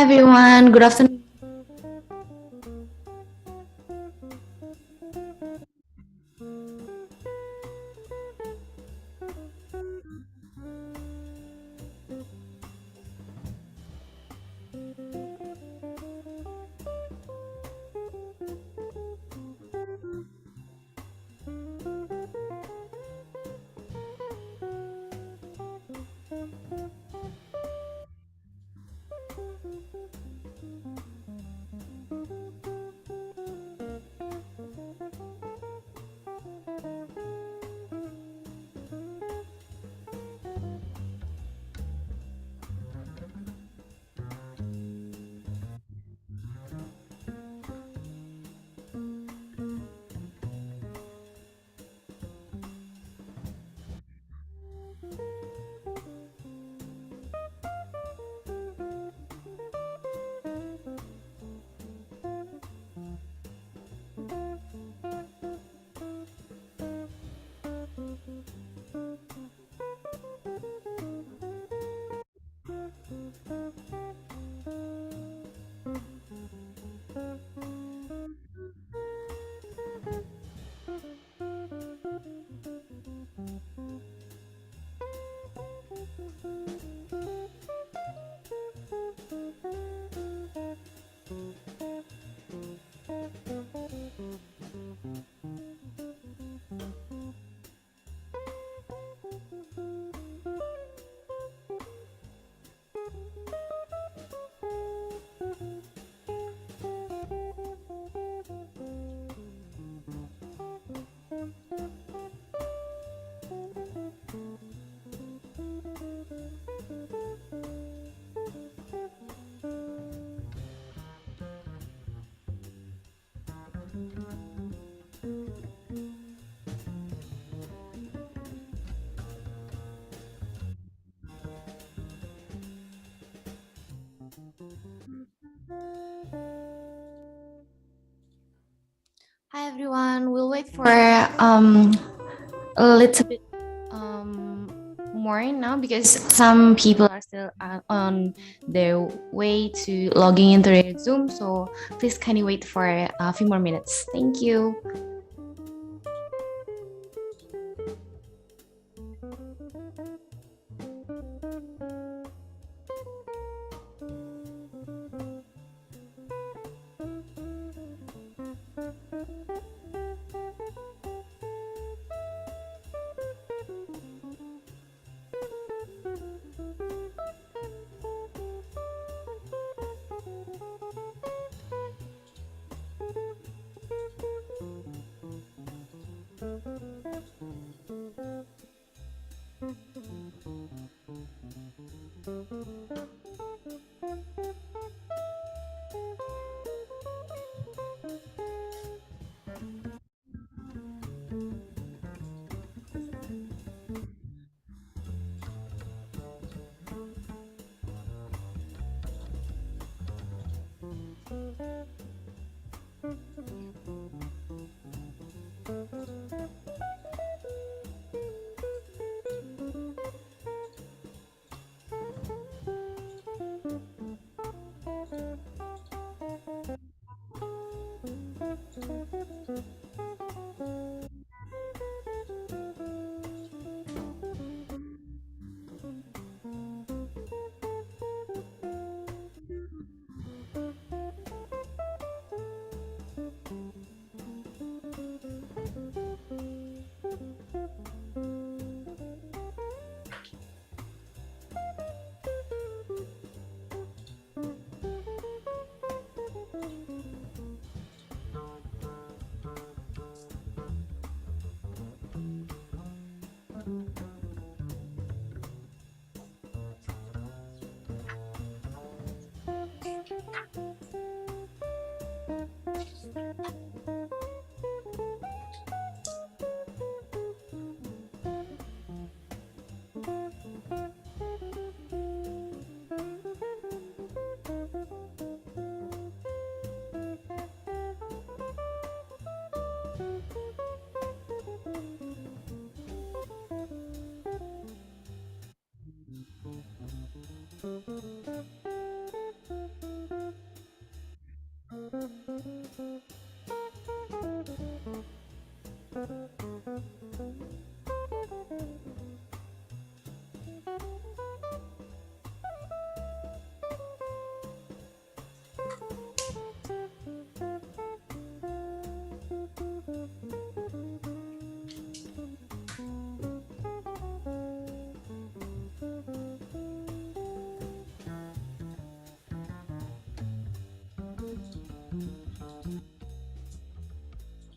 everyone, good afternoon. Hi everyone, we'll wait for a little bit more now because some people are still on their way to logging into their Zoom. So please kindly wait for a few more minutes. Thank you.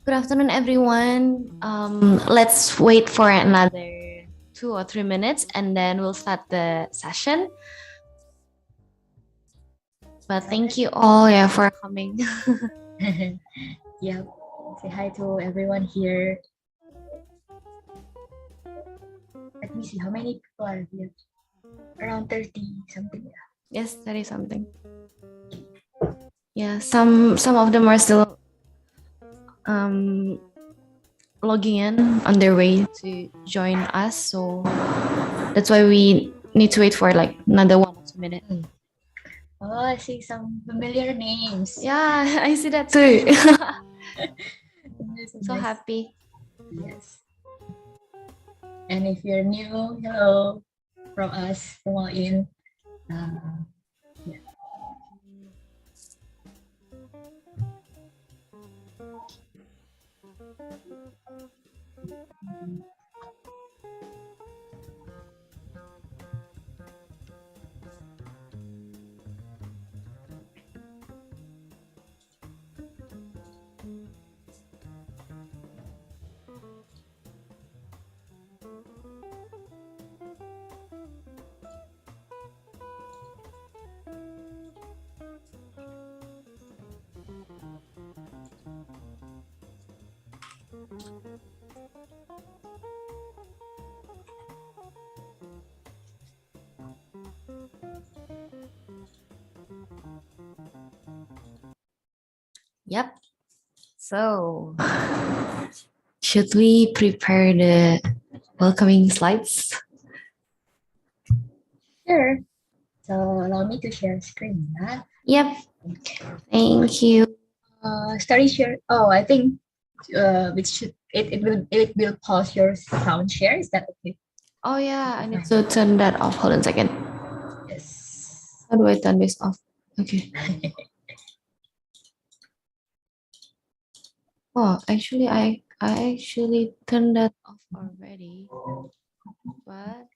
Good afternoon, everyone. Let's wait for another 2 or 3 minutes and then we'll start the session. But thank you all for coming. Yeah, say hi to everyone here. Let me see how many people are here. Around 30 something. Yes, that is something. Yeah, some of them are still logging in on their way to join us. So that's why we need to wait for like another 1 or 2 minutes. Oh, I see some familiar names. Yeah, I see that too. So Nice. happy. Yes. And if you're new, hello from us, from all in. Yeah. Yep. So, should we prepare the welcoming slides? Sure. So allow me to share screen. Yep. Thank you. Story share. Oh, I think it will pause your sound share. Is that okay? Oh yeah, I need to turn that off. Hold on a second. Yes. How do I turn this off? Okay. Oh, actually, I actually turned that off already, but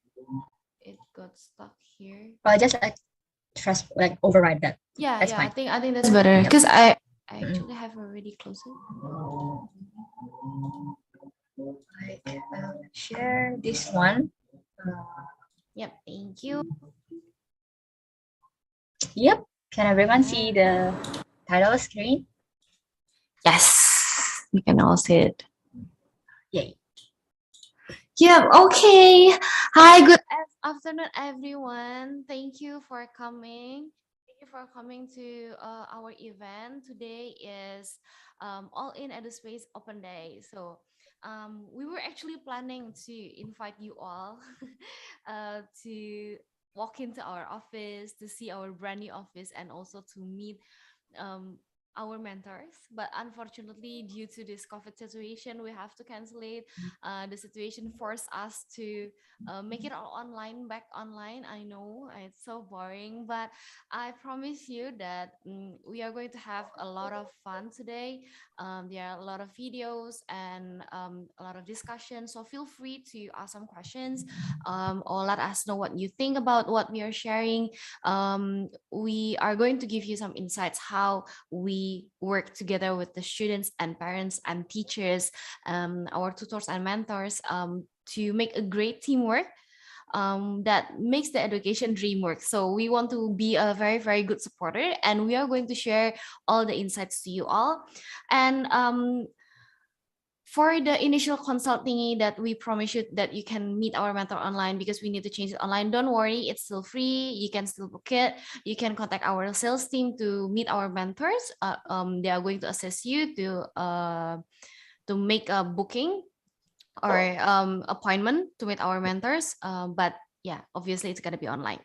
it got stuck here. Just trust like override that. Yeah, That's yeah. fine. I think that's better because I actually have already closed it. Like share this one. Yep. Thank you. Yep. Can everyone see the title screen? Yes, we can all see it. Yay. Yeah, okay. Hi, good afternoon, everyone. Thank you for coming. Thank you for coming to our event. Today is All In at the Space Open Day. So we were actually planning to invite you all to walk into our office, to see our brand new office, and also to meet um, our mentors, but unfortunately due to this COVID situation we have to cancel it. The situation forced us to make it all online, back online. I know it's so boring, but I promise you that we are going to have a lot of fun today. There are a lot of videos and a lot of discussion, so feel free to ask some questions, or let us know what you think about what we are sharing. We are going to give you some insights how we work together with the students and parents and teachers, our tutors and mentors, to make a great teamwork that makes the education dream work. So we want to be a very, very good supporter, and we are going to share all the insights to you all. And for the initial consult thingy that we promise you that you can meet our mentor online because we need to change it online, don't worry, it's still free. You can still book it. You can contact our sales team to meet our mentors. They are going to assist you to make a booking or appointment to meet our mentors. But yeah, obviously it's gonna be online.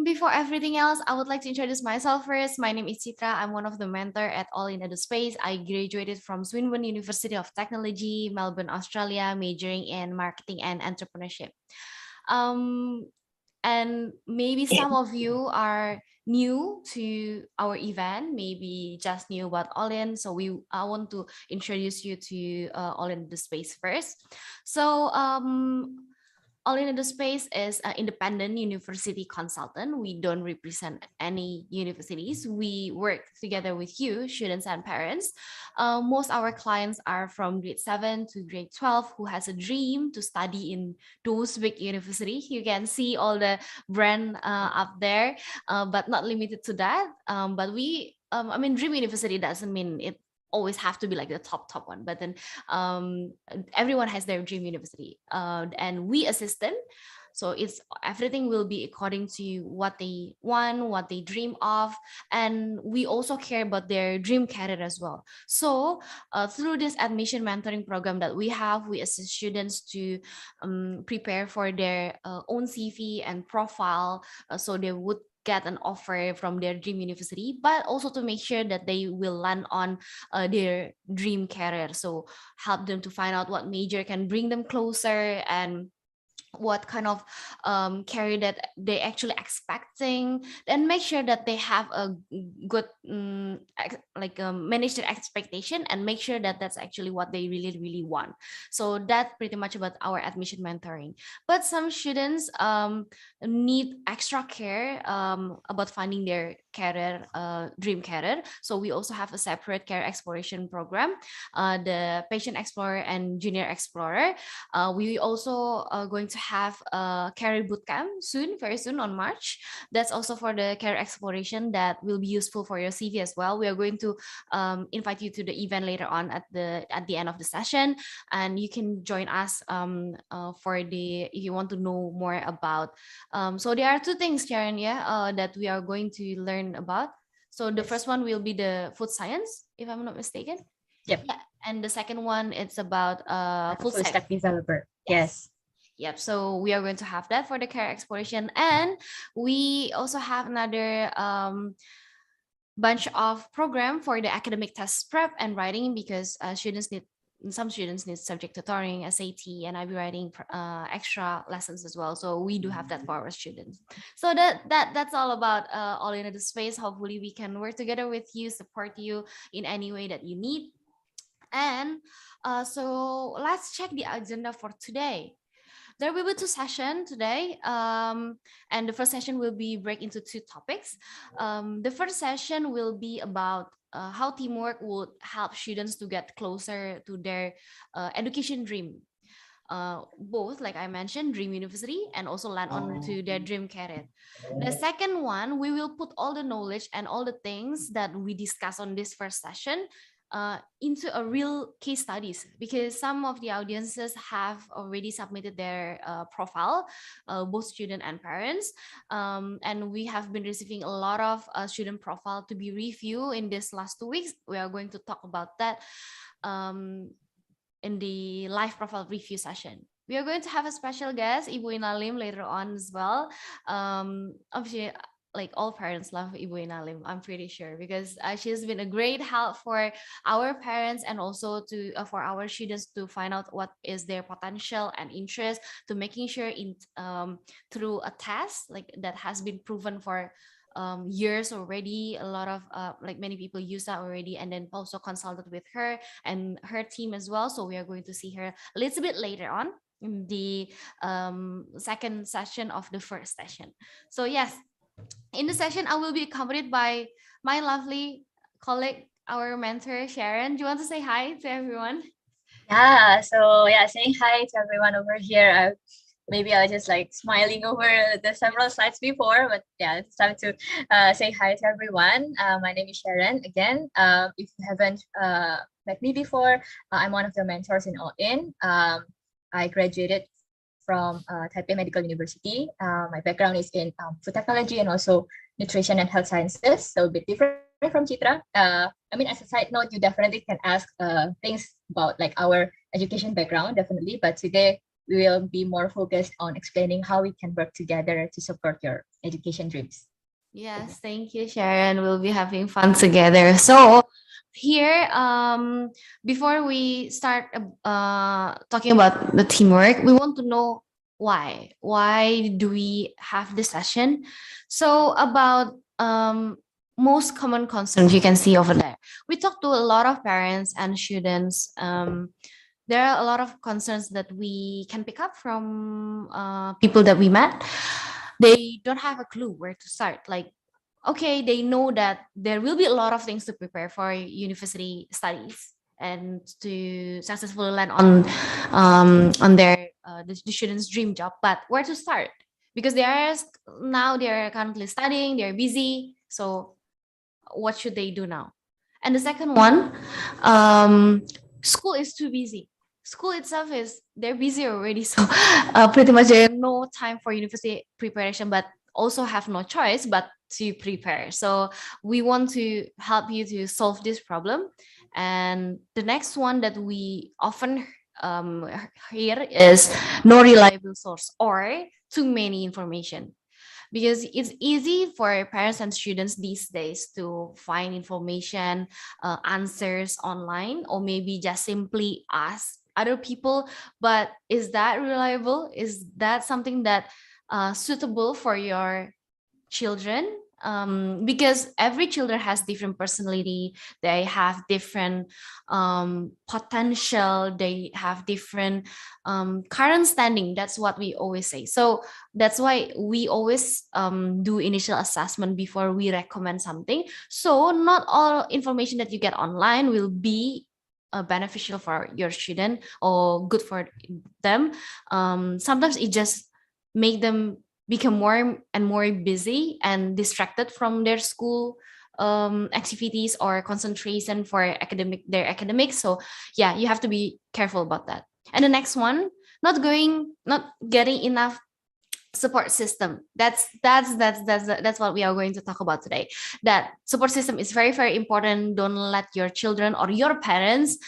Before everything else, I would like to introduce myself first. My name is Citra. I'm one of the mentor at All in Edu Space. I graduated from Swinburne University of Technology, Melbourne, Australia, majoring in marketing and entrepreneurship. Um, and maybe some of you are new to our event, maybe just new about All In. So I want to introduce you to All in the Space first. So All in the Space is an independent university consultant. We don't represent any universities. We work together with you, students and parents. Most our clients are from grade 7 to grade 12 who has a dream to study in those big universities. You can see all the brand up there, but not limited to that. But I mean, Dream University doesn't mean it always have to be like the top one, but then everyone has their dream university, and we assist them. So it's everything will be according to what they want, what they dream of, and we also care about their dream career as well. So through this admission mentoring program that we have, we assist students to prepare for their own CV and profile, so they would get an offer from their dream university, but also to make sure that they will land on their dream career. So help them to find out what major can bring them closer, and what kind of career that they actually expecting, and make sure that they have a good manage their expectation and make sure that that's actually what they really want. So that's pretty much about our admission mentoring. But some students need extra care about finding their career, dream career. So we also have a separate career exploration program, the Patient Explorer and Junior Explorer. We also are going to have a career bootcamp soon, very soon on March. That's also for the career exploration that will be useful for your CV as well. We are going to invite you to the event later on at the end of the session, and you can join us for the if you want to know more about. So there are two things, Sharon, that we are going to learn about. So the first one will be the food science, if I'm not mistaken. Yep. Yeah, and the second one it's about full Full stack. stack developer. Yes. Yes. Yep. So we are going to have that for the career exploration, and we also have another bunch of program for the academic test prep and writing, because some students need subject tutoring, SAT, and I'll be writing extra lessons as well. So we do have that for our students. So that's all about All in the Space. Hopefully we can work together with you, support you in any way that you need. And so let's check the agenda for today. There will be two sessions today, and the first session will be break into two topics. The first session will be about how teamwork would help students to get closer to their education dream. Both, like I mentioned, Dream University and also land on to their dream career. The second one, we will put all the knowledge and all the things that we discuss on this first session into a real case studies, because some of the audiences have already submitted their profile, both student and parents, and we have been receiving a lot of student profile to be reviewed in this last 2 weeks. We are going to talk about that in the live profile review session. We are going to have a special guest, Ibu Inalim, later on as well. Obviously, like all parents love Ibu Inalim, I'm pretty sure, because she's been a great help for our parents and also to for our students to find out what is their potential and interest, to making sure in through a test like that has been proven for years already. A lot of like many people use that already, and then also consulted with her and her team as well. So we are going to see her a little bit later on in the second session of the first session. So yes, in the session I will be accompanied by my lovely colleague, our mentor Sharon. Do you want to say hi to everyone? Yeah. So yeah, saying hi to everyone over here. Maybe I was just like smiling over the several slides before, but yeah, it's time to say hi to everyone. My name is Sharon again. If you haven't met me before, I'm one of the mentors in All In. I graduated from Taipei Medical University. My background is in food technology and also nutrition and health sciences, so a bit different from Chitra. I mean, as a side note, you definitely can ask things about like our education background, definitely. But today we will be more focused on explaining how we can work together to support your education dreams. Yes, thank you, Sharon. We'll be having fun together. So here, before we start talking about the teamwork, we want to know why. Why do we have this session? So about most common concerns you can see over there. We talked to a lot of parents and students there are a lot of concerns that we can pick up from people that we met. They don't have a clue where to start. Like, okay, they know that there will be a lot of things to prepare for university studies and to successfully land on their the student's dream job, but where to start? Because they are currently studying, they're busy. So what should they do now? And the second one, um, school is too busy. School itself is they're busy already, so pretty much they have no time for university preparation, but also have no choice but to prepare. So we want to help you to solve this problem. And the next one that we often um, hear is no reliable source or too many information, because it's easy for parents and students these days to find information, answers online, or maybe just simply ask other people. But is that reliable? Is that something that suitable for your children? Because every children has different personality, they have different potential, they have different current standing. That's what we always say. So that's why we always do initial assessment before we recommend something. So not all information that you get online will be beneficial for your student or good for them. Sometimes it just make them become more and more busy and distracted from their school activities or concentration for their academics. So yeah, you have to be careful about that. And the next one, not getting enough support system. That's what we are going to talk about today. That support system is very, very important. Don't let your children or your parents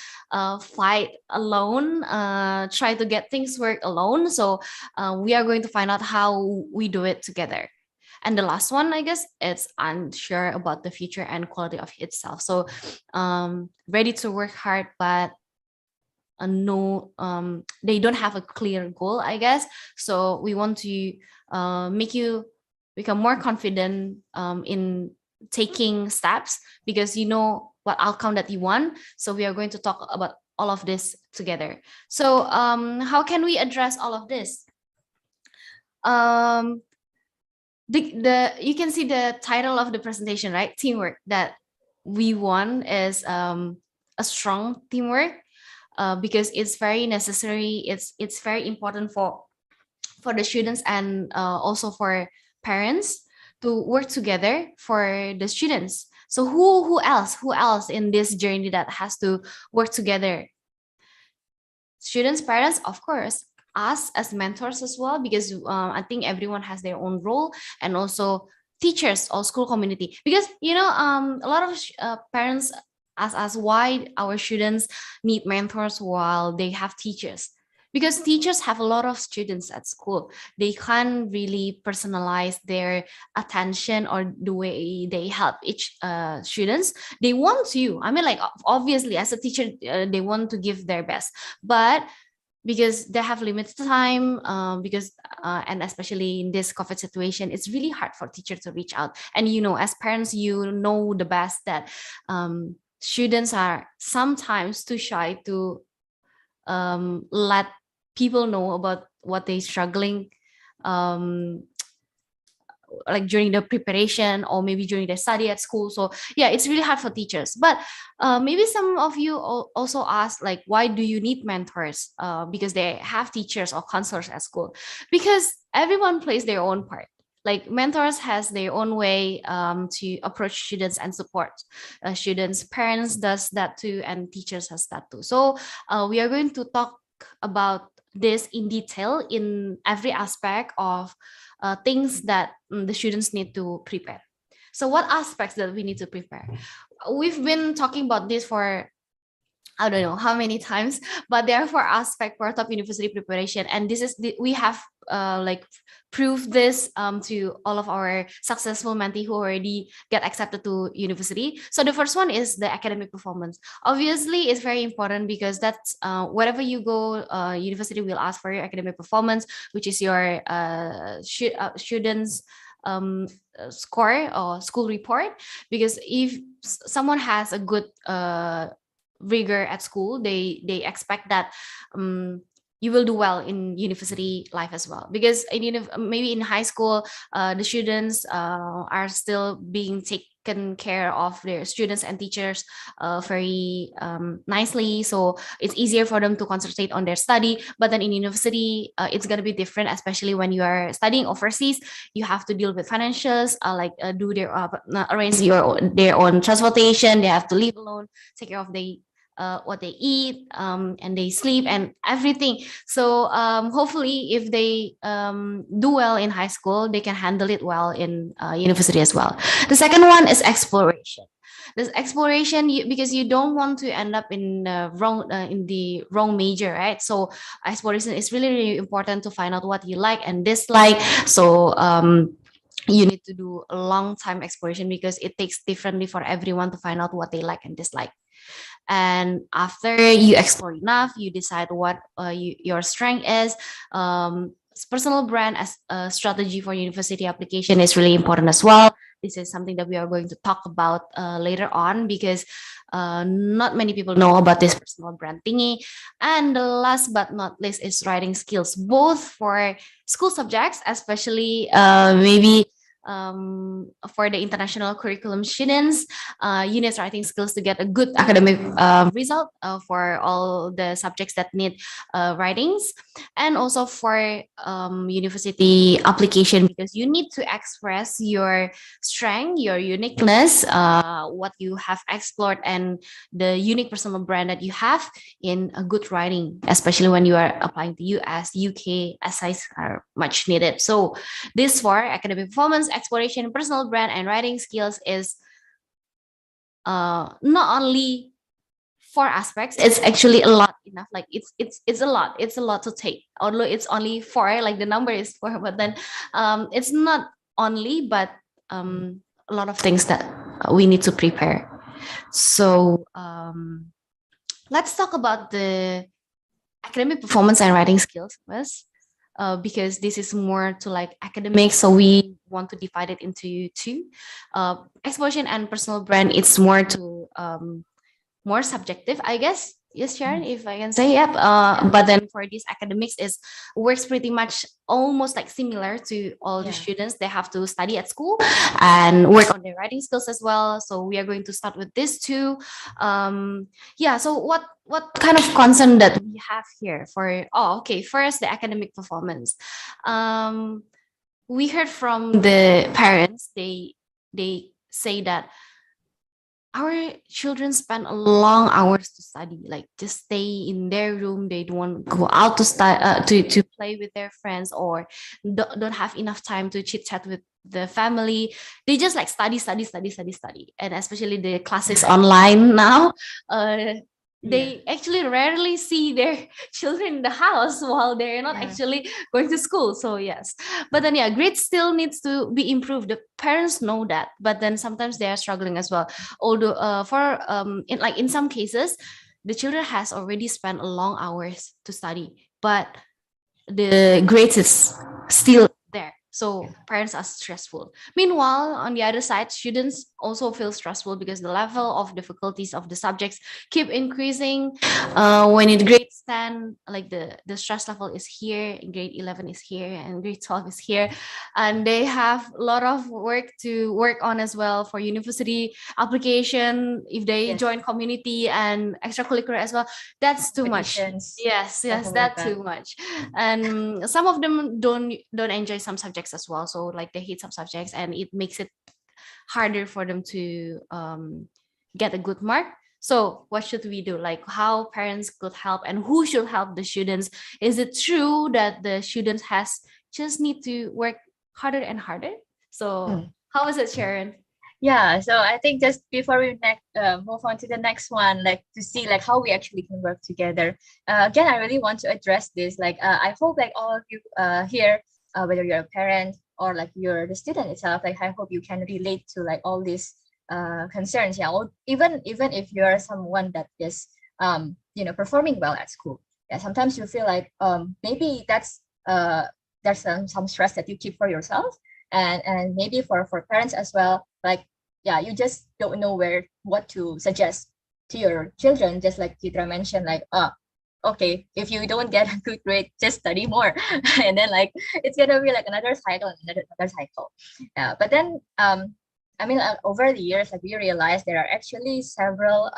fight alone, try to get things work alone. So we are going to find out how we do it together. And the last one, I guess, it's unsure about the future and quality of itself. So ready to work hard, but no, they don't have a clear goal, I guess. So we want to make you become more confident in taking steps, because you know what outcome that you want. So we are going to talk about all of this together. So how can we address all of this? um the You can see the title of the presentation, right? Teamwork. That we want is a strong teamwork, because it's very necessary. It's very important for the students and also for parents to work together for the students. So who else in this journey that has to work together? Students, parents, of course, us as mentors as well, because I think everyone has their own role, and also teachers or school community, because a lot of parents ask us why our students need mentors while they have teachers, because teachers have a lot of students at school. They can't really personalize their attention or the way they help each students. They want to, I mean, like, obviously as a teacher, they want to give their best, but because they have limited time, because and especially in this COVID situation, it's really hard for teachers to reach out. And as parents, you know the best that students are sometimes too shy to let people know about what they're struggling, um, like during the preparation or maybe during the study at school. So yeah, it's really hard for teachers. But maybe some of you also ask, like, why do you need mentors? Because they have teachers or counselors at school. Because everyone plays their own part. Like, mentors has their own way to approach students and support students. Parents does that too, and teachers has that too. So we are going to talk about this in detail in every aspect of things that the students need to prepare. So what aspects that we need to prepare? We've been talking about this for I don't know how many times, but there are four aspects for top university preparation, and we have like proved this to all of our successful mentee who already get accepted to university. So the first one is the academic performance. Obviously, it's very important because that's wherever you go, university will ask for your academic performance, which is your students score or school report. Because if someone has a good rigor at school, they expect that you will do well in university life as well, because maybe in high school the students are still being taken care of, their students and teachers very nicely, so it's easier for them to concentrate on their study. But then in university it's going to be different, especially when you are studying overseas. You have to deal with financials, do their arrange their own transportation, they have to live alone, take care of what they eat, and they sleep and everything. So hopefully, if they do well in high school, they can handle it well in university as well. The second one is exploration. This exploration, because you don't want to end up in the wrong major, right? So exploration is really, really important to find out what you like and dislike. So you need to do a long time exploration, because it takes differently for everyone to find out what they like and dislike. And after you explore enough, you decide what your strength is. Personal brand as a strategy for university application is really important as well. This is something that we are going to talk about later on, because not many people know about this personal brand thingy. And the last but not least is writing skills, both for school subjects, especially maybe for the international curriculum students, you need writing skills to get a good academic result for all the subjects that need writings, and also for university application, because you need to express your strength, your uniqueness, what you have explored, and the unique personal brand that you have in a good writing, especially when you are applying to US, UK, essays are much needed. So this for academic performance, exploration, personal brand, and writing skills is not only four aspects. It's actually a lot enough. Like it's a lot. It's a lot to take. Although it's only four, like the number is four, but then it's not only, but a lot of things that we need to prepare. So let's talk about the academic performance and writing skills first. Because this is more to like academics, so we want to divide it into two. Exploration and personal brand, it's more to more subjective, I guess. Yes, Sharon, if I can say, yep. But then for these academics, is works pretty much almost like similar to all the students. They have to study at school and work on their writing skills as well. So we are going to start with this too. Yeah. So what kind of concern that we have here for? Oh, okay. First, the academic performance. We heard from the parents. They say that our children spend a long hours to study, like just stay in their room. They don't want to go out to study, to play with their friends, or don't have enough time to chit chat with the family. They just like study, study, study, study, study. And especially the classes online now, they actually rarely see their children in the house while they're not actually going to school. So yes, but then yeah, grades still needs to be improved. The parents know that, but then sometimes they are struggling as well. Although for in some cases, the children has already spent a long hours to study, but the grades is still there. So parents are stressful. Meanwhile, on the other side, students also feel stressful because the level of difficulties of the subjects keep increasing. When in grade 10, like the stress level is here, in grade 11 is here, and grade 12 is here. And they have a lot of work to work on as well for university application. If they join community and extracurricular as well, that's too much. Yes, that's too much. And some of them don't enjoy some subjects as well, so like they hate some subjects, and it makes it harder for them to get a good mark. So what should we do? Like how parents could help, and who should help the students? Is it true that the students has just need to work harder and harder? So how is it, Sharon? Yeah, so I think just before we move on to the next one, like to see like how we actually can work together. Again, I really want to address this. Like, I hope like all of you here, whether you're a parent or like you're the student itself, like I hope you can relate to like all these concerns. Yeah, or even if you're someone that is performing well at school. Yeah, sometimes you feel like maybe that's there's some stress that you keep for yourself, and maybe for parents as well, like yeah, you just don't know what to suggest to your children, just like Chitra mentioned, like, okay, if you don't get a good grade, just study more. And then like it's gonna be like another cycle, another cycle. Yeah, but then I mean, over the years, like we realized there are actually several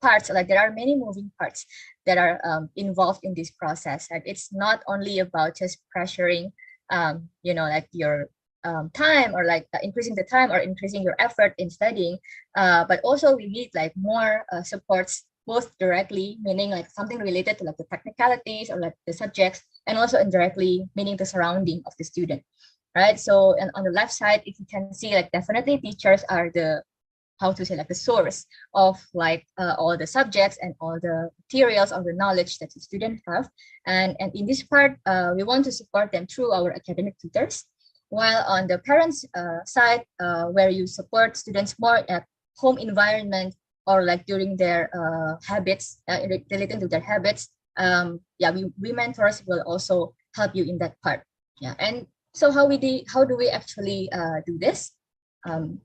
parts, like there are many moving parts that are involved in this process. And it's not only about just pressuring, like your time, or like increasing the time or increasing your effort in studying, but also we need like more supports, both directly, meaning like something related to like the technicalities or like the subjects, and also indirectly, meaning the surrounding of the student, right? So, and on the left side, if you can see, like definitely teachers are the, how to say, like the source of like all the subjects and all the materials or the knowledge that the student have. And in this part, we want to support them through our academic tutors. While on the parents side, where you support students more at home environment, or like during their habits, relating to their habits, yeah, we mentors will also help you in that part. Yeah, and so how do we actually do this? Um,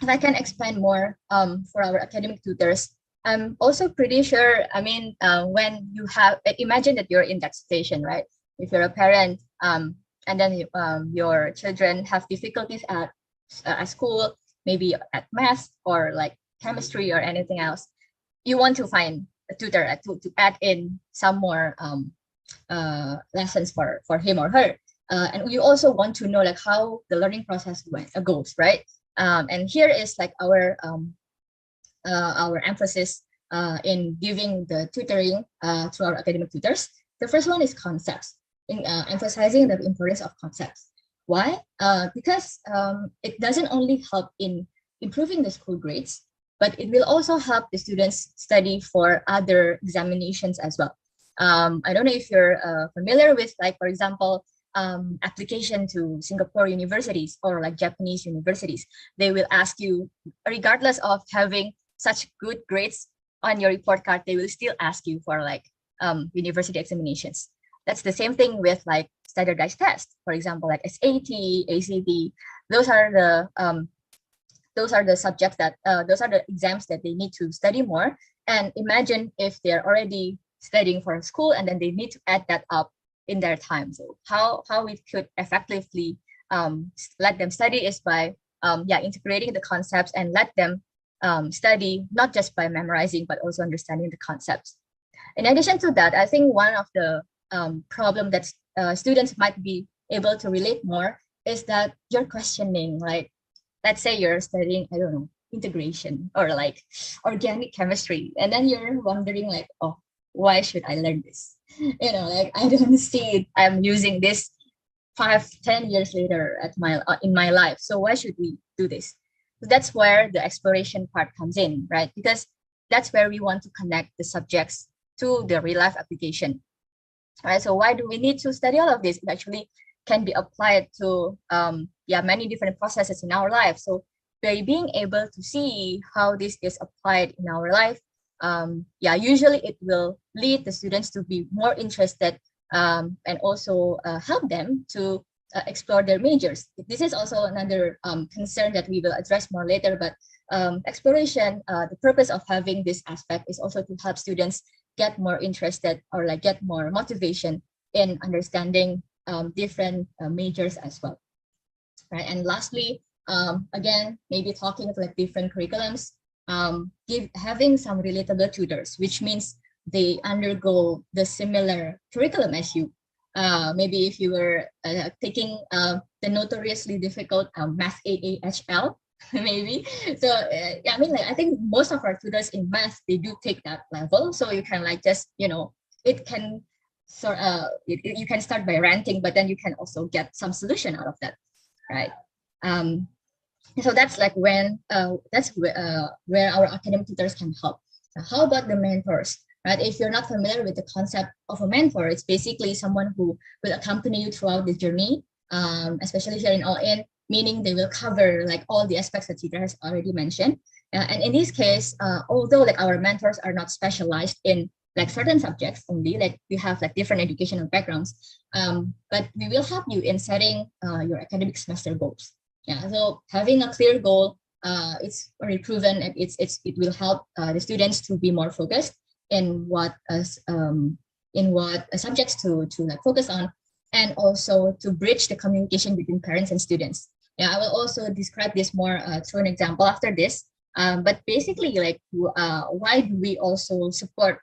if I can expand more for our academic tutors, I'm also pretty sure, I mean, when you have, imagine that you're in that situation, right? If you're a parent, and then your children have difficulties at school, maybe at math or like chemistry or anything else, you want to find a tutor to add in some more lessons for him or her. And you also want to know like how the learning process goes, right? And here is like our emphasis in giving the tutoring to our academic tutors. The first one is concepts, emphasizing the importance of concepts. Why? Because it doesn't only help in improving the school grades, but it will also help the students study for other examinations as well. I don't know if you're familiar with, like, for example, application to Singapore universities or like Japanese universities. They will ask you, regardless of having such good grades on your report card, they will still ask you for like university examinations. That's the same thing with like standardized tests, for example, like SAT, ACT. Those are the subjects that those are the exams that they need to study more. And imagine if they're already studying for school and then they need to add that up in their time. So how we could effectively let them study is by integrating the concepts and let them study not just by memorizing but also understanding the concepts. In addition to that, I think one of the problem that students might be able to relate more is that you're questioning, like, let's say you're studying, I don't know, integration or like organic chemistry, and then you're wondering like, oh, why should I learn this? Like I don't see it. I'm using this 5-10 years later at my in my life. So why should we do this? So that's where the exploration part comes in, right? Because that's where we want to connect the subjects to the real life application. Right. So why do we need to study all of this? It actually can be applied to many different processes in our life. So by being able to see how this is applied in our life, usually it will lead the students to be more interested and also help them to explore their majors. This is also another concern that we will address more later, but exploration, the purpose of having this aspect is also to help students get more interested or like get more motivation in understanding different majors as well. Right. And lastly, again, maybe talking of like different curriculums, having some relatable tutors, which means they undergo the similar curriculum as you. Maybe if you were taking the notoriously difficult Math AAHL, maybe. So I mean, like I think most of our tutors in math, they do take that level. So you can like just, it can you can start by ranting, but then you can also get some solution out of that, right? So that's like when where our academic tutors can help. Now, how about the mentors? Right? If you're not familiar with the concept of a mentor, it's basically someone who will accompany you throughout the journey, especially here in All-In, meaning they will cover like all the aspects that Chitra has already mentioned. And in this case, although like our mentors are not specialized in like certain subjects only, like we have like different educational backgrounds, but we will help you in setting your academic semester goals. Yeah, so having a clear goal it's already proven that it will help the students to be more focused in what subjects to like focus on, and also to bridge the communication between parents and students. Yeah, I will also describe this more through an example after this. But basically, like, why do we also support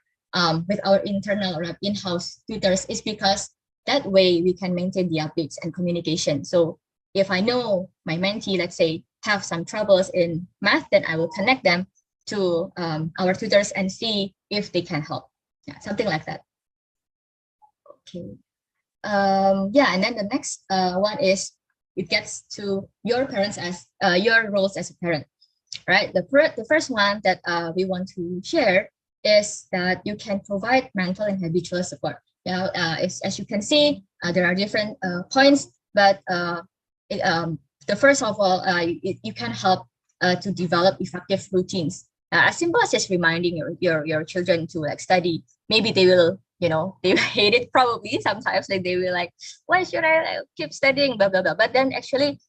with our internal or in-house tutors is because that way we can maintain the updates and communication. So if I know my mentee, let's say, have some troubles in math, then I will connect them to our tutors and see if they can help. Yeah, something like that. Okay. Yeah, and then the next one is it gets to your parents as your roles as a parent, right? The first one that we want to share is that you can provide mental and habitual support. Yeah, as you can see, there are different points, but the first of all, you can help to develop effective routines. As simple as just reminding your children to like study. Maybe they will, they will hate it probably sometimes. Like they will like, why should I keep studying? Blah blah blah. But then actually,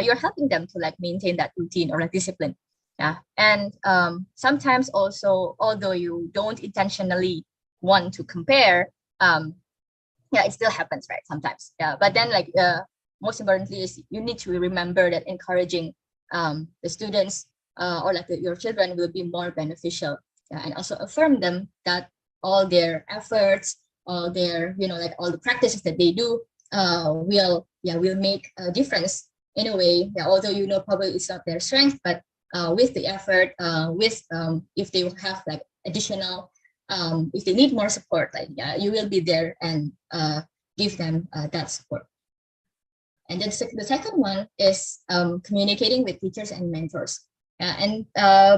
you're helping them to like maintain that routine or a discipline. Yeah, and sometimes also, although you don't intentionally want to compare, yeah, it still happens, right? Sometimes, yeah. But then, like, most importantly, is you need to remember that encouraging the students or like your children will be more beneficial, yeah, and also affirm them that all their efforts, all their, like all the practices that they do, will make a difference in a way. Yeah, although probably it's not their strength, but with the effort, with if they have like additional, if they need more support, like, yeah, you will be there and give them that support. And then the second one is communicating with teachers and mentors. And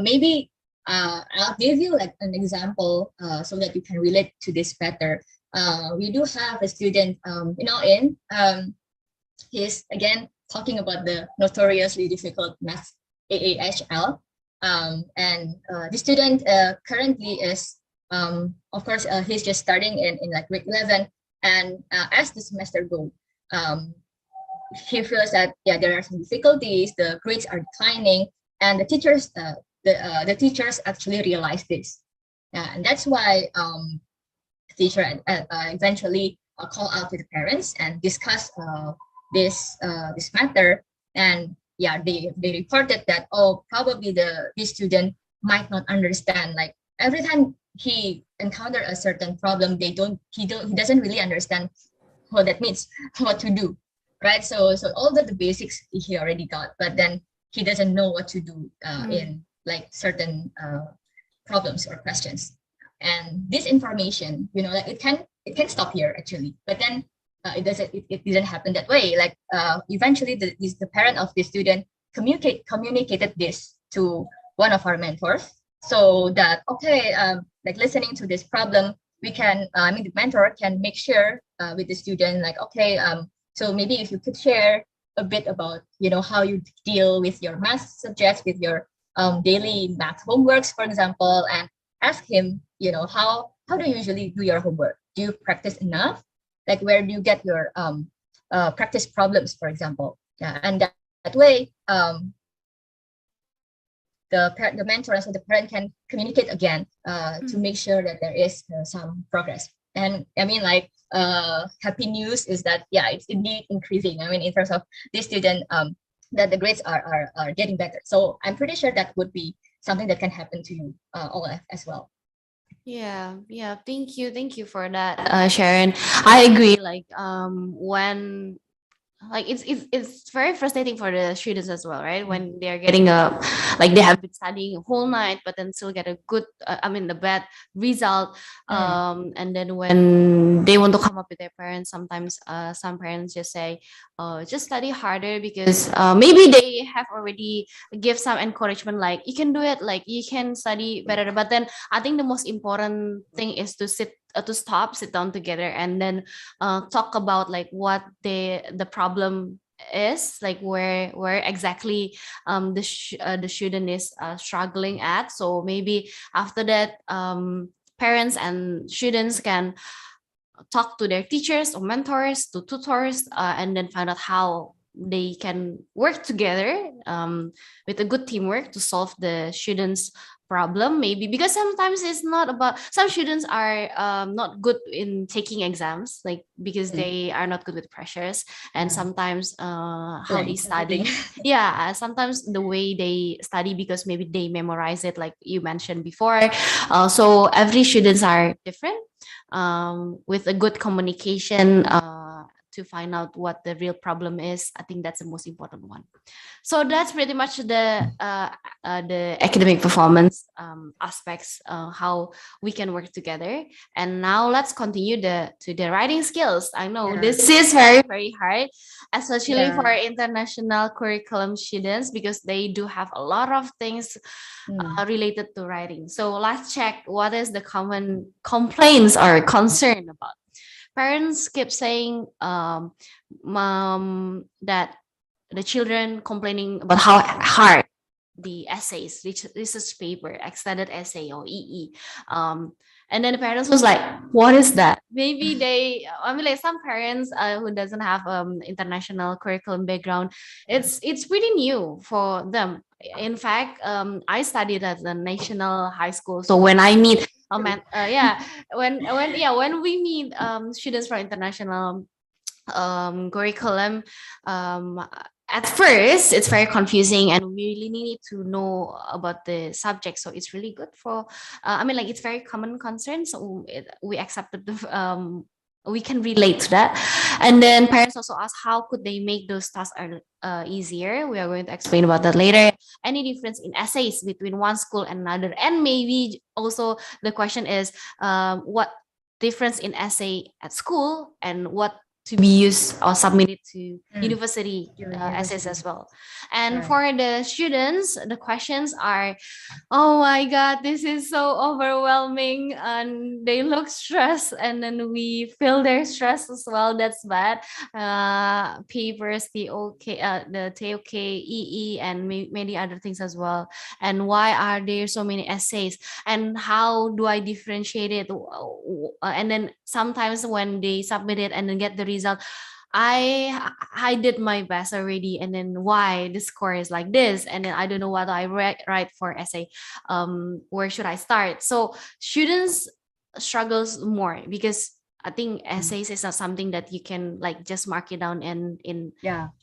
maybe I'll give you like an example so that you can relate to this better. We do have a student, he's again talking about the notoriously difficult math AAHL. And the student currently is, of course, he's just starting in like grade 11. And as the semester goes, he feels that, yeah, there are some difficulties, the grades are declining, and the teachers actually realize this. And that's why the teacher eventually call out to the parents and discuss this matter. And yeah, they reported that, oh, probably this student might not understand, like every time he encounter a certain problem, he doesn't really understand what that means, what to do, right? So all the basics he already got, but then he doesn't know what to do in like certain problems or questions. And this information, like it can stop here actually, but then it didn't happen that way. Like eventually the parent of the student communicated this to one of our mentors, so that, okay, like listening to this problem, we can the mentor can make sure with the student, like, okay, so maybe if you could share a bit about how you deal with your math subjects, with your daily math homeworks, for example, and ask him, how do you usually do your homework? Do you practice enough? Like, where do you get your practice problems, for example? Yeah, and that way, the mentor and so the parent can communicate again to make sure that there is some progress. And I mean, like, happy news is that, yeah, it's indeed increasing. I mean, in terms of this student, that the grades are getting better. So I'm pretty sure that would be something that can happen to you all as well. Yeah. Thank you for that, Sharon. I agree. Like, when, like, it's very frustrating for the students as well, right? When they're getting like, they have been studying whole night but then still get a good, the bad result. And then when they want to come up with their parents, sometimes some parents just say, just study harder, because maybe they have already give some encouragement, like, you can do it, like, you can study better. But then I think the most important thing is to sit down together, and then talk about like what the problem is, like where exactly the student is struggling at. So maybe after that, parents and students can talk to their teachers or mentors, to tutors, and then find out how they can work together with a good teamwork to solve the students problem, maybe because sometimes it's not about, some students are not good in taking exams, like because they are not good with pressures, and sometimes how they Blank everything. study, yeah, sometimes the way they study, because maybe they memorize it like you mentioned before. So every students are different, with a good communication to find out what the real problem is. I think that's the most important one. So that's pretty much the academic performance aspects, how we can work together. And now let's continue to the writing skills. I know this is very, very hard, especially for international curriculum students, because they do have a lot of things related to writing. So let's check what is the common complaints or concern about. Parents keep saying that the children complaining about how hard the essays, research paper, extended essay or EE. And then the parents was like, what is that? Maybe they, I mean, like some parents who doesn't have international curriculum background, it's pretty new for them. In fact, I studied at the national high school. So when I meet, yeah, when we meet students from international curriculum, um, at first it's very confusing and we really need to know about the subject, so it's really good for I mean, like it's very common concern, so we accepted the we can relate to that. And then parents also ask how could they make those tasks easier. We are going to explain about that later. Any difference in essays between one school and another, and maybe also the question is what difference in essay at school and what to be used or submitted to university essays as well. And for the students, the questions are, oh my God, this is so overwhelming, and they look stressed, and then we feel their stress as well. That's bad. Papers, the TOK, EE, and many other things as well. And why are there so many essays? And how do I differentiate it? And then sometimes when they submit it and then get the result, I did my best already, and then why the score is like this, and then I don't know what I write for essay. Where should I start? So students struggles more because I think essays is not something that you can like just mark it down in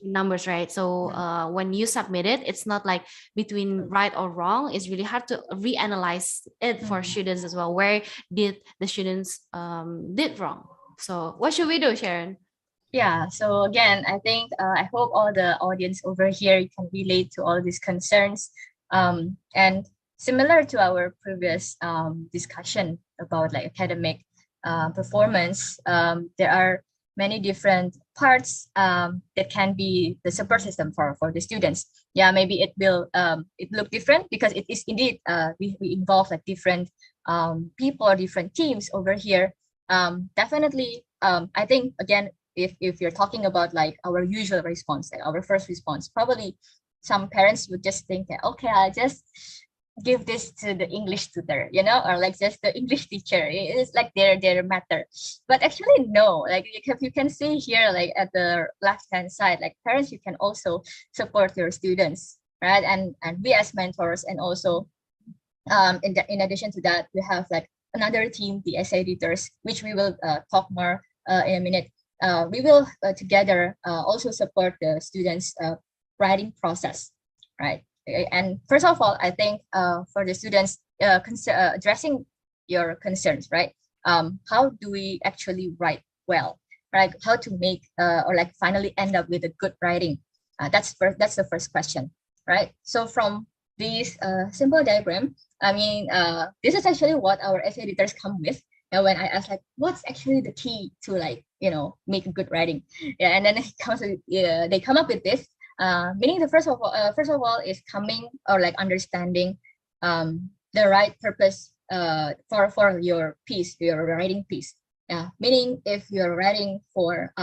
numbers, right? So when you submit it, it's not like between right or wrong. It's really hard to reanalyze it for students as well. Where did the students did wrong? So what should we do, Sharon? Yeah, so again, I think I hope all the audience over here can relate to all these concerns. And similar to our previous discussion about like academic performance, there are many different parts that can be the support system for the students. Yeah, maybe it will it look different because it is indeed we involve like different people or different teams over here. Definitely, I think again, if you're talking about like our usual response, like our first response, probably some parents would just think that, okay, I'll just give this to the English tutor, you know, or like just the English teacher. It's like their matter. But actually, no, like you can see here, like at the left-hand side, like parents, you can also support your students, right? And we as mentors, and also in addition to that, we have like another team, the essay editors, which we will talk more in a minute. We will together also support the students' writing process, right? And first of all, I think for the students addressing your concerns, right? How do we actually write well, right? How to make or like finally end up with a good writing? That's the first question, right? So from this simple diagram, I mean, this is actually what our essay editors come with. And when I ask like, what's actually the key to like, you know, make a good writing? Yeah, and then it comes with, they come up with this. Meaning the first of all is coming or like understanding the right purpose for your piece, your writing piece. Yeah, meaning if you're writing for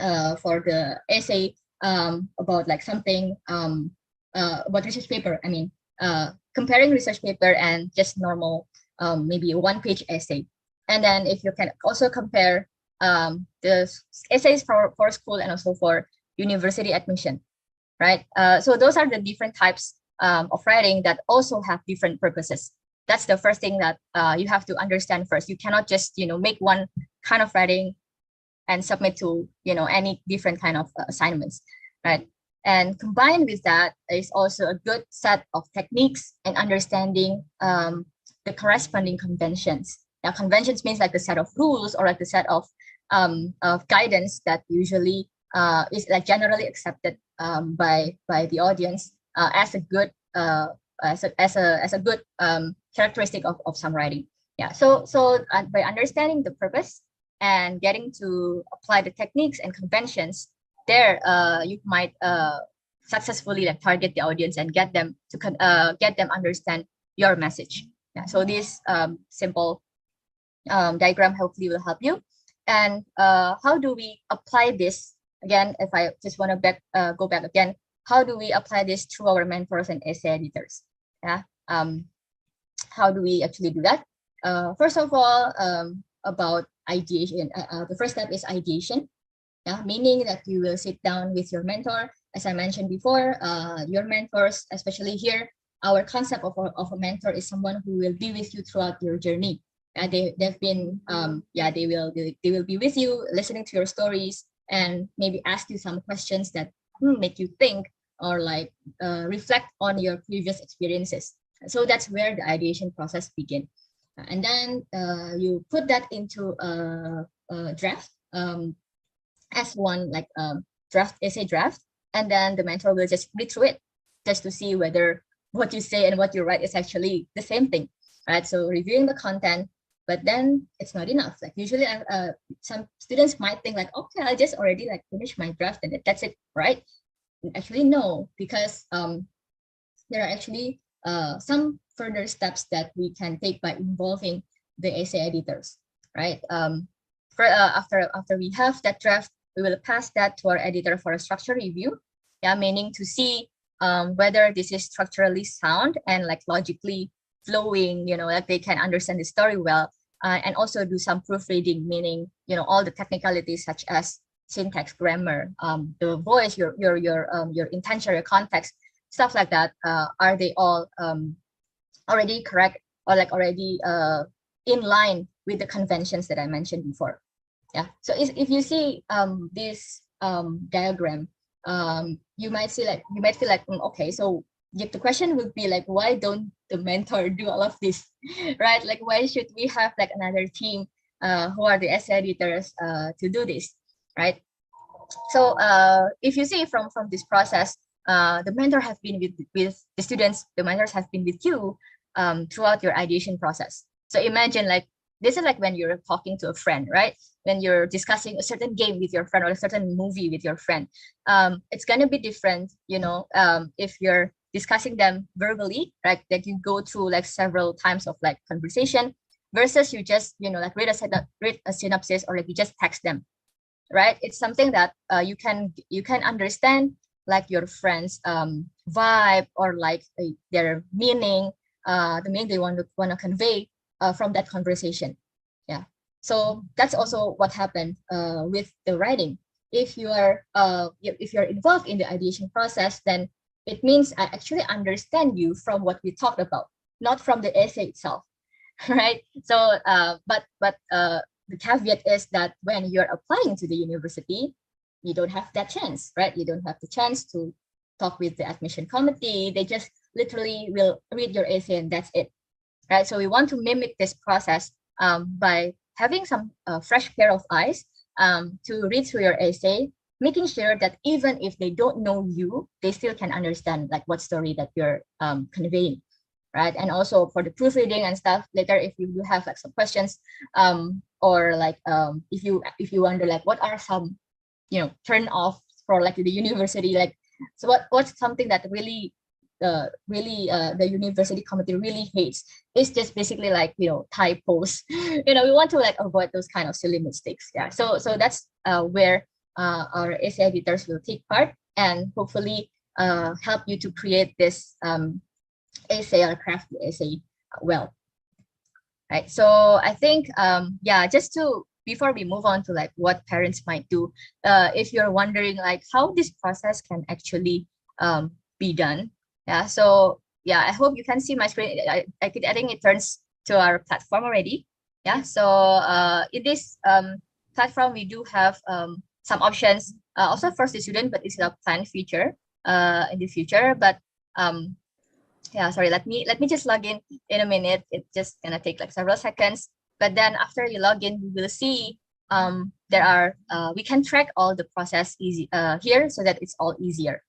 the essay about like something about research paper. I mean, comparing research paper and just normal maybe a one-page essay. And then if you can also compare the essays for school and also for university admission, right? So those are the different types of writing that also have different purposes. That's the first thing that you have to understand first. You cannot just, make one kind of writing and submit to, any different kind of assignments, right? And combined with that is also a good set of techniques and understanding the corresponding conventions. Now, conventions means like a set of rules or like a set of guidance that usually is like generally accepted by the audience as a good as a good characteristic of some writing. Yeah. So by understanding the purpose and getting to apply the techniques and conventions, there you might successfully like target the audience and get them to get them understand your message. Yeah. So this simple diagram hopefully will help you. And how do we apply this? Again, if I just want to go back again, how do we apply this to our mentors and essay editors? Yeah. How do we actually do that? First of all, about ideation. The first step is ideation. Yeah, meaning that you will sit down with your mentor. As I mentioned before, your mentors, especially here, our concept of a mentor is someone who will be with you throughout your journey. They've been they will be with you, listening to your stories, and maybe ask you some questions that make you think or like reflect on your previous experiences. So that's where the ideation process begins. And then you put that into a draft as one like essay draft, and then the mentor will just read through it just to see whether what you say and what you write is actually the same thing, right? So reviewing the content, but then it's not enough. Like usually some students might think like, okay, I just already like finished my draft and that's it, right? Actually, no, because there are actually some further steps that we can take by involving the essay editors, right? After we have that draft, we will pass that to our editor for a structure review. Yeah, meaning to see whether this is structurally sound and like logically flowing, like they can understand the story well, and also do some proofreading, meaning all the technicalities such as syntax, grammar, the voice, your intention, your context, stuff like that. Are they all already correct or like already in line with the conventions that I mentioned before? Yeah. So if you see this diagram, you might feel like okay, so the question would be like, why don't the mentor do all of this, right? Like, why should we have like another team who are the essay editors to do this, right? So if you see from this process, the mentor have been with the students, the mentors have been with you throughout your ideation process. So imagine like, this is like when you're talking to a friend, right? When you're discussing a certain game with your friend or a certain movie with your friend. It's gonna be different, if you're discussing them verbally, right? That you go through like several times of like conversation versus you just, like read a synopsis or like you just text them, right? It's something that you can understand like your friends vibe or like their meaning, the meaning they want to convey from that conversation. Yeah. So that's also what happened with the writing. If you're involved in the ideation process, then it means I actually understand you from what we talked about, not from the essay itself, right? So but the caveat is that when you're applying to the university, you don't have that chance, right? You don't have the chance to talk with the admission committee. They just literally will read your essay and that's it, right? So we want to mimic this process by having some fresh pair of eyes to read through your essay, making sure that even if they don't know you, they still can understand like what story that you're conveying, right? And also for the proofreading and stuff later, if you do have like some questions, or like if you wonder like what are some turn off for like the university, like so what's something that really the university committee really hates is just basically like typos. We want to like avoid those kind of silly mistakes. Yeah, so that's where our essay editors will take part and hopefully help you to create this essay or craft the essay well, right? So I think just to before we move on to like what parents might do, if you're wondering like how this process can actually be done. Yeah. So yeah, I hope you can see my screen. I think it turns to our platform already. Yeah. So in this platform, we do have some options also for the student, but it's a planned feature in the future. But yeah, sorry, let me just log in a minute. It's just gonna take like several seconds. But then after you log in, you will see there are we can track all the process easy here so that it's all easier,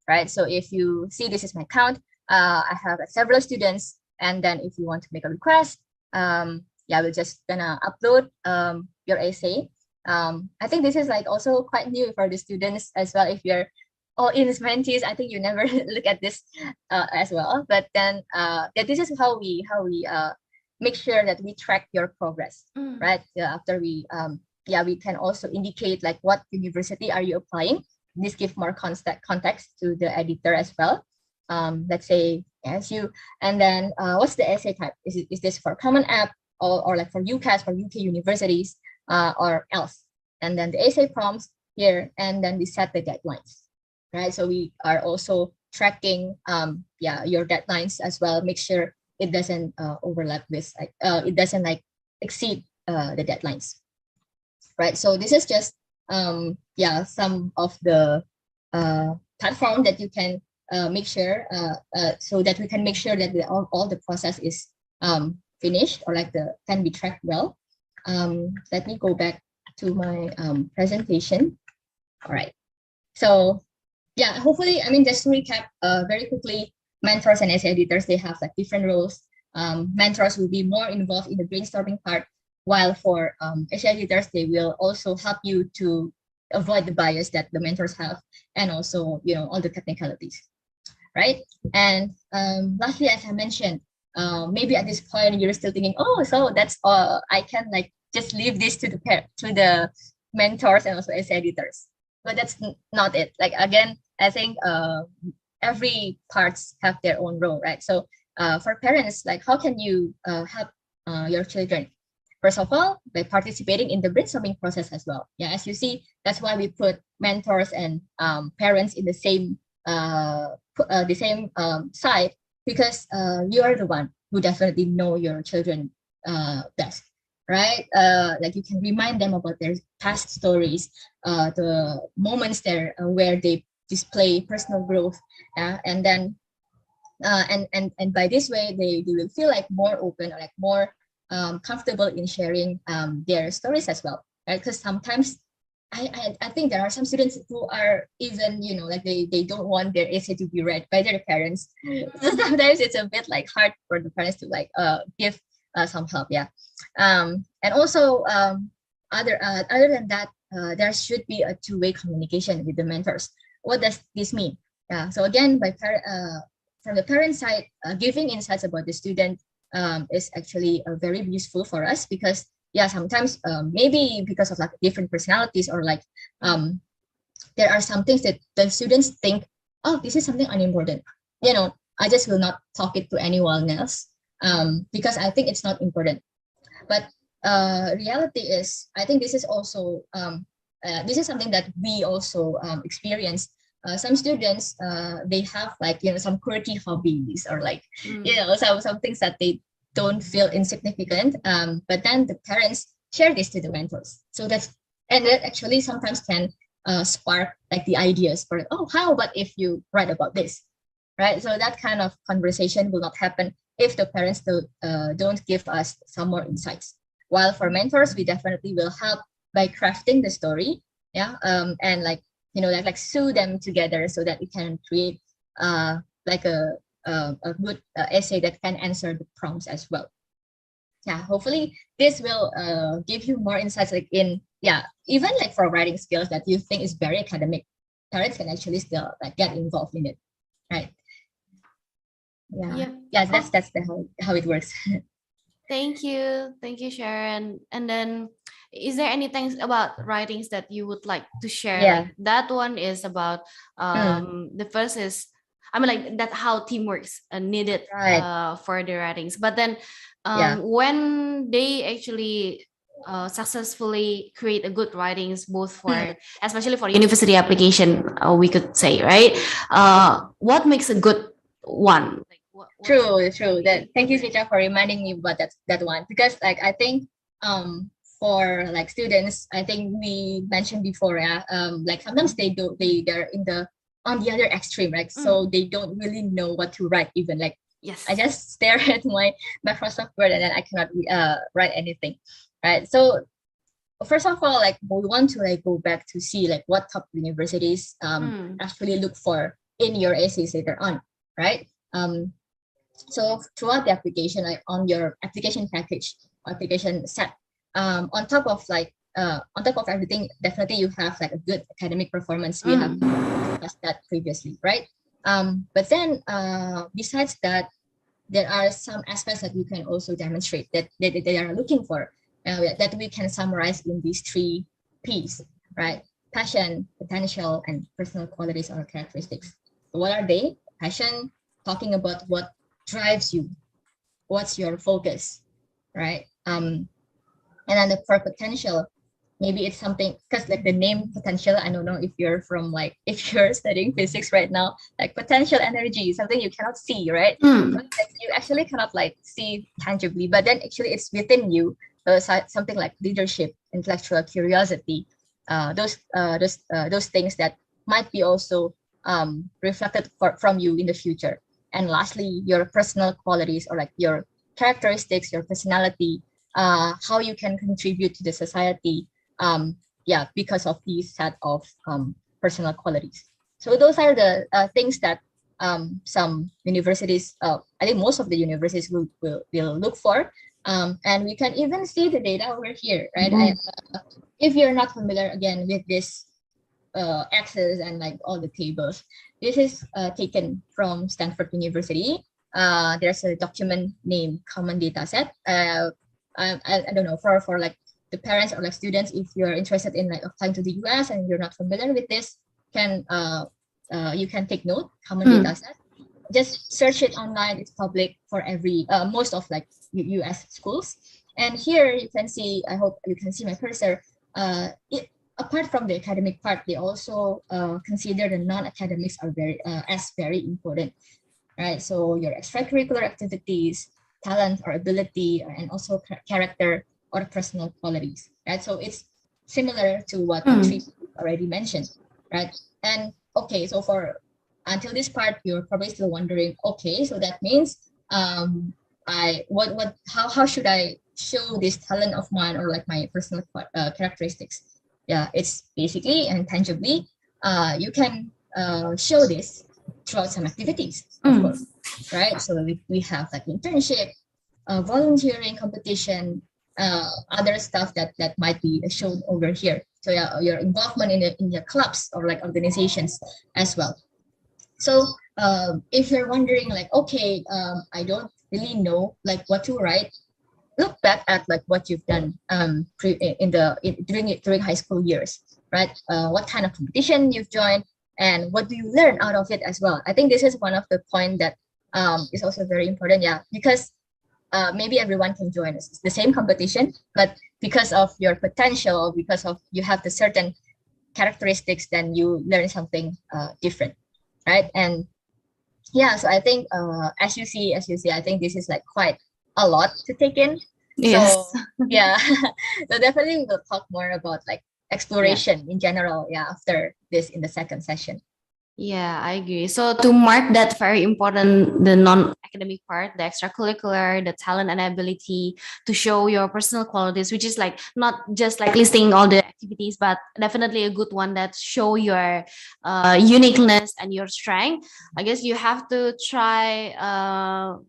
right? So if you see this is my account, I have several students, and then if you want to make a request, yeah, we're just gonna upload your essay. I think this is like also quite new for the students as well. If you're all in his mentees, I think you never look at this as well. But then yeah, this is how we make sure that we track your progress, right? Yeah, after we yeah, we can also indicate like what university are you applying. This give more context to the editor as well. Let's say ASU, and then what's the essay type? Is this for common app or like for UCAS for UK universities or else? And then the essay prompts here, and then we set the deadlines, right? So we are also tracking yeah, your deadlines as well. Make sure it doesn't overlap with like it doesn't like exceed the deadlines, right? So this is just yeah, some of the platform that you can make sure so that we can make sure that all the process is finished or like the can be tracked well. Let me go back to my presentation. All right. So yeah, hopefully, I mean, just to recap very quickly, mentors and essay editors, they have like different roles. Mentors will be more involved in the brainstorming part, while for essay editors, they will also help you to avoid the bias that the mentors have, and also, you know, all the technicalities, right? And lastly, as I mentioned, maybe at this point you're still thinking, oh, so that's I can like just leave this to the to the mentors and also essay editors, but that's not it. Like again, I think every parts have their own role, right? So for parents, like how can you help your children? First of all, by participating in the brainstorming process as well. Yeah, as you see, that's why we put mentors and parents in the same side, because you are the one who definitely know your children best, right? Like you can remind them about their past stories, the moments there where they display personal growth, and then and by this way they will feel like more open or like more comfortable in sharing their stories as well, right? Because sometimes I think there are some students who are even, you know, like they don't want their essay to be read by their parents. So sometimes it's a bit like hard for the parents to like give some help. Yeah. And also other than that, there should be a two-way communication with the mentors. What does this mean? Yeah. So again, from the parent side, giving insights about the student is actually very useful for us, because yeah, sometimes maybe because of like different personalities or like there are some things that the students think, oh, this is something unimportant, you know, I just will not talk it to anyone else because I think it's not important. But reality is, I think this is also this is something that we also experience. Some students they have like, you know, some quirky hobbies or like you know, some things that they don't feel insignificant, but then the parents share this to the mentors, so that's, and that actually sometimes can spark like the ideas for, oh, how about if you write about this, right? So that kind of conversation will not happen if the parents don't give us some more insights. While for mentors, we definitely will help by crafting the story, yeah, and like, you know, like sew them together so that we can create like a good essay that can answer the prompts as well. Yeah, hopefully this will give you more insights, like in, yeah, even like for writing skills that you think is very academic, parents can actually still like get involved in it, right? Yeah, Yep. yeah, that's the how it works. Thank you, Sharon. And then, is there anything about writings that you would like to share? Yeah. Like that one is about the first is, I mean, like that how teamworks needed Right. for the writings. But then Yeah. when they actually successfully create a good writings, both for, especially for university application, we could say, right? What makes a good one? Like, True. That thank you, Sita, for reminding me about that one, because like I think for like students, I think we mentioned before, yeah, like sometimes they're in the on the other extreme, right? So they don't really know what to write even. Like Yes. I just stare at my Microsoft Word and then I cannot write anything, right? So first of all, like we want to like go back to see like what top universities actually look for in your essays later on, right? So throughout the application, like on your application package, application set, on top of on top of everything, definitely you have like a good academic performance. We have discussed that previously, right? But then besides that, there are some aspects that you can also demonstrate that they are looking for, that we can summarize in these three P's, right? Passion, potential, and personal qualities or characteristics. What are they? Passion, talking about what drives you, what's your focus, right? And then for potential, maybe it's something, because like the name potential, I don't know if you're from like if you're studying physics right now, like potential energy is something you cannot see, right? Like, you actually cannot like see tangibly, but then actually it's within you. Something like leadership, intellectual curiosity, those things that might be also reflected from you in the future. And lastly, your personal qualities, or like your characteristics, your personality, how you can contribute to the society, because of these set of personal qualities. So those are the things that some universities, I think most of the universities will look for. And we can even see the data over here, right? If you're not familiar again with this access and like all the tables, this is taken from Stanford University. There's a document named Common Data Set. I don't know, for like the parents or like students, if you're interested in like applying to the US and you're not familiar with this, you can take note. Common Data Set. Just search it online. It's public for every most of like US schools. And here you can see, I hope you can see my cursor. Apart from the academic part, they also consider the non-academics are very important, right? So your extracurricular activities, talent or ability, and also character or personal qualities, right? So it's similar to what Patrice already mentioned, right? And okay, so for until this part, you're probably still wondering, okay, so that means how should I show this talent of mine or like my personal characteristics? Yeah, it's basically and tangibly, you can show this throughout some activities, of course, right? So we have like internship, volunteering, competition, other stuff that might be shown over here. So yeah, your involvement in your clubs or like organizations as well. So if you're wondering like, okay, I don't really know like what to write, look back at like what you've done during high school years, right? What kind of competition you've joined and what do you learn out of it as well. I think this is one of the point that is also very important, yeah, because maybe everyone can join the same competition, but because of your potential, because of you have the certain characteristics, then you learn something different, right? And yeah, so I think as you see, I think this is like quite a lot to take in. Yes. So yeah, so definitely we will talk more about like exploration in general, yeah, after this in the second session. Yeah, I agree. So to mark that very important, the non-academic part, the extracurricular, the talent and ability to show your personal qualities, which is like not just like listing all the activities, but definitely a good one that show your uniqueness and your strength. I guess you have to try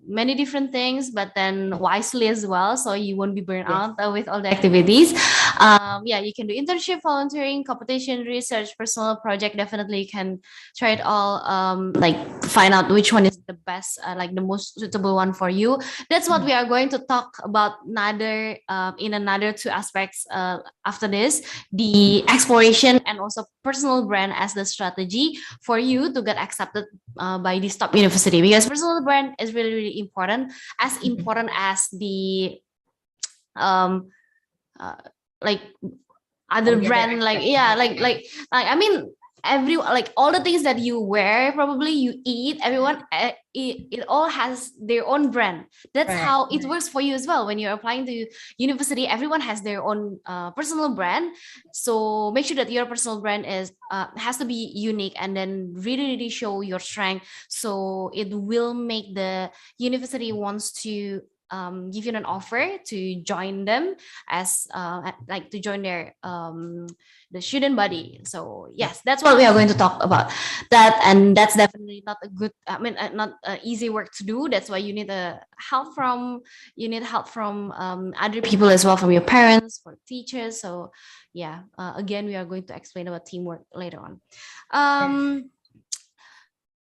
many different things, but then wisely as well, so you won't be burned out with all the activities. Yeah, you can do internship, volunteering, competition, research, personal project. Definitely you can try it all, like find out which one is the best, like the most suitable one for you. That's what we are going to talk about another in another two aspects after this, the exploration and also personal brand as the strategy for you to get accepted by this top university, because personal brand is really important as the like other brand, like I mean every like all the things that you wear, probably you eat, everyone it all has their own brand. That's how it works for you as well. When you're applying to university, everyone has their own personal brand. So make sure that your personal brand is has to be unique, and then really show your strength, so it will make the university wants to give you an offer to join them as like to join their the student body. So yes, that's what we are going to talk about that, and that's definitely not a good, I mean not easy work to do. That's why you need help from other people as well, from your parents, for teachers. So yeah, again, we are going to explain about teamwork later on.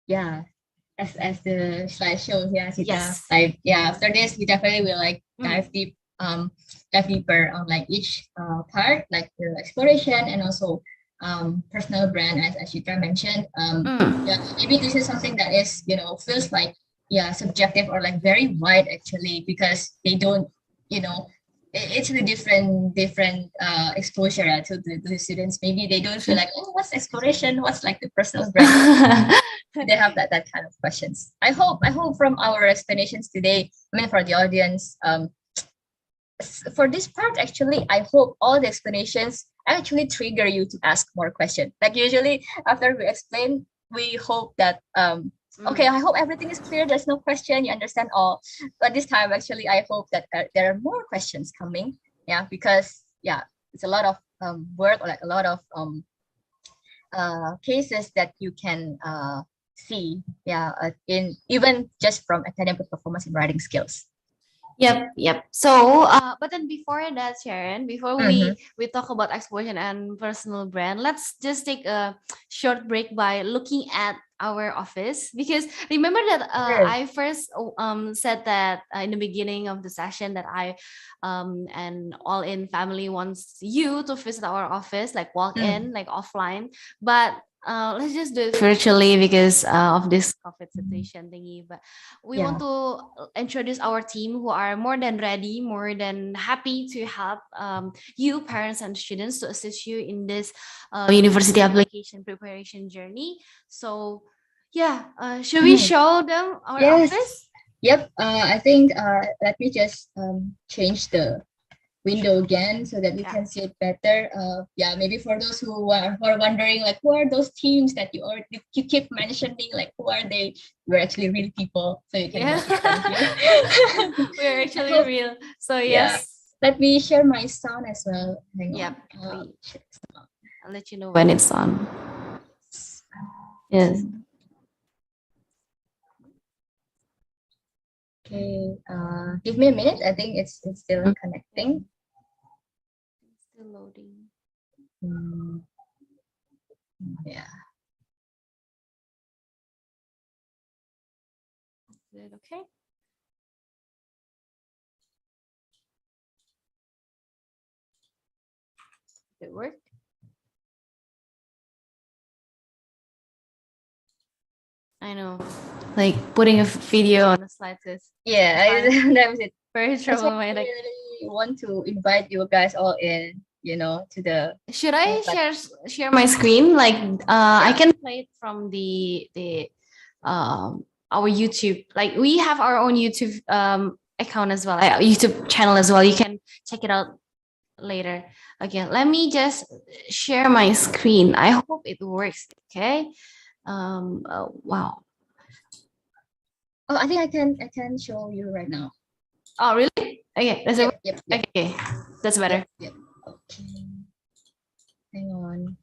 Yeah, as the slide shows, yeah, Sita, Yes. like after this we definitely will like dive deeper on like each part, like the exploration and also personal brand, as Ashita mentioned. Yeah, maybe this is something that is, feels like subjective or like very wide actually, because they don't, it's a different exposure to the students. Maybe they don't feel like, oh, what's exploration, what's like the personal brand. They have that kind of questions. I hope from our explanations today, I mean for the audience, for this part actually, I hope all the explanations actually trigger you to ask more questions. Like usually after we explain, we hope that okay, I hope everything is clear, there's no question, you understand all. But this time actually I hope that there are more questions coming. Yeah, because it's a lot of work, or like a lot of cases that you can see in even just from academic performance and writing skills. Yep. So, but then before that, Sharon, before we talk about exploration and personal brand, let's just take a short break by looking at our office, because remember that I first said that in the beginning of the session that I and all in family wants you to visit our office, like walk in, like offline, but let's just do it virtually because of this COVID situation thingy. But we want to introduce our team, who are more than ready, more than happy to help you, parents and students, to assist you in this university application preparation journey. So should we show them our office? Yep. I think let me just change the window again so that we can see it better. Maybe for those who are wondering, like, who are those teams that you keep mentioning, like, who are they? We're actually real people, so you can we're actually real. So yes. Let me share my sound as well. Hang on. I'll let you know when it's on. Yes. Okay, give me a minute. I think it's still connecting. Still loading. Yeah. Is it okay? Did it work? I know, like putting a video on the slides is that was it. Very problematic. I really want to invite you guys all in, to the. Should I share my screen? Like, I can play it from the our YouTube. Like, we have our own YouTube account as well, YouTube channel as well. You can check it out later. Okay, let me just share my screen. I hope it works. Okay. Wow. Oh, I think I can show you right now. Oh, really? Okay, that's it. Yep. Okay, that's better. Yep. Okay. Hang on.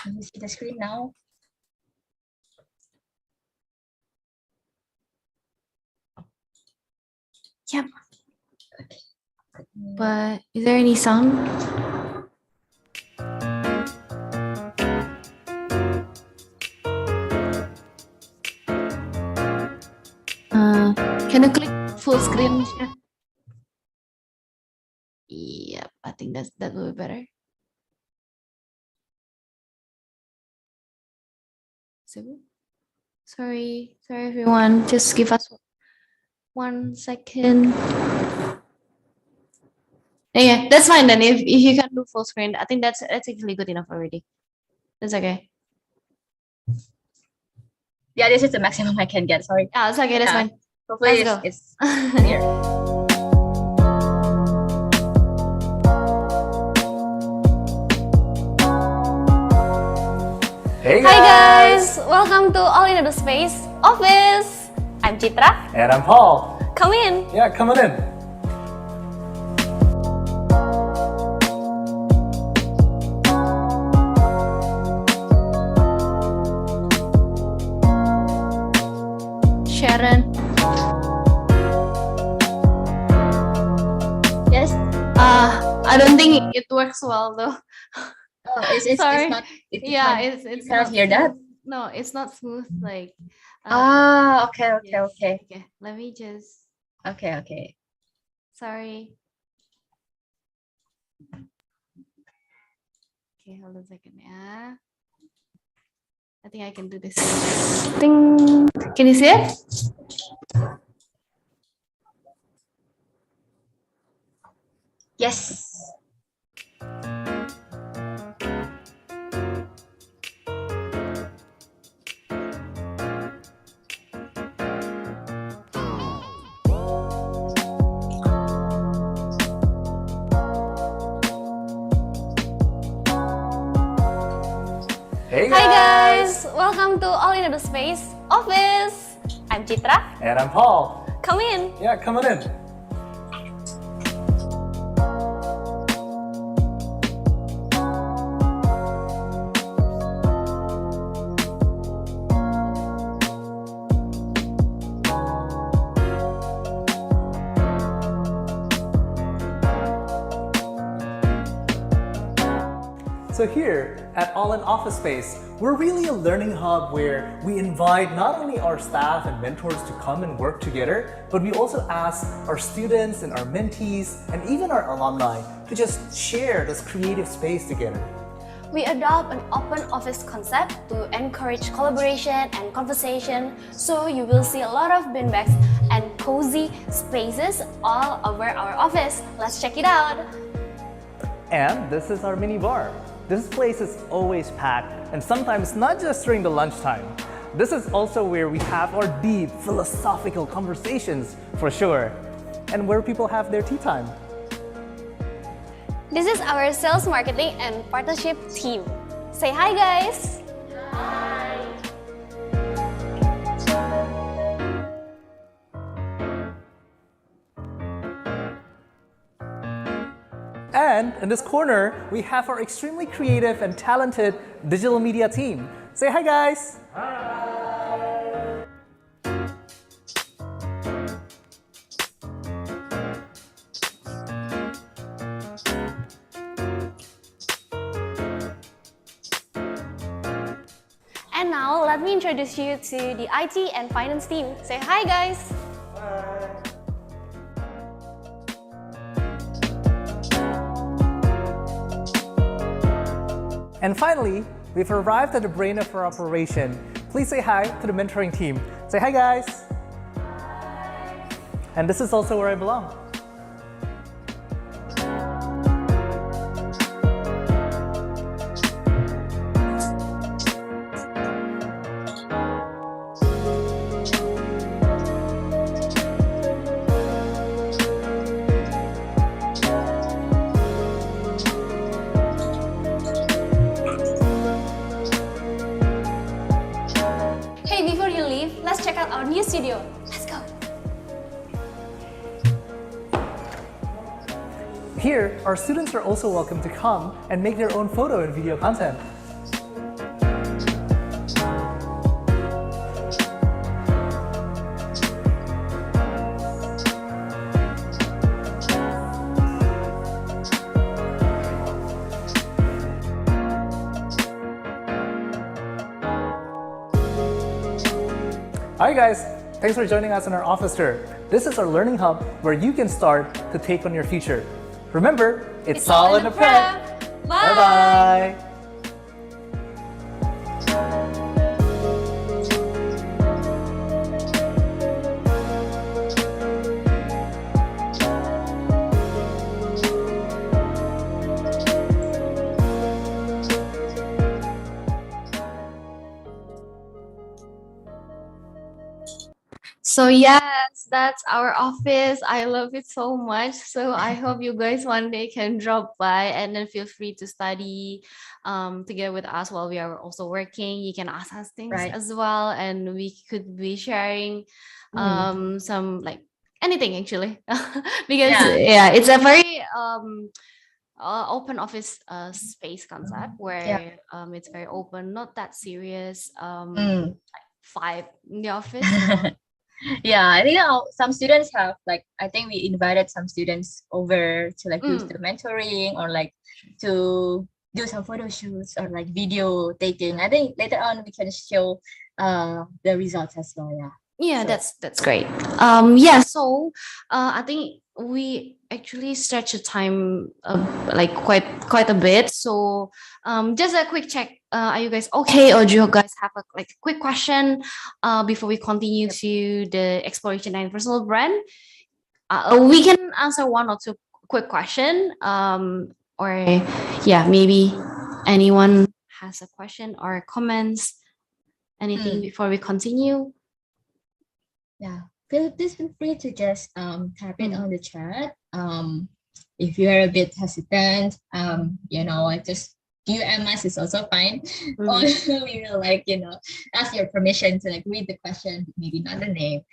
Can you see the screen now? Yep. Okay. But is there any sound? Can you click full screen? Yep, I think that will be better. So, sorry everyone. Just give us 1 second. Yeah, that's fine then. If you can do full screen, I think that's actually good enough already. That's okay. Yeah, this is the maximum I can get. Sorry. Yeah, it's okay. That's Yeah. fine. Hopefully Let's go. it's clear. Hey Hi guys! Welcome to All in the Space Office! I'm Citra. And I'm Paul. Come in! Yeah, come on in. Sharon. Yes. I don't think it works well though. Oh, it's Sorry. not. Yeah, it's it's cannot not hear that. smooth. No, it's not smooth. Like. Okay. Yes. Okay. Okay. Let me just. Okay. Sorry. Okay, hold on a second. Yeah. I think I can do this. Ding. Can you see it? Yes. Hey Hi guys! Welcome to All in the Space Office! I'm Citra. And I'm Paul. Come in! Yeah, come on in. So here at All in Office Space, we're really a learning hub where we invite not only our staff and mentors to come and work together, but we also ask our students and our mentees and even our alumni to just share this creative space together. We adopt an open office concept to encourage collaboration and conversation, so you will see a lot of beanbags and cozy spaces all over our office. Let's check it out! And this is our mini bar. This place is always packed, and sometimes not just during the lunchtime. This is also where we have our deep philosophical conversations for sure, and where people have their tea time. This is our sales, marketing, and partnership team. Say hi guys! And in this corner, we have our extremely creative and talented digital media team. Say hi, guys. And now let me introduce you to the IT and finance team. Say hi guys! And finally, we've arrived at the brain of our operation. Please say hi to the mentoring team. Say hi, guys. Hi. And this is also where I belong. Hey, before you leave, let's check out our new studio. Let's go! Here, our students are also welcome to come and make their own photo and video content. Alright guys, thanks for joining us in our office tour. This is our learning hub where you can start to take on your future. Remember, it's all in the prep. Bye-bye. So yes, that's our office. I love it so much. So I hope you guys one day can drop by and then feel free to study together with us while we are also working. You can ask us things Right. as well, and we could be sharing some like anything actually because Yeah. yeah, it's a very open office space concept Yeah. where it's very open, not that serious Mm. vibe in the office. Yeah, I think some students have like, I think we invited some students over to like do Mm. the mentoring or like to do some photo shoots or like video taking. I think later on we can show the results as well. Yeah. Yeah, So that's great. Yeah, so I think we actually stretch the time like quite a bit. So just a quick check. Are you guys okay, or do you guys have a like quick question before we continue Yep. to the exploration and personal brand? We can answer one or two quick question. Or yeah, maybe anyone has a question or comments, anything before we continue. yeah, please feel free to just type it Mm. on the chat. If you're a bit hesitant, like just UMS is also fine. Or we will like, ask your permission to like read the question, maybe not the name.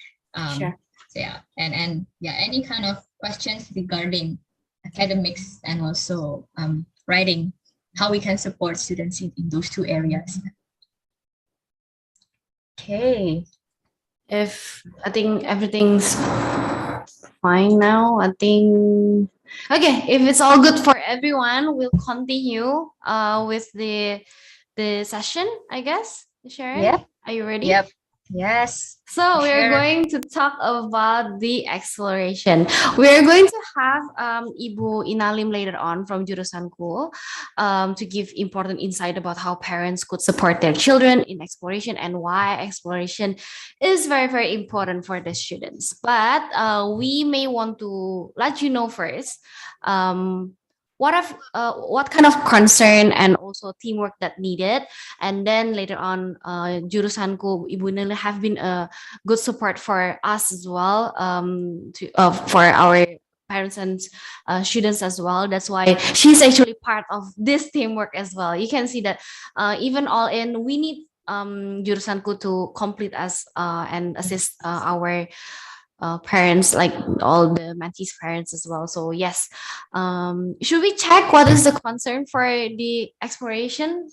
Sure. So yeah, and yeah, any kind of questions regarding academics and also writing, how we can support students in those two areas. Okay. If I think everything's fine now, I think okay. If it's all good for everyone, we'll continue with the session, I guess. Sharon, Yep. are you ready? Yep. Yes. So we're Sure. going to talk about the exploration. We're going to have Ibu Inalim later on from Jurusanku to give important insight about how parents could support their children in exploration and why exploration is very, very important for the students. But we may want to let you know first what kind of concern and also teamwork that needed, and then later on Jurusanku Ibu Nili have been a good support for us as well, for our parents and students as well. That's why she's actually part of this teamwork as well. You can see that even all in, we need Jurusanku to complete us and assist our parents, like all the mentees parents as well. So yes, should we check what is the concern for the exploration,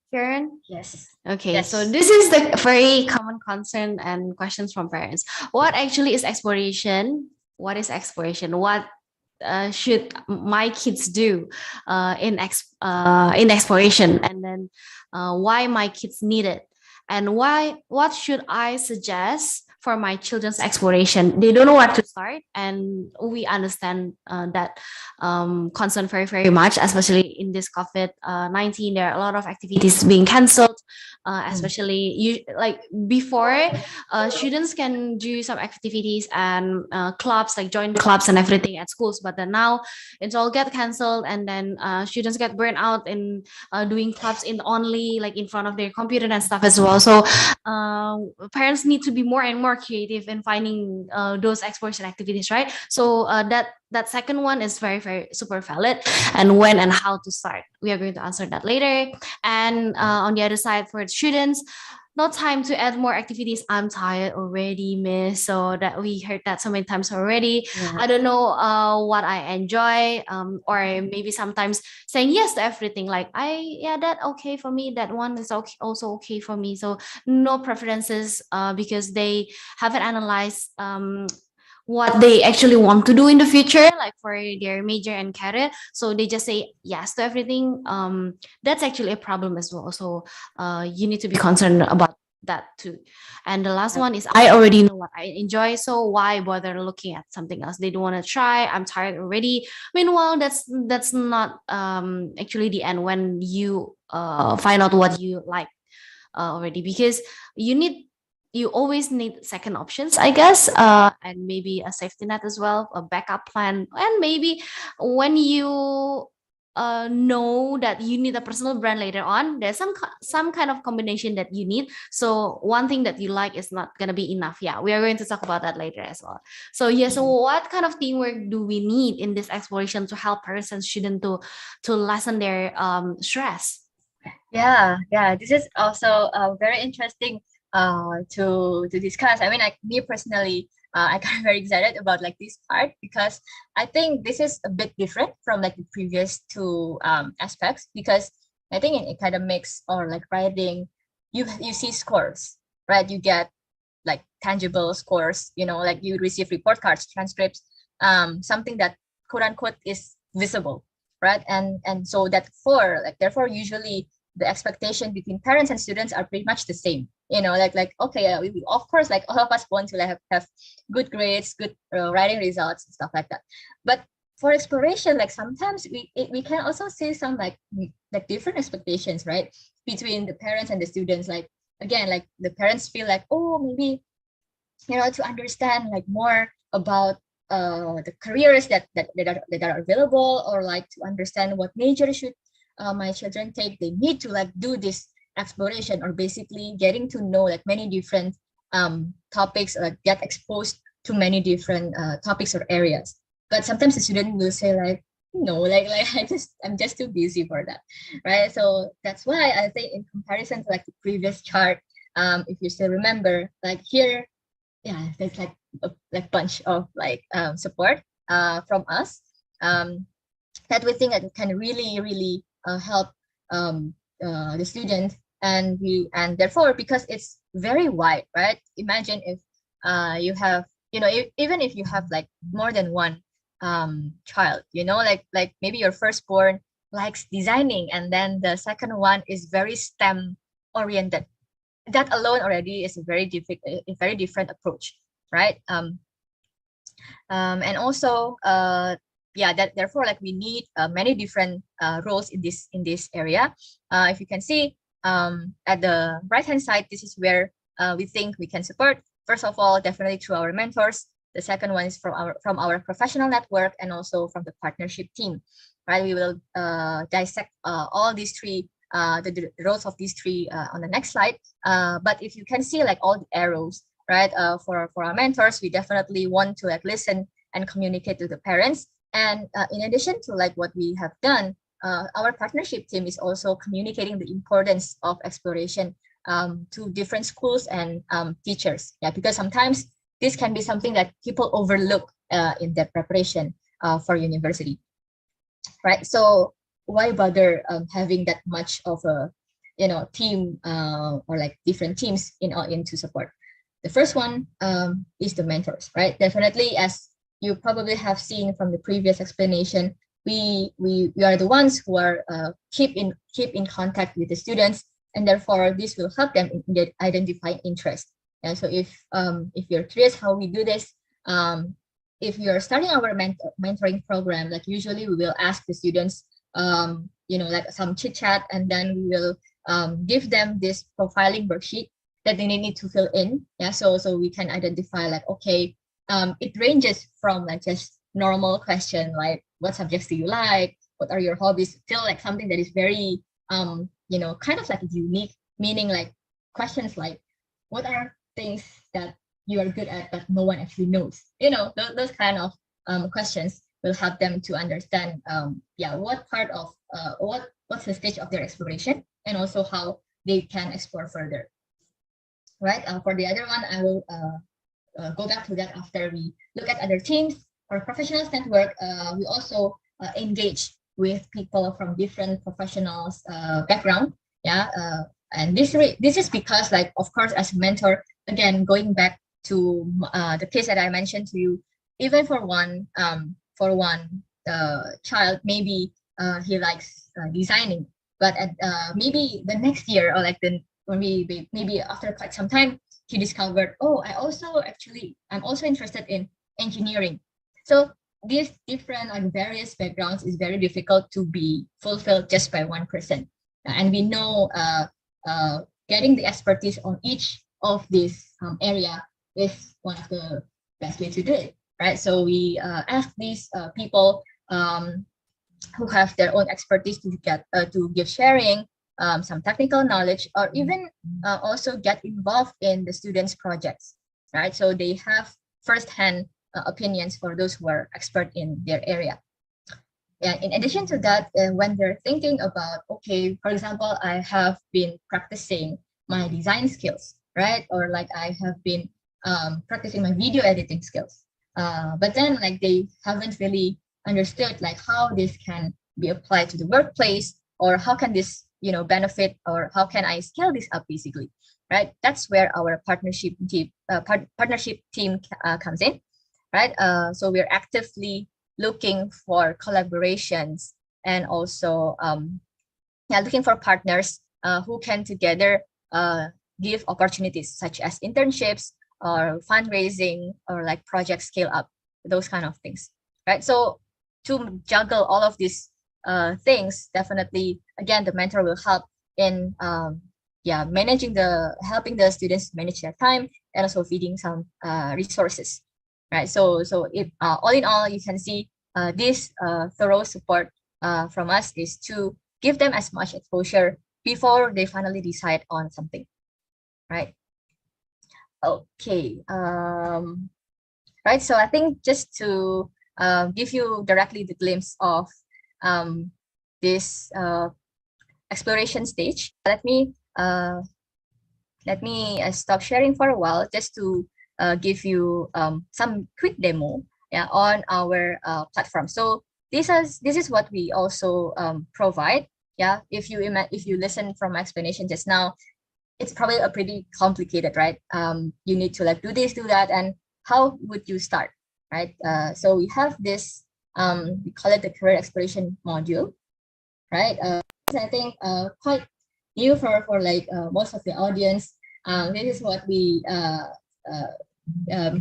Karen? Yes. Okay, Yes. so this is the very common concern and questions from parents. What actually is exploration? What is exploration? What should my kids do in exploration? And then why my kids need it? And what should I suggest for my children's exploration? They don't know where to start, and we understand that concern very, very much, especially in this COVID-19. There are a lot of activities being cancelled, especially like before, students can do some activities and clubs, like join clubs and everything at schools, but then now it's all get cancelled, and then students get burnt out in doing clubs in only like in front of their computer and stuff as well. So parents need to be more and more creative in finding those exploration activities, right? So that second one is very, very super valid. And when and how to start, we are going to answer that later. And on the other side, for students, no time to add more activities. I'm tired already, miss. So that we heard that so many times already. Yeah. I don't know what I enjoy, or maybe sometimes saying yes to everything. Like that okay for me. That one is okay, also okay for me. So no preferences, because they haven't analyzed what they actually want to do in the future, like for their major and career. So they just say yes to everything. That's actually a problem as well. So you need to be concerned about that too. And the last one is, I already know what I enjoy, so why bother looking at something else? They don't want to try. I'm tired already. Meanwhile, that's not actually the end when you find out what you like already, because you always need second options, I guess, and maybe a safety net as well, a backup plan. And maybe when you know that you need a personal brand later on. There's some kind of combination that you need. So one thing that you like is not gonna be enough. Yeah, we are going to talk about that later as well. So yeah, so what kind of teamwork do we need in this exploration to help parents and students to lessen their stress? Yeah, this is also very interesting to discuss. I mean, like me personally, I got very excited about like this part because I think this is a bit different from like the previous two aspects, because I think in academics or like writing, you see scores, right? You get like tangible scores, you know, like you receive report cards, transcripts, something that quote unquote is visible, right? And so that for like therefore usually the expectation between parents and students are pretty much the same, you know, like okay, we, of course, like all of us want to like have good grades, good writing results and stuff like that. But for exploration, like sometimes we can also see some like different expectations, right, between the parents and the students. Like again, like the parents feel like, oh, maybe, you know, to understand like more about the careers that are available, or like to understand what major should my children take, they need to like do this exploration, or basically getting to know like many different topics, or get exposed to many different topics or areas. But sometimes the student will say like, no, like I'm just too busy for that, right? So that's why I think in comparison to like the previous chart, if you still remember, like here, yeah, there's like a like bunch of like support from us, that we think that can really help the student. And therefore, because it's very wide, right? Imagine if you have, you know, even if you have like more than one child, you know, like maybe your firstborn likes designing, and then the second one is very STEM oriented. That alone already is a very different approach, right? And also yeah, that therefore like we need many different roles in this area. If you can see at the right hand side, this is where we think we can support. First of all, definitely through our mentors. The second one is from our professional network, and also from the partnership team, right? We will dissect all these three, the roles of these three on the next slide. But if you can see like all the arrows, right? For our mentors, we definitely want to like listen and communicate to the parents. And in addition to like what we have done, our partnership team is also communicating the importance of exploration to different schools and teachers. Yeah, because sometimes this can be something that people overlook in their preparation for university, right? So why bother having that much of a, you know, team or like different teams in to support? The first one is the mentors, right? Definitely, as you probably have seen from the previous explanation, we are the ones who are keep in contact with the students, and therefore this will help them in identifying interest. And so if you're curious how we do this, if you're starting our mentoring program, like usually we will ask the students, you know, like some chit chat, and then we will give them this profiling worksheet that they need to fill in. Yeah, so we can identify like, okay, it ranges from like just normal question like what subjects do you like, what are your hobbies, till like something that is very you know, kind of like unique, meaning like questions like what are things that you are good at but no one actually knows, you know, those kind of questions will help them to understand yeah, what part of what's the stage of their exploration, and also how they can explore further, right? For the other one, I will go back to that after we look at other teams. For professionals network, we also engage with people from different professionals background. Yeah, and this is because, like, of course, as a mentor, again, going back to the case that I mentioned to you, even for one child, maybe he likes designing, but at, maybe the next year, or like the when maybe after quite some time, he discovered, oh, I'm also interested in engineering. So these different and various backgrounds is very difficult to be fulfilled just by one person. And we know getting the expertise on each of these area is one of the best way to do it, right? So we ask these people who have their own expertise to get to give sharing, some technical knowledge, or even also get involved in the students' projects, right? So they have firsthand opinions for those who are expert in their area. And in addition to that, when they're thinking about, okay, for example, I have been practicing my design skills, right? Or like I have been practicing my video editing skills. But then like they haven't really understood like how this can be applied to the workplace, or how can this, benefit, or how can I scale this up basically, right? That's where our partnership team comes in, right? So we're actively looking for collaborations, and also looking for partners who can together give opportunities such as internships or fundraising, or like project scale up, those kind of things, right? So to juggle all of these things, definitely again the mentor will help in helping the students manage their time, and also feeding some resources, right? So if all in all, you can see this thorough support from us is to give them as much exposure before they finally decide on something, right? Okay. Right. So I think just to give you directly the glimpse of this exploration stage, let me stop sharing for a while, just to give you some quick demo, on our platform. So this is what we also provide. If you listen from my explanation just now, it's probably a pretty complicated, right? You need to like do this, do that, and how would you start, right? So we have this, we call it the career exploration module, right? I think quite new for like most of the audience. This is what we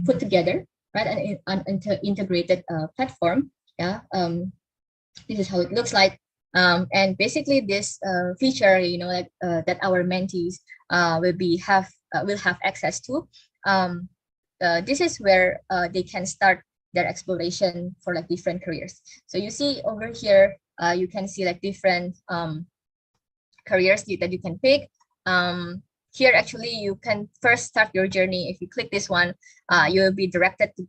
put together, right? An integrated platform. This is how it looks like. And basically this feature, that our mentees will have access to. This is where they can start their exploration for like different careers. So you see over here, you can see like different careers that you can pick. Here actually you can first start your journey. If you click this one, you will be directed to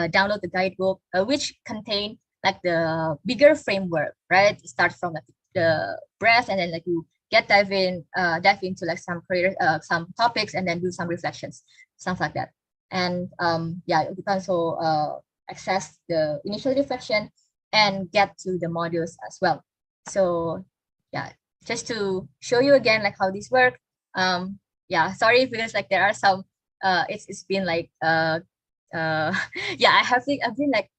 download the guidebook, which contain like the bigger framework, right? Start from like the breadth, and then like you dive into like some career, some topics, and then do some reflections, stuff like that. And you can also access the initial reflection and get to the modules as well. So just to show you again like how this work. Sorry because like there are some it's been like I've been like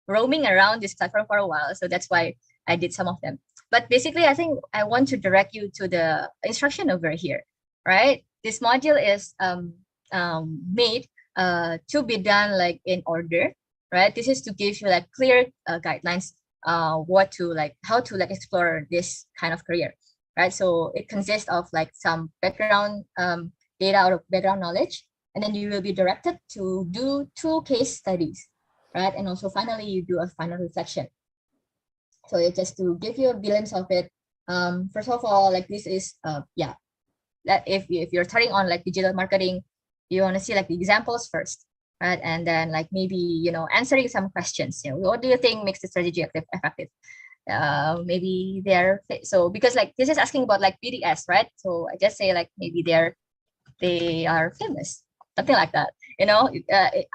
roaming around this platform for a while, so that's why I did some of them. But basically, I think I want to direct you to the instruction over here, right? This module is made to be done like in order, right? This is to give you like clear guidelines, how to like explore this kind of career, right? So it consists of like some background data or background knowledge, and then you will be directed to do 2 case studies, right? And also finally you do a final reflection. So it's just to give you a glimpse of it. First of all, like this is that if you're starting on like digital marketing, you want to see like the examples first, right? And then like maybe answering some questions. What do you think makes the strategy effective? Maybe they're so, because like this is asking about like BDS, right? So I just say like maybe they are famous, something like that.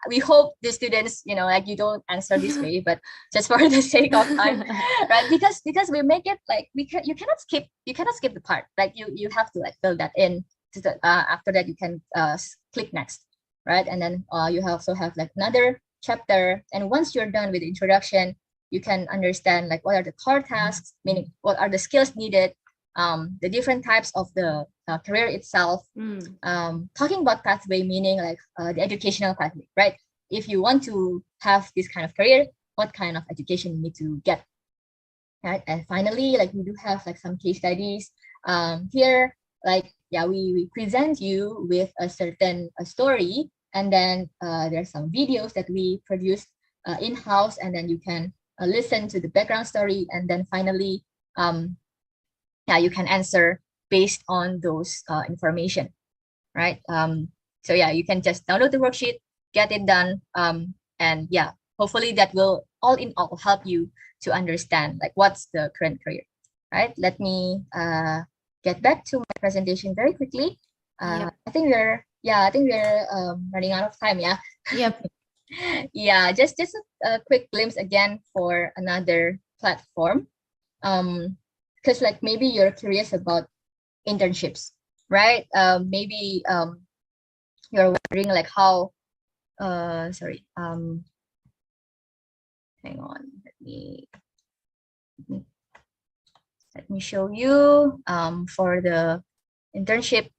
We hope the students, like you don't answer this way, but just for the sake of time, right? Because we make it like you cannot skip the part. Like you have to like fill that in. After that, you can click next, right? And then you also have like another chapter. And once you're done with the introduction, you can understand like what are the core tasks, meaning what are the skills needed, the different types of the career itself. Talking about pathway, meaning like the educational pathway, right? If you want to have this kind of career, what kind of education you need to get, right? And finally, like we do have like some case studies here. Like we present you with a certain story, and then there's some videos that we produce in-house, and then you can listen to the background story, and then finally, you can answer based on those information, right? So yeah, you can just download the worksheet, get it done, and yeah, hopefully that will all in all help you to understand like what's the current career, right? Let me get back to my presentation very quickly. Yep. I think we're running out of time. Yeah. Yep. Yeah, just a quick glimpse again for another platform. Because like maybe you're curious about internships, right? Maybe you're wondering like how sorry, hang on, let me show you for the internship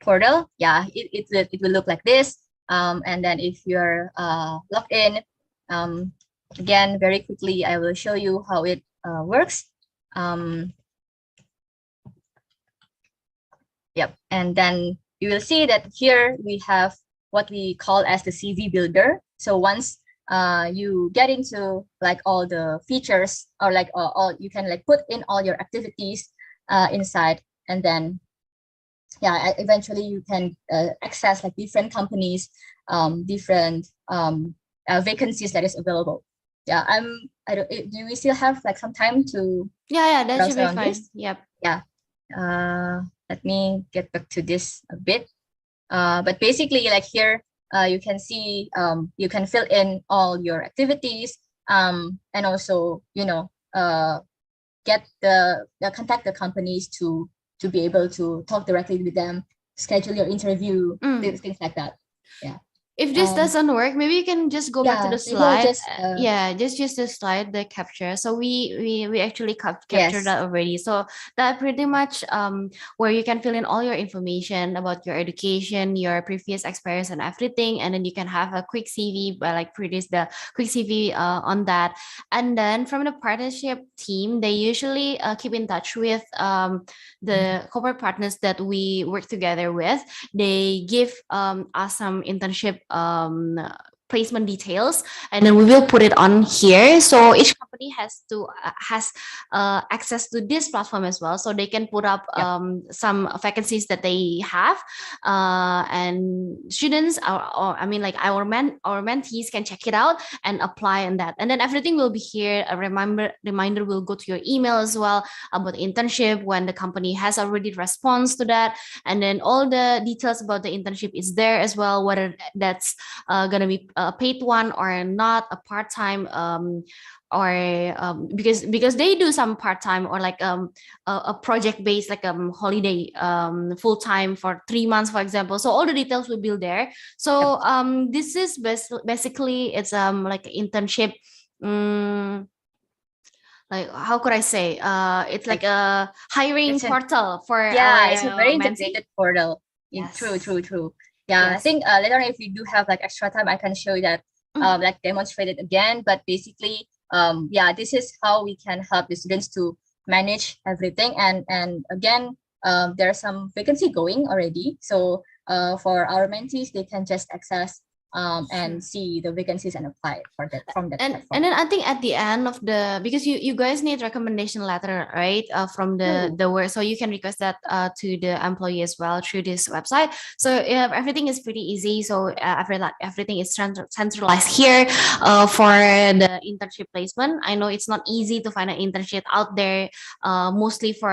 portal. Yeah, it will look like this. And then if you're logged in, again, very quickly, I will show you how it works. Yep, and then you will see that here we have what we call as the CV builder. So once you get into like all the features, or like all you can like put in all your activities inside, and then yeah, eventually you can access like different companies, different vacancies that is available. Yeah, I don't, do we still have like some time to Yeah, that should browse be around fine. this? Yep. Yeah. Let me get back to this a bit. But basically, like here, you can see you can fill in all your activities, and also get the contact the companies to be able to talk directly with them, schedule your interview, things like that. Yeah. If this doesn't work, maybe you can just go back to the maybe I'll slide. just Just use the slide, the capture. So we actually captured Yes. that already. So that pretty much where you can fill in all your information about your education, your previous experience, and everything, and then you can have a quick CV, by like produce the quick CV on that. And then from the partnership team, they usually keep in touch with the corporate partners that we work together with. They give us some internship placement details, and then we will put it on here. So each company has access to this platform as well, so they can put up some vacancies that they have, and students or I mean like our mentees can check it out and apply on that, and then everything will be here. A reminder will go to your email as well about the internship when the company has already response to that, and then all the details about the internship is there as well, whether that's gonna be a paid one or not, a part-time or because they do some part-time or like a project based like holiday full-time for 3 months, for example. So all the details will be there. So this is basically it's like internship, like how could I say, it's like a hiring portal for our it's a very mentee. integrated portal. Yes. True. Yeah, I Yes. think later on if you do have like extra time, I can show you that like demonstrate it again. But basically, this is how we can help the students to manage everything. And again, there are some vacancy going already. So for our mentees, they can just access and see the vacancies and apply for that from that platform. And then I think at the end of the, because you guys need recommendation letter, right, from the work, so you can request that to the employee as well through this website. So everything is pretty easy. So everything is centralized here for the internship placement. I know it's not easy to find an internship out there, mostly for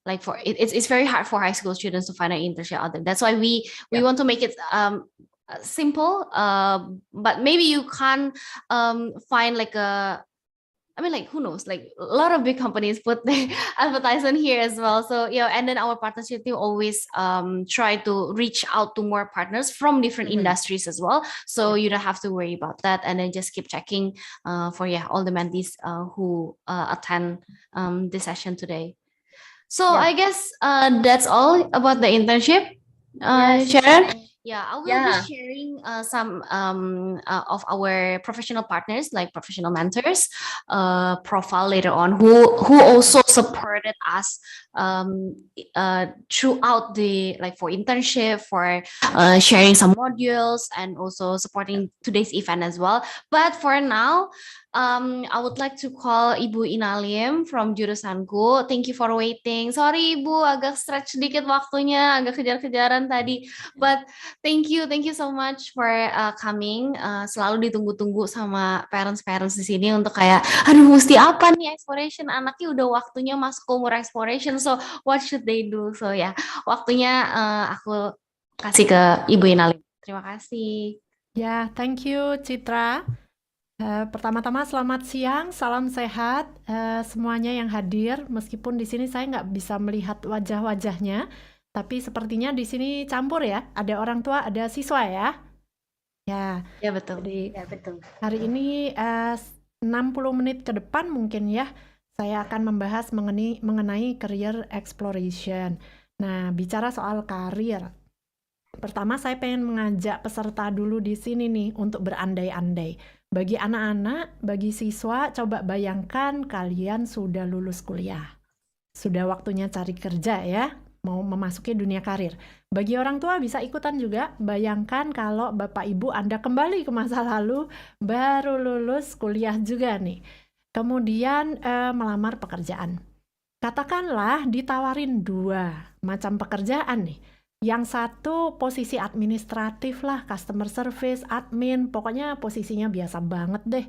like for it's very hard for high school students to find an internship out there. That's why we want to make it simple, but maybe you can't find like I mean, like, who knows? Like, a lot of big companies put their advertisement here as well. So, and then our partnership team always try to reach out to more partners from different industries as well. So you don't have to worry about that. And then just keep checking for all the mentees who attend this session today. So I guess that's all about the internship. Sharon? Yeah, I will be sharing some of our professional partners, like professional mentors, profile later on, who also supported us throughout the like for internship, for sharing some modules, and also supporting today's event as well. But for now, I would like to call Ibu Ina Liem from Jurusanku. Thank you for waiting. Sorry Ibu, agak stretch sedikit waktunya, agak kejar-kejaran tadi. But thank you so much for coming. Selalu ditunggu-tunggu sama parents di sini untuk kayak, aduh mesti apa nih exploration, anaknya udah waktunya masuk umur exploration, so what should they do? So ya, waktunya aku kasih ke Ibu Ina Liem. Terima kasih. Ya, thank you Citra. Pertama-tama selamat siang, salam sehat semuanya yang hadir. Meskipun di sini saya nggak bisa melihat wajah-wajahnya, tapi sepertinya di sini campur ya. Ada orang tua, ada siswa ya. Ya, betul. Jadi Ya, betul. hari ini 60 menit ke depan mungkin ya, saya akan membahas mengenai career exploration. Nah, bicara soal karir. Pertama saya pengen mengajak peserta dulu di sini nih untuk berandai-andai. Bagi anak-anak, bagi siswa, coba bayangkan kalian sudah lulus kuliah. Sudah waktunya cari kerja ya, mau memasuki dunia karir. Bagi orang tua bisa ikutan juga, bayangkan kalau Bapak Ibu Anda kembali ke masa lalu, baru lulus kuliah juga nih. Kemudian melamar pekerjaan. Katakanlah ditawarin 2 macam pekerjaan nih. Yang satu posisi administratif lah, customer service, admin, pokoknya posisinya biasa banget deh,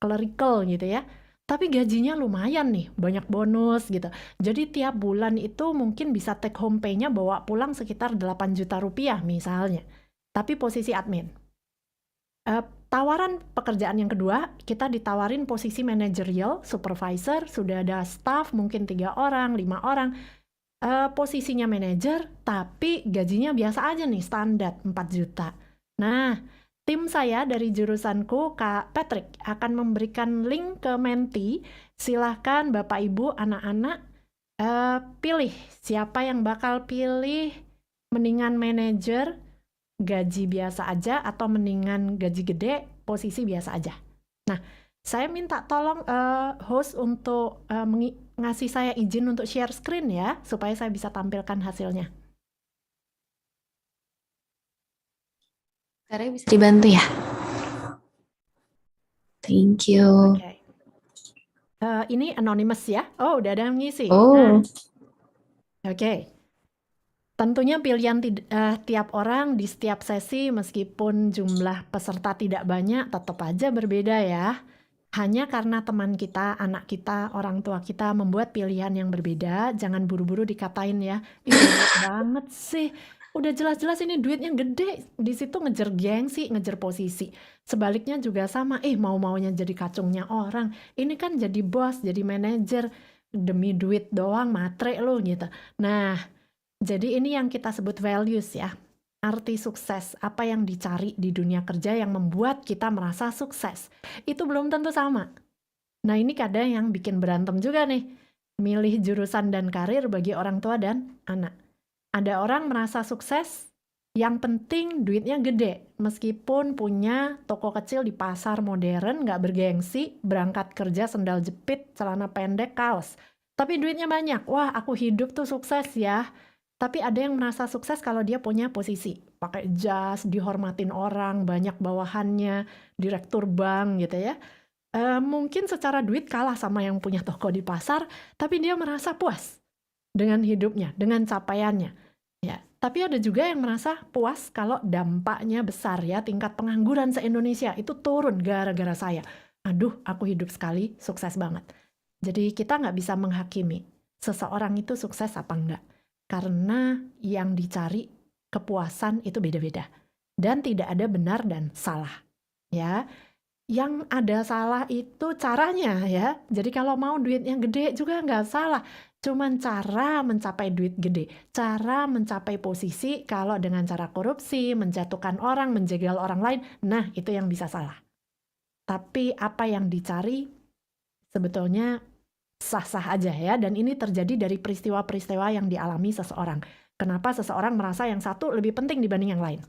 clerical gitu ya. Tapi gajinya lumayan nih, banyak bonus gitu. Jadi tiap bulan itu mungkin bisa take home pay-nya bawa pulang sekitar 8 juta rupiah misalnya. Tapi posisi admin. Tawaran pekerjaan yang kedua, kita ditawarin posisi managerial, supervisor, sudah ada staff mungkin 3 orang, 5 orang. Posisinya manajer, tapi gajinya biasa aja nih, standar 4 juta. Nah, tim saya dari jurusanku, Kak Patrick, akan memberikan link ke Menti. Silahkan Bapak Ibu, anak-anak, pilih siapa yang bakal pilih, mendingan manajer, gaji biasa aja, atau mendingan gaji gede, posisi biasa aja. Nah, saya minta tolong host untuk ngasih saya izin untuk share screen ya, supaya saya bisa tampilkan hasilnya. Karena bisa dibantu ya. Thank you. Oke. Ini anonymous ya. Oh, udah ada yang ngisi. Oh. Oke. Tentunya pilihan tiap orang di setiap sesi, meskipun jumlah peserta tidak banyak, tetap aja berbeda ya. Hanya karena teman kita, anak kita, orang tua kita membuat pilihan yang berbeda, jangan buru-buru dikatain ya, ih banyak banget sih, udah jelas-jelas ini duitnya gede, di situ ngejar gengsi, ngejar posisi. Sebaliknya juga sama, mau-maunya jadi kacungnya orang, ini kan jadi bos, jadi manajer, demi duit doang, matre lo gitu. Nah, jadi ini yang kita sebut values ya. Arti sukses, apa yang dicari di dunia kerja yang membuat kita merasa sukses. Itu belum tentu sama. Nah, ini kadang yang bikin berantem juga nih. Milih jurusan dan karir bagi orang tua dan anak. Ada orang merasa sukses, yang penting duitnya gede. Meskipun punya toko kecil di pasar modern, nggak bergengsi, berangkat kerja sendal jepit, celana pendek, kaos. Tapi duitnya banyak. Wah, aku hidup tuh sukses ya. Tapi ada yang merasa sukses kalau dia punya posisi. Pakai jas, dihormatin orang, banyak bawahannya, direktur bank gitu ya. Mungkin secara duit kalah sama yang punya toko di pasar, tapi dia merasa puas dengan hidupnya, dengan capaiannya. Ya, tapi ada juga yang merasa puas kalau dampaknya besar ya, tingkat pengangguran se-Indonesia itu turun gara-gara saya. Aduh, aku hidup sekali, sukses banget. Jadi kita nggak bisa menghakimi seseorang itu sukses apa enggak. Karena yang dicari kepuasan itu beda-beda. Dan tidak ada benar dan salah. Ya, yang ada salah itu caranya ya. Jadi kalau mau duitnya gede juga nggak salah. Cuman cara mencapai duit gede. Cara mencapai posisi kalau dengan cara korupsi, menjatuhkan orang, menjegal orang lain. Nah, itu yang bisa salah. Tapi apa yang dicari sebetulnya sah-sah aja ya, dan ini terjadi dari peristiwa-peristiwa yang dialami seseorang. Kenapa seseorang merasa yang satu lebih penting dibanding yang lain?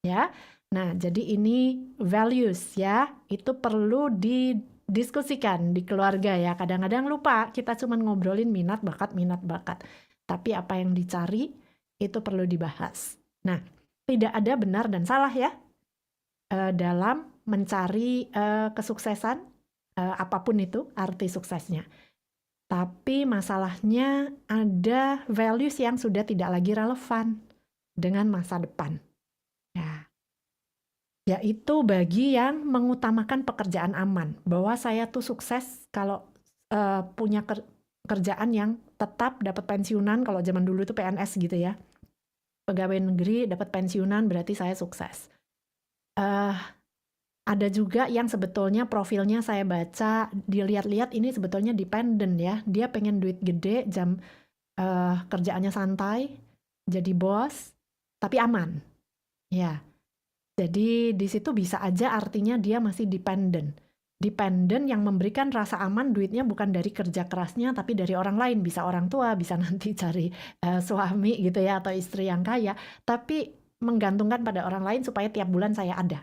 Ya, nah jadi ini values ya, itu perlu diskusikan di keluarga ya. Kadang-kadang lupa, kita cuma ngobrolin minat bakat. Tapi apa yang dicari itu perlu dibahas. Nah, tidak ada benar dan salah ya dalam mencari kesuksesan, apapun itu arti suksesnya. Tapi masalahnya ada values yang sudah tidak lagi relevan dengan masa depan. Ya, yaitu bagi yang mengutamakan pekerjaan aman, bahwa saya tuh sukses kalau punya kerjaan yang tetap dapat pensiunan. Kalau zaman dulu itu PNS gitu ya, pegawai negeri dapat pensiunan berarti saya sukses. Ada juga yang sebetulnya profilnya saya baca, dilihat-lihat ini sebetulnya dependent ya, dia pengen duit gede, kerjaannya santai, jadi bos, tapi aman. Ya, jadi di situ bisa aja artinya dia masih dependent. Dependent yang memberikan rasa aman, duitnya bukan dari kerja kerasnya, tapi dari orang lain. Bisa orang tua, bisa nanti cari suami gitu ya, atau istri yang kaya. Tapi menggantungkan pada orang lain supaya tiap bulan saya ada.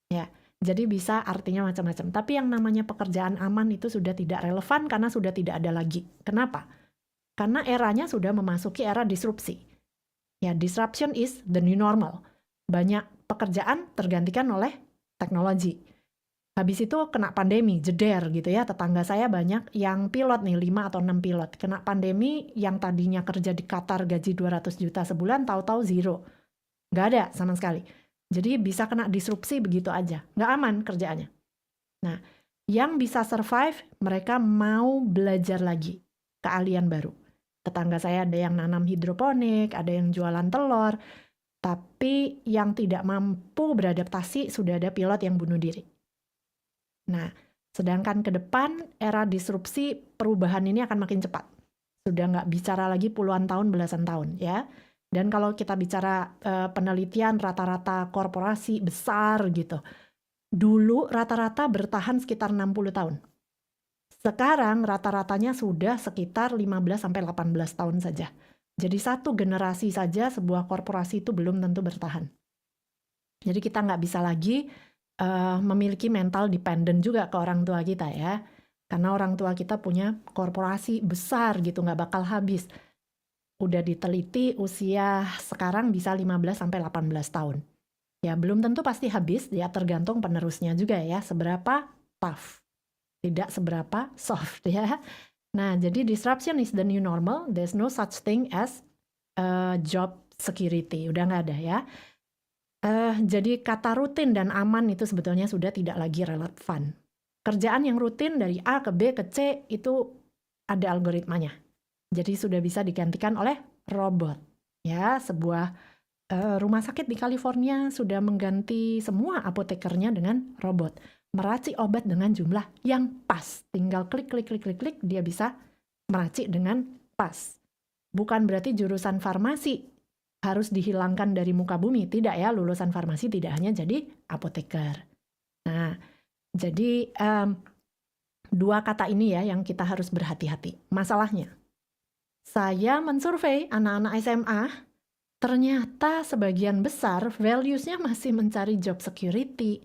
Ya, jadi bisa artinya macam-macam. Tapi yang namanya pekerjaan aman itu sudah tidak relevan karena sudah tidak ada lagi. Kenapa? Karena eranya sudah memasuki era disrupsi. Ya, disruption is the new normal. Banyak pekerjaan tergantikan oleh teknologi. Habis itu kena pandemi, jeder gitu ya. Tetangga saya banyak yang pilot nih, 5 atau 6 pilot. Kena pandemi, yang tadinya kerja di Qatar gaji 200 juta sebulan, tahu-tahu zero. Nggak ada sama sekali. Jadi bisa kena disrupsi begitu aja. Nggak aman kerjaannya. Nah, yang bisa survive, mereka mau belajar lagi keahlian baru. Tetangga saya ada yang nanam hidroponik, ada yang jualan telur, tapi yang tidak mampu beradaptasi sudah ada pilot yang bunuh diri. Nah, sedangkan ke depan era disrupsi perubahan ini akan makin cepat. Sudah nggak bicara lagi puluhan tahun, belasan tahun ya. Dan kalau kita bicara penelitian rata-rata korporasi besar gitu, dulu rata-rata bertahan sekitar 60 tahun. Sekarang rata-ratanya sudah sekitar 15-18 tahun saja. Jadi satu generasi saja sebuah korporasi itu belum tentu bertahan. Jadi kita nggak bisa lagi memiliki mental dependent juga ke orang tua kita ya. Karena orang tua kita punya korporasi besar gitu, nggak bakal habis. Udah diteliti usia sekarang bisa 15-18 tahun. Ya belum tentu pasti habis, ya tergantung penerusnya juga ya, seberapa tough. Tidak seberapa soft ya. Nah, jadi disruption is the new normal. There's no such thing as job security. Udah nggak ada ya. Jadi kata rutin dan aman itu sebetulnya sudah tidak lagi relevan. Kerjaan yang rutin dari A ke B ke C itu ada algoritmanya. Jadi sudah bisa digantikan oleh robot. Ya, sebuah rumah sakit di California sudah mengganti semua apotekernya dengan robot. Meracik obat dengan jumlah yang pas. Tinggal klik, dia bisa meracik dengan pas. Bukan berarti jurusan farmasi harus dihilangkan dari muka bumi. Tidak ya, lulusan farmasi tidak hanya jadi apoteker. Nah, jadi dua kata ini ya yang kita harus berhati-hati. Masalahnya, saya mensurvei anak-anak SMA, ternyata sebagian besar values-nya masih mencari job security.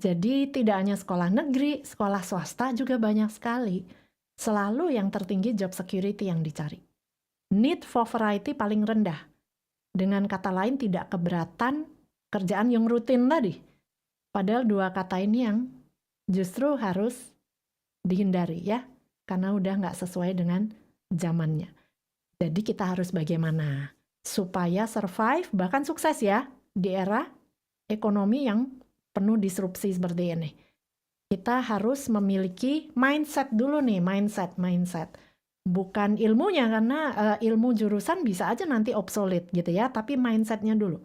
Jadi tidak hanya sekolah negeri, sekolah swasta juga banyak sekali. Selalu yang tertinggi job security yang dicari. Need for variety paling rendah. Dengan kata lain tidak keberatan kerjaan yang rutin tadi. Padahal dua kata ini yang justru harus dihindari ya. Karena udah nggak sesuai dengan zamannya. Jadi kita harus bagaimana supaya survive bahkan sukses ya di era ekonomi yang penuh disrupsi seperti ini. Kita harus memiliki mindset dulu nih, mindset. Bukan ilmunya karena ilmu jurusan bisa aja nanti obsolete gitu ya, tapi mindsetnya dulu.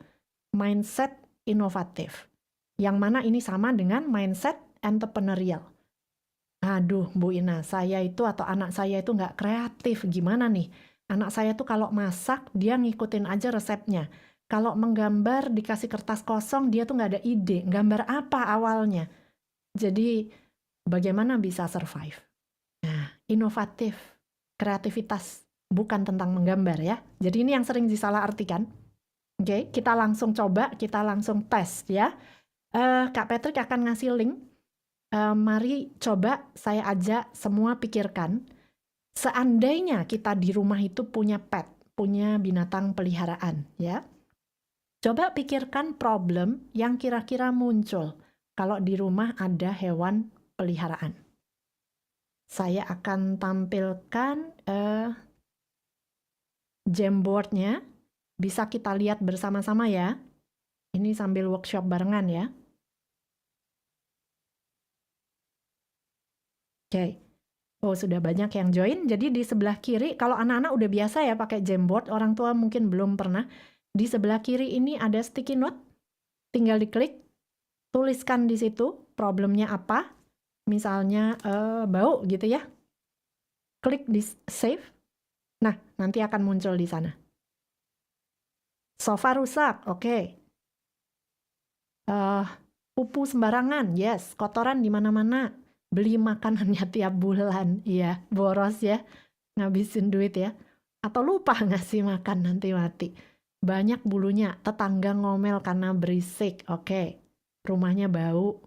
Mindset inovatif. Yang mana ini sama dengan mindset entrepreneurial. Aduh Bu Ina, saya itu atau anak saya itu nggak kreatif, gimana nih? Anak saya tuh kalau masak, dia ngikutin aja resepnya. Kalau menggambar, dikasih kertas kosong, dia tuh nggak ada ide. Gambar apa awalnya? Jadi, bagaimana bisa survive? Nah, inovatif, kreativitas, bukan tentang menggambar ya. Jadi ini yang sering disalahartikan. Oke, kita langsung coba, kita langsung tes ya. Kak Patrick akan ngasih link Mari coba saya ajak semua pikirkan, seandainya kita di rumah itu punya pet, punya binatang peliharaan, ya. Coba pikirkan problem yang kira-kira muncul kalau di rumah ada hewan peliharaan. Saya akan tampilkan Jamboardnya, bisa kita lihat bersama-sama ya. Ini sambil workshop barengan ya. Oke. Oh, sudah banyak yang join. Jadi di sebelah kiri, kalau anak-anak udah biasa ya pakai Jamboard, orang tua mungkin belum pernah. Di sebelah kiri ini ada sticky note. Tinggal diklik, tuliskan di situ problemnya apa. Misalnya bau gitu ya. Klik di save. Nah, nanti akan muncul di sana. Sofa rusak, oke. Pupu sembarangan, yes. Kotoran di mana-mana. Beli makanannya tiap bulan, iya. Boros ya, ngabisin duit ya. Atau lupa ngasih makan, nanti mati. Banyak bulunya, tetangga ngomel karena berisik, oke. Rumahnya bau,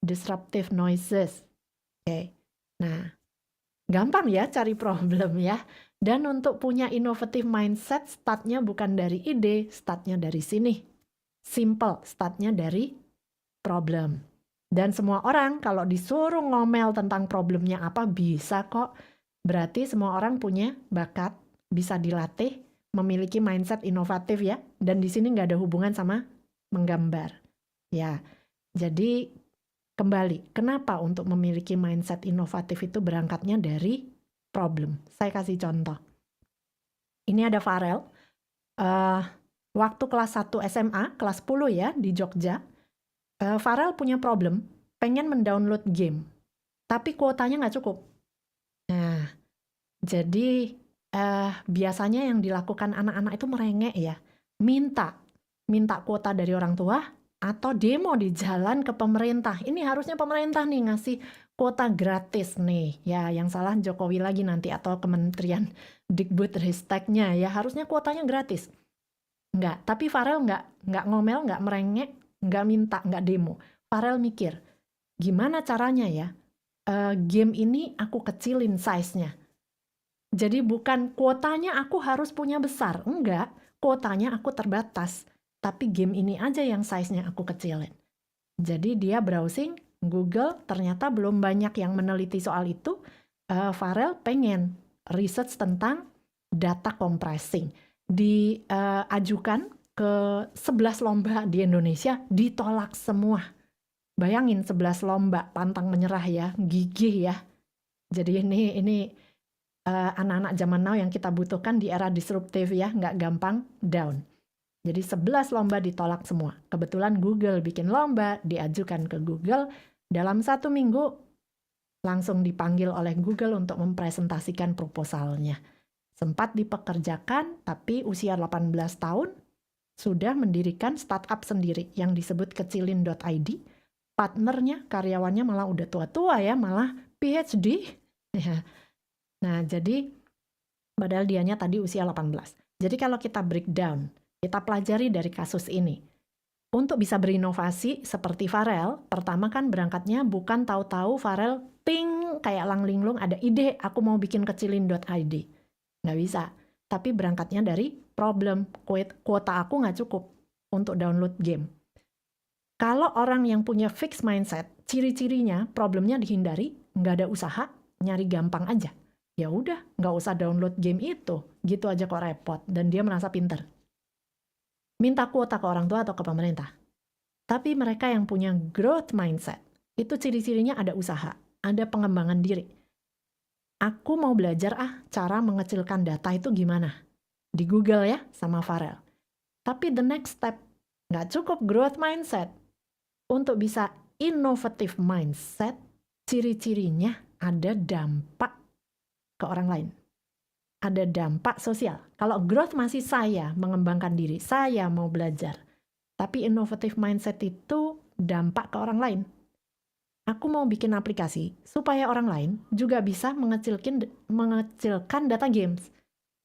disruptive noises, oke. Nah, gampang ya cari problem ya. Dan untuk punya innovative mindset, startnya bukan dari ide, startnya dari sini. Simple, startnya dari problem. Dan semua orang kalau disuruh ngomel tentang problemnya apa, bisa kok. Berarti semua orang punya bakat, bisa dilatih, memiliki mindset inovatif ya. Dan di sini nggak ada hubungan sama menggambar. Ya, jadi kembali, kenapa untuk memiliki mindset inovatif itu berangkatnya dari problem. Saya kasih contoh. Ini ada Farel. Waktu kelas 1 SMA, kelas 10 ya, di Jogja. Farel punya problem, pengen mendownload game. Tapi kuotanya nggak cukup. Nah, jadi biasanya yang dilakukan anak-anak itu merengek ya. Minta kuota dari orang tua, atau demo di jalan ke pemerintah. Ini harusnya pemerintah nih ngasih kuota gratis nih. Ya, yang salah Jokowi lagi nanti atau Kementerian Dikbud-Risteknya ya, harusnya kuotanya gratis. Enggak, tapi Farel enggak ngomel, enggak merengek, enggak minta, enggak demo. Farel mikir, gimana caranya ya? Game ini aku kecilin size-nya. Jadi bukan kuotanya aku harus punya besar, enggak. Kuotanya aku terbatas. Tapi game ini aja yang size-nya aku kecilin. Jadi dia browsing, Google, ternyata belum banyak yang meneliti soal itu. Farel pengen research tentang data compressing. Diajukan ke 11 lomba di Indonesia, ditolak semua. Bayangin 11 lomba, pantang menyerah ya, gigih ya. Jadi ini anak-anak zaman now yang kita butuhkan di era disruptif ya, nggak gampang down. Jadi 11 lomba ditolak semua. Kebetulan Google bikin lomba, diajukan ke Google. Dalam 1 minggu langsung dipanggil oleh Google untuk mempresentasikan proposalnya. Sempat dipekerjakan, tapi usia 18 tahun sudah mendirikan startup sendiri yang disebut kecilin.id. Partnernya, karyawannya malah udah tua-tua ya, malah PhD. Nah, jadi padahal dianya tadi usia 18. Jadi kalau kita breakdown, kita pelajari dari kasus ini. Untuk bisa berinovasi seperti Farel, pertama kan berangkatnya bukan tahu-tahu Farel ping kayak lang linglung ada ide aku mau bikin kecilin.id. Nggak bisa. Tapi berangkatnya dari problem, kuota aku nggak cukup untuk download game. Kalau orang yang punya fixed mindset, ciri-cirinya problemnya dihindari, nggak ada usaha, nyari gampang aja. Ya udah, nggak usah download game itu, gitu aja kok repot, dan dia merasa pinter. Minta kuota ke orang tua atau ke pemerintah. Tapi mereka yang punya growth mindset, itu ciri-cirinya ada usaha, ada pengembangan diri. Aku mau belajar cara mengecilkan data itu gimana. Di Google ya, sama Farel. Tapi the next step, nggak cukup growth mindset. Untuk bisa innovative mindset, ciri-cirinya ada dampak ke orang lain. Ada dampak sosial. Kalau growth masih saya mengembangkan diri, saya mau belajar. Tapi innovative mindset itu dampak ke orang lain. Aku mau bikin aplikasi supaya orang lain juga bisa mengecilkan data games.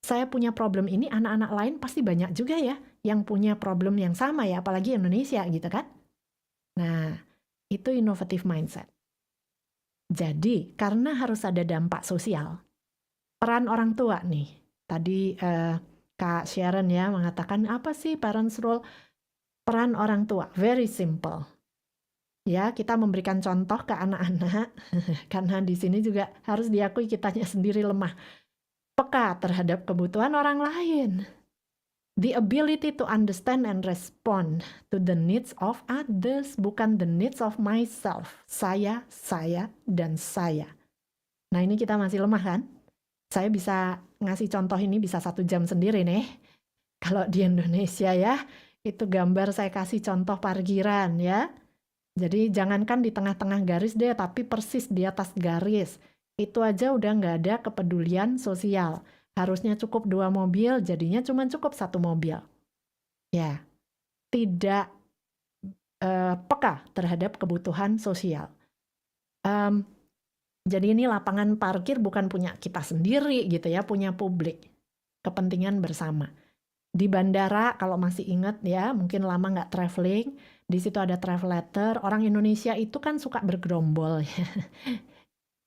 Saya punya problem ini, anak-anak lain pasti banyak juga ya yang punya problem yang sama ya, apalagi Indonesia gitu kan. Nah, itu innovative mindset. Jadi, karena harus ada dampak sosial, peran orang tua nih. Tadi Kak Sharon ya mengatakan apa sih parents role? Peran orang tua, very simple. Ya, kita memberikan contoh ke anak-anak, karena di sini juga harus diakui kitanya sendiri lemah. Peka terhadap kebutuhan orang lain. The ability to understand and respond to the needs of others, bukan the needs of myself. Saya, dan saya. Nah ini kita masih lemah kan? Saya bisa ngasih contoh ini bisa 1 jam sendiri nih. Kalau di Indonesia ya, itu gambar saya kasih contoh parkiran ya. Jadi jangankan di tengah-tengah garis deh, tapi persis di atas garis. Itu aja udah nggak ada kepedulian sosial. Harusnya cukup 2 mobil, jadinya cuma cukup 1 mobil. Ya, tidak peka terhadap kebutuhan sosial. Jadi ini lapangan parkir bukan punya kita sendiri gitu ya, punya publik. Kepentingan bersama. Di bandara, kalau masih ingat ya, mungkin lama nggak traveling, di situ ada travel letter. Orang Indonesia itu kan suka bergerombol ya.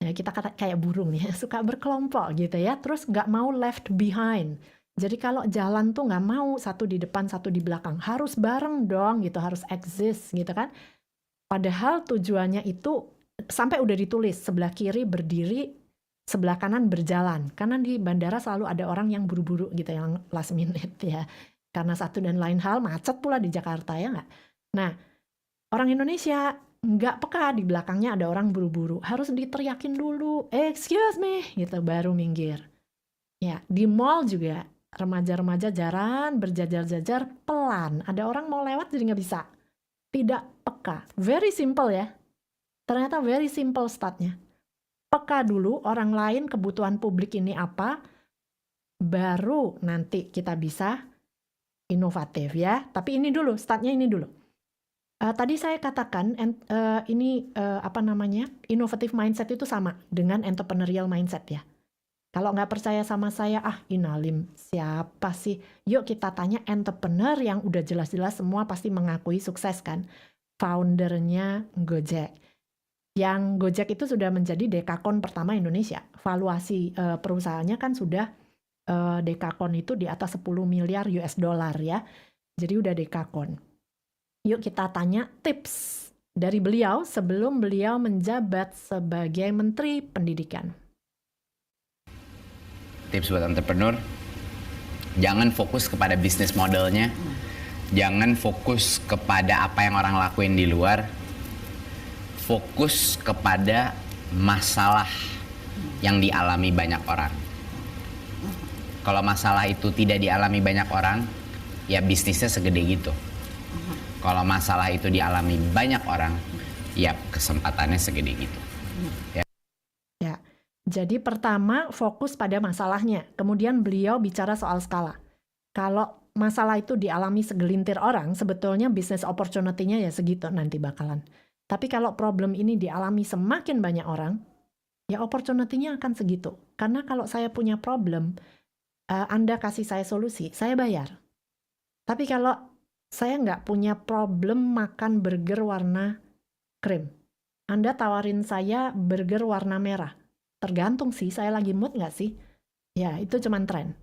Ya, kita kayak burung ya, suka berkelompok gitu ya, terus nggak mau left behind. Jadi kalau jalan tuh nggak mau satu di depan, satu di belakang. Harus bareng dong gitu, harus exist gitu kan. Padahal tujuannya itu sampai udah ditulis, sebelah kiri berdiri, sebelah kanan berjalan. Karena di bandara selalu ada orang yang buru-buru gitu, yang last minute ya. Karena satu dan lain hal, macet pula di Jakarta ya nggak? Nah, orang Indonesia nggak peka, di belakangnya ada orang buru-buru. Harus diteriakin dulu, excuse me, gitu, baru minggir. Ya, di mall juga, remaja-remaja jalan, berjajar-jajar, pelan. Ada orang mau lewat jadi nggak bisa. Tidak peka. Very simple ya. Ternyata very simple statnya. Peka dulu orang lain kebutuhan publik ini apa, baru nanti kita bisa inovatif ya. Tapi ini dulu, statnya ini dulu. Tadi saya katakan inovative mindset itu sama dengan entrepreneurial mindset ya. Kalau nggak percaya sama saya, Liem, siapa sih? Yuk kita tanya entrepreneur yang udah jelas-jelas semua pasti mengakui sukses kan. Foundernya Gojek. Yang Gojek itu sudah menjadi dekakon pertama Indonesia. Valuasi perusahaannya kan sudah dekakon itu di atas 10 miliar US dollar ya. Jadi udah dekakon. Yuk kita tanya tips dari beliau sebelum beliau menjabat sebagai Menteri Pendidikan. Tips buat entrepreneur, jangan fokus kepada bisnis modelnya, jangan fokus kepada apa yang orang lakuin di luar, fokus kepada masalah yang dialami banyak orang. Kalau masalah itu tidak dialami banyak orang, ya bisnisnya segede gitu. Kalau masalah itu dialami banyak orang, ya kesempatannya segede gitu. Ya, jadi pertama fokus pada masalahnya. Kemudian beliau bicara soal skala. Kalau masalah itu dialami segelintir orang, sebetulnya business opportunity-nya ya segitu nanti bakalan. Tapi kalau problem ini dialami semakin banyak orang, ya opportunity-nya akan segitu. Karena kalau saya punya problem, Anda kasih saya solusi, saya bayar. Tapi kalau saya nggak punya problem makan burger warna krim, Anda tawarin saya burger warna merah. Tergantung sih, saya lagi mood nggak sih? Ya, itu cuman tren.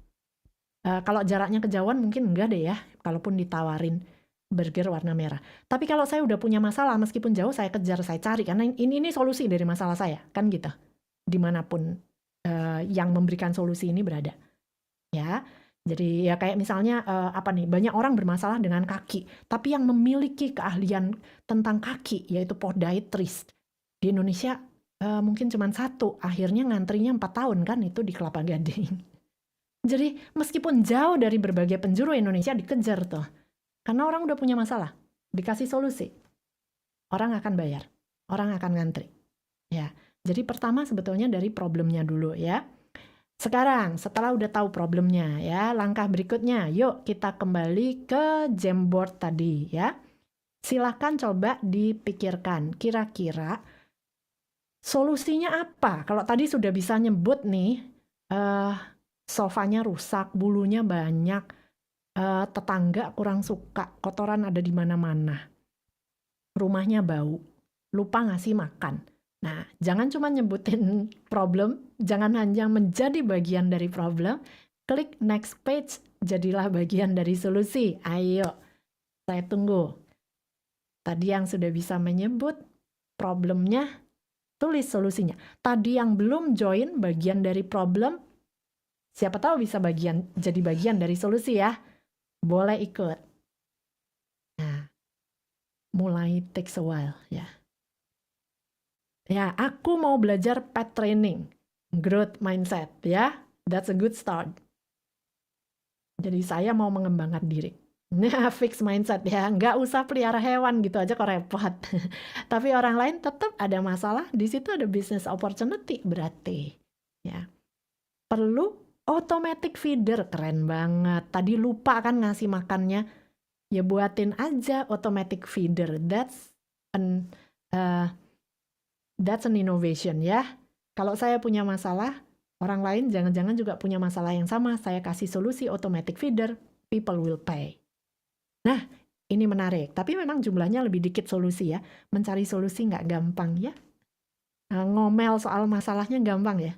Kalau jaraknya kejauhan mungkin enggak deh ya, kalaupun ditawarin burger warna merah. Tapi kalau saya udah punya masalah, meskipun jauh saya kejar, saya cari. Karena ini solusi dari masalah saya, kan gitu. Dimanapun yang memberikan solusi ini berada. Ya, jadi ya kayak misalnya banyak orang bermasalah dengan kaki, tapi yang memiliki keahlian tentang kaki yaitu podiatrist di Indonesia mungkin cuma 1, akhirnya ngantrinya 4 tahun kan itu di Kelapa Gading. Jadi meskipun jauh dari berbagai penjuru Indonesia dikejar tuh, karena orang udah punya masalah, dikasih solusi, orang akan bayar, orang akan ngantri. Ya, jadi pertama sebetulnya dari problemnya dulu ya. Sekarang, setelah udah tahu problemnya ya, langkah berikutnya, yuk kita kembali ke Jamboard tadi ya. Silakan coba dipikirkan, kira-kira solusinya apa? Kalau tadi sudah bisa nyebut nih, sofanya rusak, bulunya banyak, tetangga kurang suka, kotoran ada di mana-mana, rumahnya bau, lupa ngasih makan. Nah, jangan cuma nyebutin problem, jangan hanya menjadi bagian dari problem. Klik next page, jadilah bagian dari solusi. Ayo, saya tunggu. Tadi yang sudah bisa menyebut problemnya, tulis solusinya. Tadi yang belum join bagian dari problem, siapa tahu bisa jadi bagian dari solusi ya. Boleh ikut. Nah, mulai takes a while ya. Ya, aku mau belajar pet training, growth mindset ya. That's a good start. Jadi saya mau mengembangkan diri. Nah, fix mindset ya, nggak usah pelihara hewan gitu aja kok repot. Tapi orang lain tetap ada masalah, di situ ada business opportunity berarti. Ya, perlu automatic feeder, keren banget. Tadi lupa kan ngasih makannya, ya buatin aja automatic feeder. That's an innovation ya. Kalau saya punya masalah, orang lain jangan-jangan juga punya masalah yang sama. Saya kasih solusi automatic feeder, people will pay. Nah, ini menarik. Tapi memang jumlahnya lebih dikit solusi ya. Mencari solusi nggak gampang ya. Ngomel soal masalahnya gampang ya.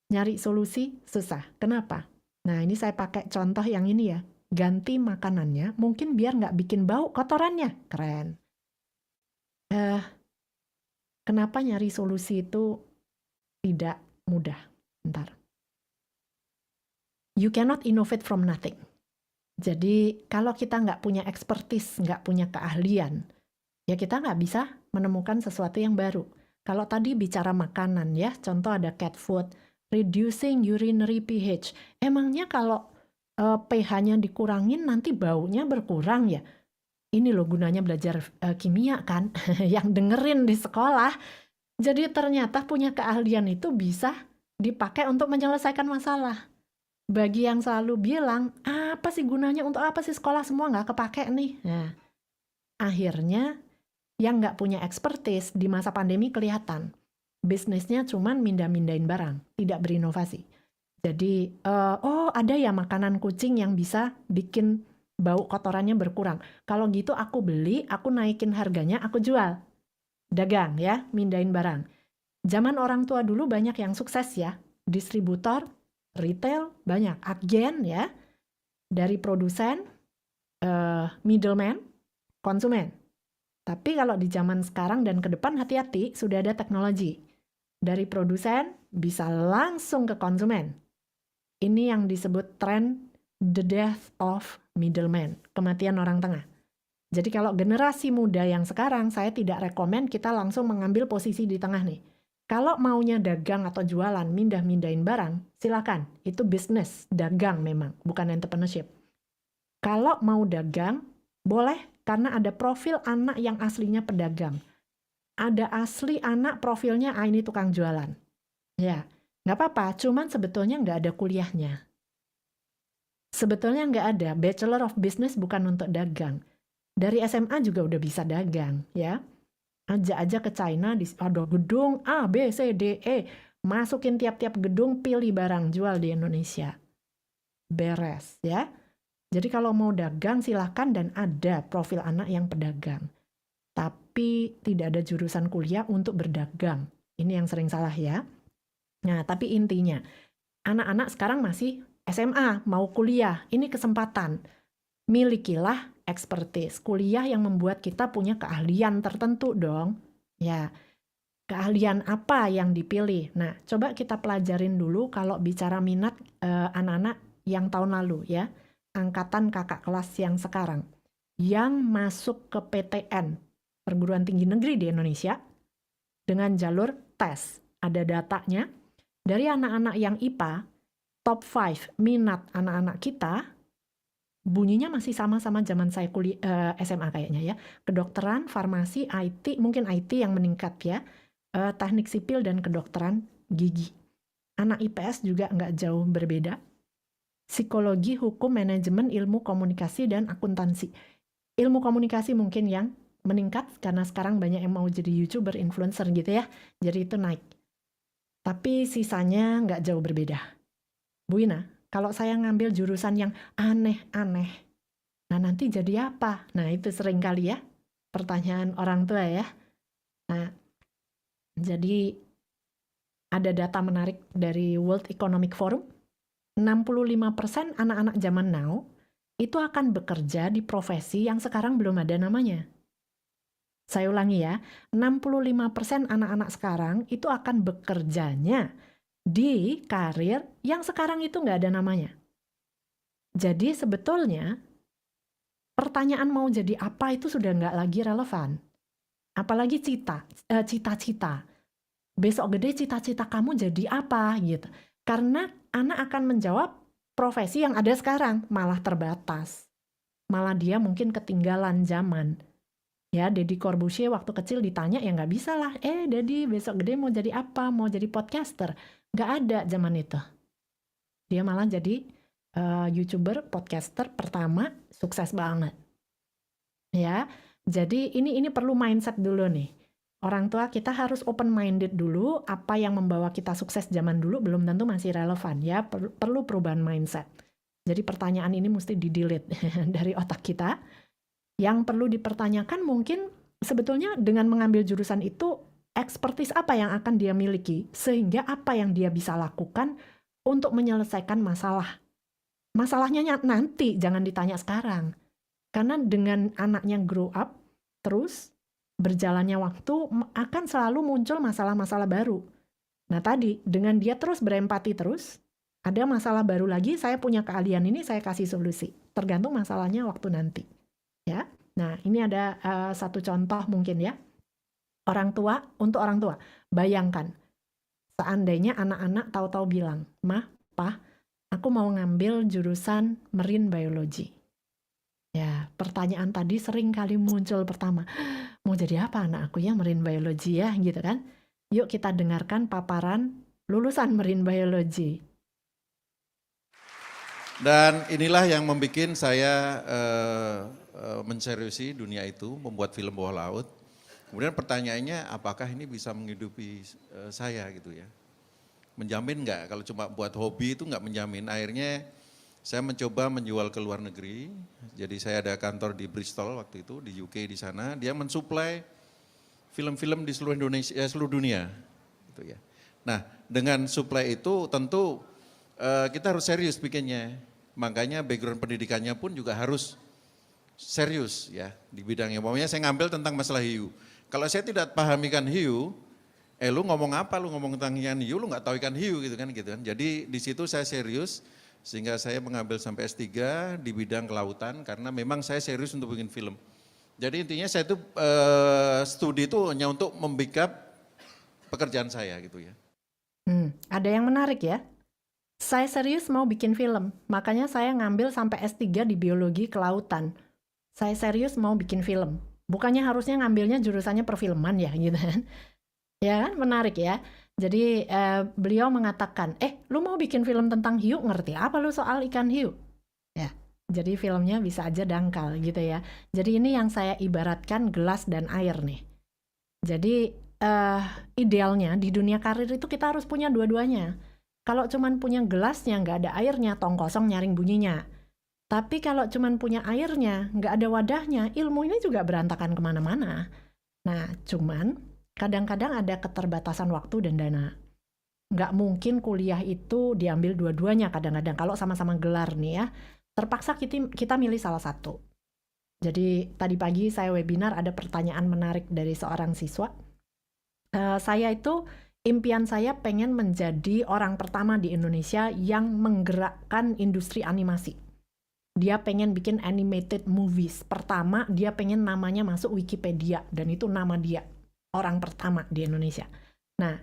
Nyari solusi susah. Kenapa? Nah, ini saya pakai contoh yang ini ya. Ganti makanannya, mungkin biar nggak bikin bau kotorannya. Keren. Kenapa nyari solusi itu tidak mudah? Bentar. You cannot innovate from nothing. Jadi kalau kita nggak punya expertise, nggak punya keahlian, ya kita nggak bisa menemukan sesuatu yang baru. Kalau tadi bicara makanan ya, contoh ada cat food, reducing urinary pH. Emangnya kalau pH-nya dikurangin nanti baunya berkurang ya? Ini loh gunanya belajar kimia kan, yang dengerin di sekolah. Jadi ternyata punya keahlian itu bisa dipakai untuk menyelesaikan masalah. Bagi yang selalu bilang, apa sih gunanya, untuk apa sih sekolah, semua nggak kepake nih. Nah, akhirnya yang nggak punya expertise di masa pandemi kelihatan. Bisnisnya cuman mindah-mindahin barang, tidak berinovasi. Jadi, ada ya makanan kucing yang bisa bikin bau kotorannya berkurang. Kalau gitu aku beli, aku naikin harganya, aku jual. Dagang ya, mindahin barang. Zaman orang tua dulu banyak yang sukses ya. Distributor, retail, banyak. Agen ya, dari produsen, middleman, konsumen. Tapi kalau di zaman sekarang dan ke depan hati-hati, sudah ada teknologi. Dari produsen bisa langsung ke konsumen. Ini yang disebut tren the death of middleman, kematian orang tengah. Jadi kalau generasi muda yang sekarang, saya tidak rekomen kita langsung mengambil posisi di tengah nih. Kalau maunya dagang atau jualan, mindah-mindahin barang, silakan. Itu bisnis, dagang memang, bukan entrepreneurship. Kalau mau dagang, boleh, karena ada profil anak yang aslinya pedagang. Ada asli anak profilnya, ini tukang jualan. Ya, nggak apa-apa, cuman sebetulnya nggak ada kuliahnya. Sebetulnya nggak ada, Bachelor of Business bukan untuk dagang. Dari SMA juga udah bisa dagang, ya. Ajak aja ke China, ada gedung A, B, C, D, E. Masukin tiap-tiap gedung, pilih barang, jual di Indonesia. Beres, ya. Jadi kalau mau dagang silahkan, dan ada profil anak yang pedagang. Tapi tidak ada jurusan kuliah untuk berdagang. Ini yang sering salah ya. Nah, tapi intinya, anak-anak sekarang masih SMA, mau kuliah. Ini kesempatan. Milikilah expertise. Kuliah yang membuat kita punya keahlian tertentu dong. Ya, keahlian apa yang dipilih? Nah, coba kita pelajarin dulu kalau bicara minat anak-anak yang tahun lalu ya. Angkatan kakak kelas yang sekarang. Yang masuk ke PTN, perguruan tinggi negeri di Indonesia, dengan jalur tes. Ada datanya. Dari anak-anak yang IPA, top 5 minat anak-anak kita, bunyinya masih sama-sama zaman saya kuliah SMA kayaknya ya. Kedokteran, farmasi, IT, mungkin IT yang meningkat ya. Teknik sipil dan kedokteran gigi. Anak IPS juga nggak jauh berbeda. Psikologi, hukum, manajemen, ilmu komunikasi, dan akuntansi. Ilmu komunikasi mungkin yang meningkat karena sekarang banyak yang mau jadi YouTuber, influencer gitu ya. Jadi itu naik. Tapi sisanya nggak jauh berbeda. Bu Ina, kalau saya ngambil jurusan yang aneh-aneh, nah nanti jadi apa? Nah itu sering kali ya pertanyaan orang tua ya. Jadi ada data menarik dari World Economic Forum, 65% anak-anak zaman now itu akan bekerja di profesi yang sekarang belum ada namanya. Saya ulangi ya, 65% anak-anak sekarang itu akan bekerjanya di karir yang sekarang itu nggak ada namanya. Jadi sebetulnya pertanyaan mau jadi apa itu sudah nggak lagi relevan. Apalagi cita-cita. Besok gede cita-cita kamu jadi apa gitu. Karena anak akan menjawab profesi yang ada sekarang, malah terbatas. Malah dia mungkin ketinggalan zaman. Ya, Deddy Corbuzier waktu kecil ditanya, ya nggak bisa lah. Deddy besok gede mau jadi apa? Mau jadi podcaster? Nggak ada zaman itu. Dia malah jadi YouTuber, podcaster pertama, sukses banget. Ya, jadi ini perlu mindset dulu nih. Orang tua kita harus open-minded dulu, apa yang membawa kita sukses zaman dulu belum tentu masih relevan. Ya, perlu perubahan mindset. Jadi pertanyaan ini mesti di-delete dari otak kita. Yang perlu dipertanyakan mungkin sebetulnya dengan mengambil jurusan itu, expertise apa yang akan dia miliki, sehingga apa yang dia bisa lakukan untuk menyelesaikan masalah. Masalahnya nanti, jangan ditanya sekarang. Karena dengan anaknya grow up, terus berjalannya waktu akan selalu muncul masalah-masalah baru. Nah tadi, dengan dia terus berempati terus, ada masalah baru lagi, saya punya keahlian ini, saya kasih solusi. Tergantung masalahnya waktu nanti. Ya, nah ini ada satu contoh mungkin ya. Untuk orang tua, bayangkan seandainya anak-anak tahu-tahu bilang, "Mah, Pah, aku mau ngambil jurusan marine biology." Ya, pertanyaan tadi sering kali muncul pertama, mau jadi apa anak aku ya marine biology ya, gitu kan? Yuk kita dengarkan paparan lulusan marine biology. Dan inilah yang membuat saya menseriusi dunia itu, membuat film bawah laut. Kemudian pertanyaannya, apakah ini bisa menghidupi saya gitu ya? Menjamin nggak? Kalau cuma buat hobi itu nggak menjamin. Akhirnya saya mencoba menjual ke luar negeri. Jadi saya ada kantor di Bristol waktu itu, di UK di sana. Dia mensuplai film-film di seluruh Indonesia, seluruh dunia. Gitu ya. Nah, dengan suplai itu tentu kita harus serius bikinnya. Makanya background pendidikannya pun juga harus serius ya di bidangnya. Pokoknya saya ngambil tentang masalah hiu. Kalau saya tidak paham ikan hiu, lu ngomong apa, lu ngomong tentang ikan hiu, lu nggak tahu ikan hiu gitu kan. Jadi di situ saya serius sehingga saya mengambil sampai S3 di bidang kelautan karena memang saya serius untuk bikin film. Jadi intinya saya itu studi itu hanya untuk membackup pekerjaan saya gitu ya. Ada yang menarik ya. Saya serius mau bikin film, makanya saya ngambil sampai S3 di biologi kelautan. Saya serius mau bikin film. Bukannya harusnya ngambilnya jurusannya perfilman ya gitu kan. Ya kan, menarik ya. Jadi beliau mengatakan, lu mau bikin film tentang hiu, ngerti apa lu soal ikan hiu? Ya, jadi filmnya bisa aja dangkal gitu ya. Jadi ini yang saya ibaratkan gelas dan air nih. Jadi idealnya di dunia karir itu kita harus punya dua-duanya. Kalau cuman punya gelasnya, nggak ada airnya, tong kosong nyaring bunyinya. Tapi kalau cuman punya airnya, nggak ada wadahnya, ilmu ini juga berantakan kemana-mana. Nah, cuman kadang-kadang ada keterbatasan waktu dan dana. Nggak mungkin kuliah itu diambil dua-duanya kadang-kadang. Kalau sama-sama gelar nih ya, terpaksa kita milih salah satu. Jadi tadi pagi saya webinar ada pertanyaan menarik dari seorang siswa. Impian saya pengen menjadi orang pertama di Indonesia yang menggerakkan industri animasi. Dia pengen bikin animated movies. Pertama, dia pengen namanya masuk Wikipedia. Dan itu nama dia. Orang pertama di Indonesia. Nah,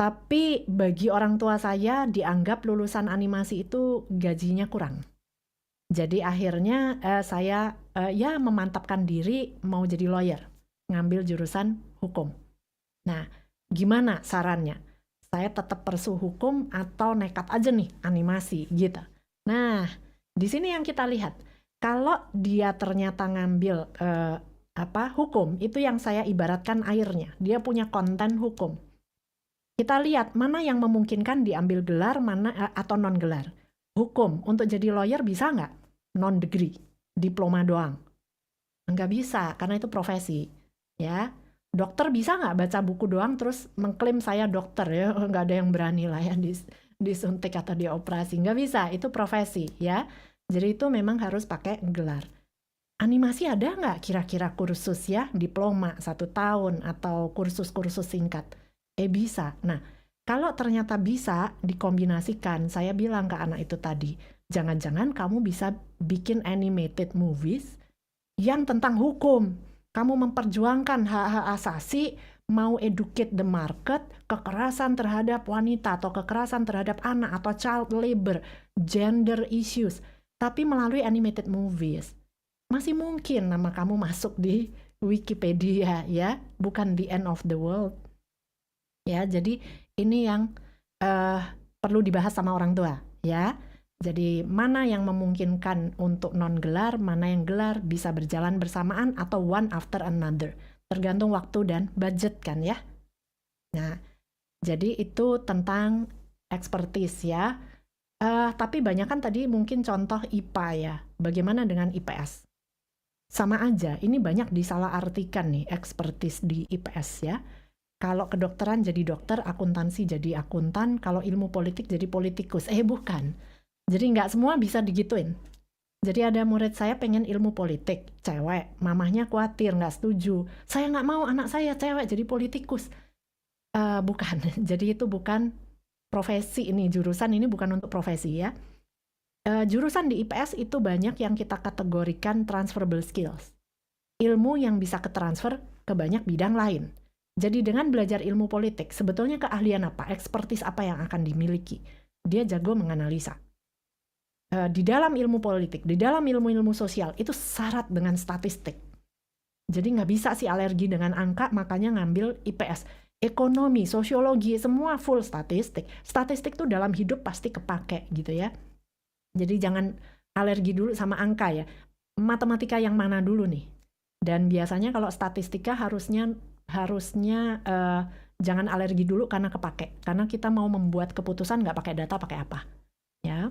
tapi bagi orang tua saya dianggap lulusan animasi itu gajinya kurang. Jadi akhirnya saya memantapkan diri mau jadi lawyer. Ngambil jurusan hukum. Nah, gimana sarannya? Saya tetap persu hukum atau nekat aja nih animasi gitu. Nah, di sini yang kita lihat. Kalau dia ternyata ngambil hukum, itu yang saya ibaratkan airnya. Dia punya konten hukum. Kita lihat mana yang memungkinkan diambil gelar, mana atau non gelar. Hukum untuk jadi lawyer bisa nggak? Non degree, diploma doang. Nggak bisa karena itu profesi, ya. Dokter bisa nggak baca buku doang terus mengklaim saya dokter ya? Nggak ada yang berani lah ya disuntik atau dioperasi. Nggak bisa, itu profesi ya. Jadi itu memang harus pakai gelar. Animasi ada nggak kira-kira kursus ya, diploma 1 tahun atau kursus-kursus singkat? Bisa. Nah, kalau ternyata bisa dikombinasikan, saya bilang ke anak itu tadi, jangan-jangan kamu bisa bikin animated movies yang tentang hukum. Kamu memperjuangkan hak-hak asasi, mau educate the market, kekerasan terhadap wanita atau kekerasan terhadap anak atau child labor, gender issues, tapi melalui animated movies. Masih mungkin nama kamu masuk di Wikipedia ya, bukan the end of the world. Ya, jadi ini yang perlu dibahas sama orang tua ya. Jadi mana yang memungkinkan untuk non gelar, mana yang gelar bisa berjalan bersamaan atau one after another. Tergantung waktu dan budget kan ya. Nah, jadi itu tentang expertise ya. Tapi banyak kan tadi mungkin contoh IPA ya. Bagaimana dengan IPS? Sama aja, ini banyak disalahartikan nih expertise di IPS ya. Kalau kedokteran jadi dokter, akuntansi jadi akuntan, kalau ilmu politik jadi politikus. Bukan. Jadi nggak semua bisa digituin. Jadi ada murid saya pengen ilmu politik, cewek, mamahnya khawatir, nggak setuju. Saya nggak mau anak saya cewek jadi politikus. Bukan, jadi itu bukan profesi ini, jurusan ini bukan untuk profesi ya. Jurusan di IPS itu banyak yang kita kategorikan transferable skills. Ilmu yang bisa ketransfer ke banyak bidang lain. Jadi dengan belajar ilmu politik, sebetulnya keahlian apa, expertise apa yang akan dimiliki? Dia jago menganalisa. Di dalam ilmu politik, di dalam ilmu-ilmu sosial, itu syarat dengan statistik. Jadi nggak bisa sih alergi dengan angka, makanya ngambil IPS. Ekonomi, sosiologi, semua full statistik. Statistik tuh dalam hidup pasti kepake gitu ya. Jadi jangan alergi dulu sama angka ya. Matematika yang mana dulu nih? Dan biasanya kalau statistika harusnya jangan alergi dulu karena kepake. Karena kita mau membuat keputusan nggak pakai data, pakai apa? Ya.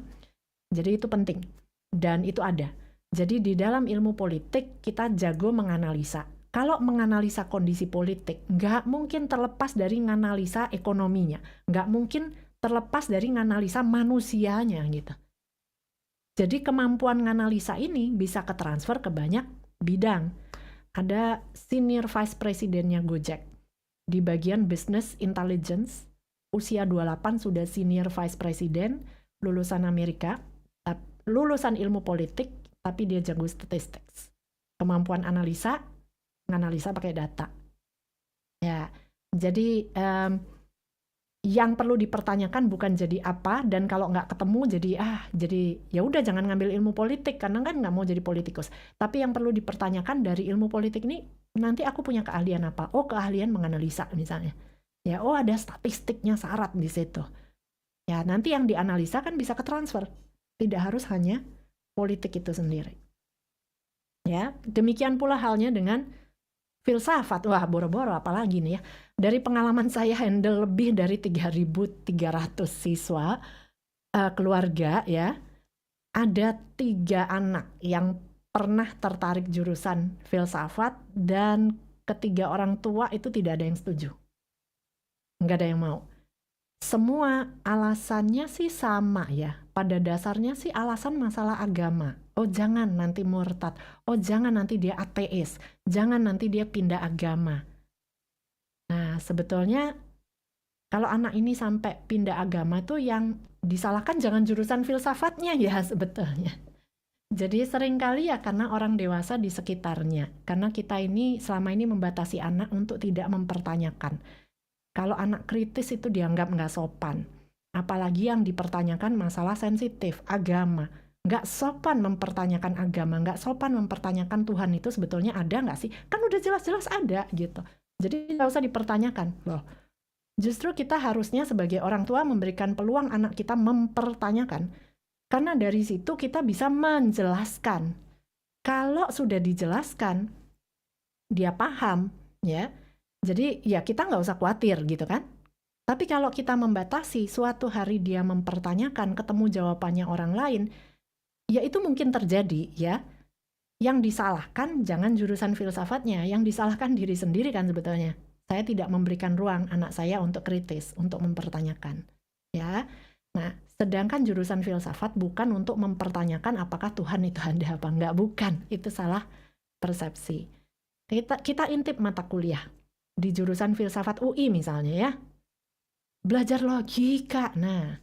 Jadi itu penting. Dan itu ada. Jadi di dalam ilmu politik kita jago menganalisa. Kalau menganalisa kondisi politik, nggak mungkin terlepas dari menganalisa ekonominya. Nggak mungkin terlepas dari menganalisa manusianya gitu. Jadi kemampuan menganalisa ini bisa ketransfer ke banyak bidang. Ada senior vice presidennya Gojek. Di bagian business intelligence, usia 28 sudah senior vice president, lulusan Amerika, lulusan ilmu politik, tapi dia jago statistik. Kemampuan analisa pakai data. Ya, jadi yang perlu dipertanyakan bukan jadi apa, dan kalau nggak ketemu jadi ya udah jangan ngambil ilmu politik karena kan nggak mau jadi politikus. Tapi yang perlu dipertanyakan dari ilmu politik ini nanti aku punya keahlian apa? Oh, keahlian menganalisa misalnya. Ya, oh ada statistiknya syarat di situ. Ya, nanti yang dianalisa kan bisa ketransfer. Tidak harus hanya politik itu sendiri. Ya, demikian pula halnya dengan filsafat. Wah, boro-boro apalagi nih ya. Dari pengalaman saya handle lebih dari 3.300 siswa keluarga ya. Ada 3 anak yang pernah tertarik jurusan filsafat dan ketiga orang tua itu tidak ada yang setuju. Nggak ada yang mau. Semua alasannya sih sama ya. Pada dasarnya sih alasan masalah agama. Oh jangan nanti murtad. Oh jangan nanti dia ateis. Jangan nanti dia pindah agama. Nah sebetulnya kalau anak ini sampai pindah agama tuh yang disalahkan jangan jurusan filsafatnya ya sebetulnya. Jadi seringkali ya karena orang dewasa di sekitarnya. Karena kita ini selama ini membatasi anak untuk tidak mempertanyakan. Kalau anak kritis itu dianggap nggak sopan. Apalagi yang dipertanyakan masalah sensitif, agama. Nggak sopan mempertanyakan agama, nggak sopan mempertanyakan Tuhan itu sebetulnya ada nggak sih? Kan udah jelas-jelas ada gitu. Jadi nggak usah dipertanyakan. Loh, justru kita harusnya sebagai orang tua memberikan peluang anak kita mempertanyakan. Karena dari situ kita bisa menjelaskan. Kalau sudah dijelaskan, dia paham ya. Jadi ya kita nggak usah khawatir gitu kan. Tapi kalau kita membatasi, suatu hari dia mempertanyakan, ketemu jawabannya orang lain, ya itu mungkin terjadi ya. Yang disalahkan jangan jurusan filsafatnya, yang disalahkan diri sendiri kan sebetulnya. Saya tidak memberikan ruang anak saya untuk kritis, untuk mempertanyakan. Ya, nah sedangkan jurusan filsafat bukan untuk mempertanyakan apakah Tuhan itu ada apa enggak, bukan. Itu salah persepsi. Kita intip mata kuliah di jurusan filsafat UI misalnya ya. Belajar logika. Nah,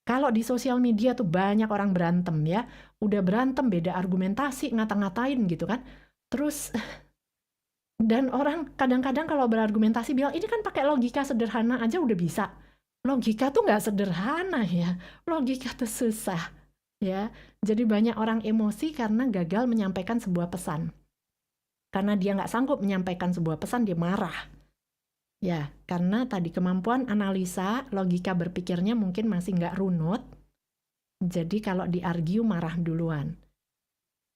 kalau di sosial media tuh banyak orang berantem ya, udah berantem beda argumentasi, ngata-ngatain gitu kan. Terus dan orang kadang-kadang kalau berargumentasi bilang ini kan pakai logika sederhana aja udah bisa. Logika tuh nggak sederhana ya, logika tuh susah ya. Jadi banyak orang emosi karena gagal menyampaikan sebuah pesan. Karena dia nggak sanggup menyampaikan sebuah pesan, dia marah. Ya, karena tadi kemampuan analisa, logika berpikirnya mungkin masih nggak runut. Jadi kalau di-argue marah duluan.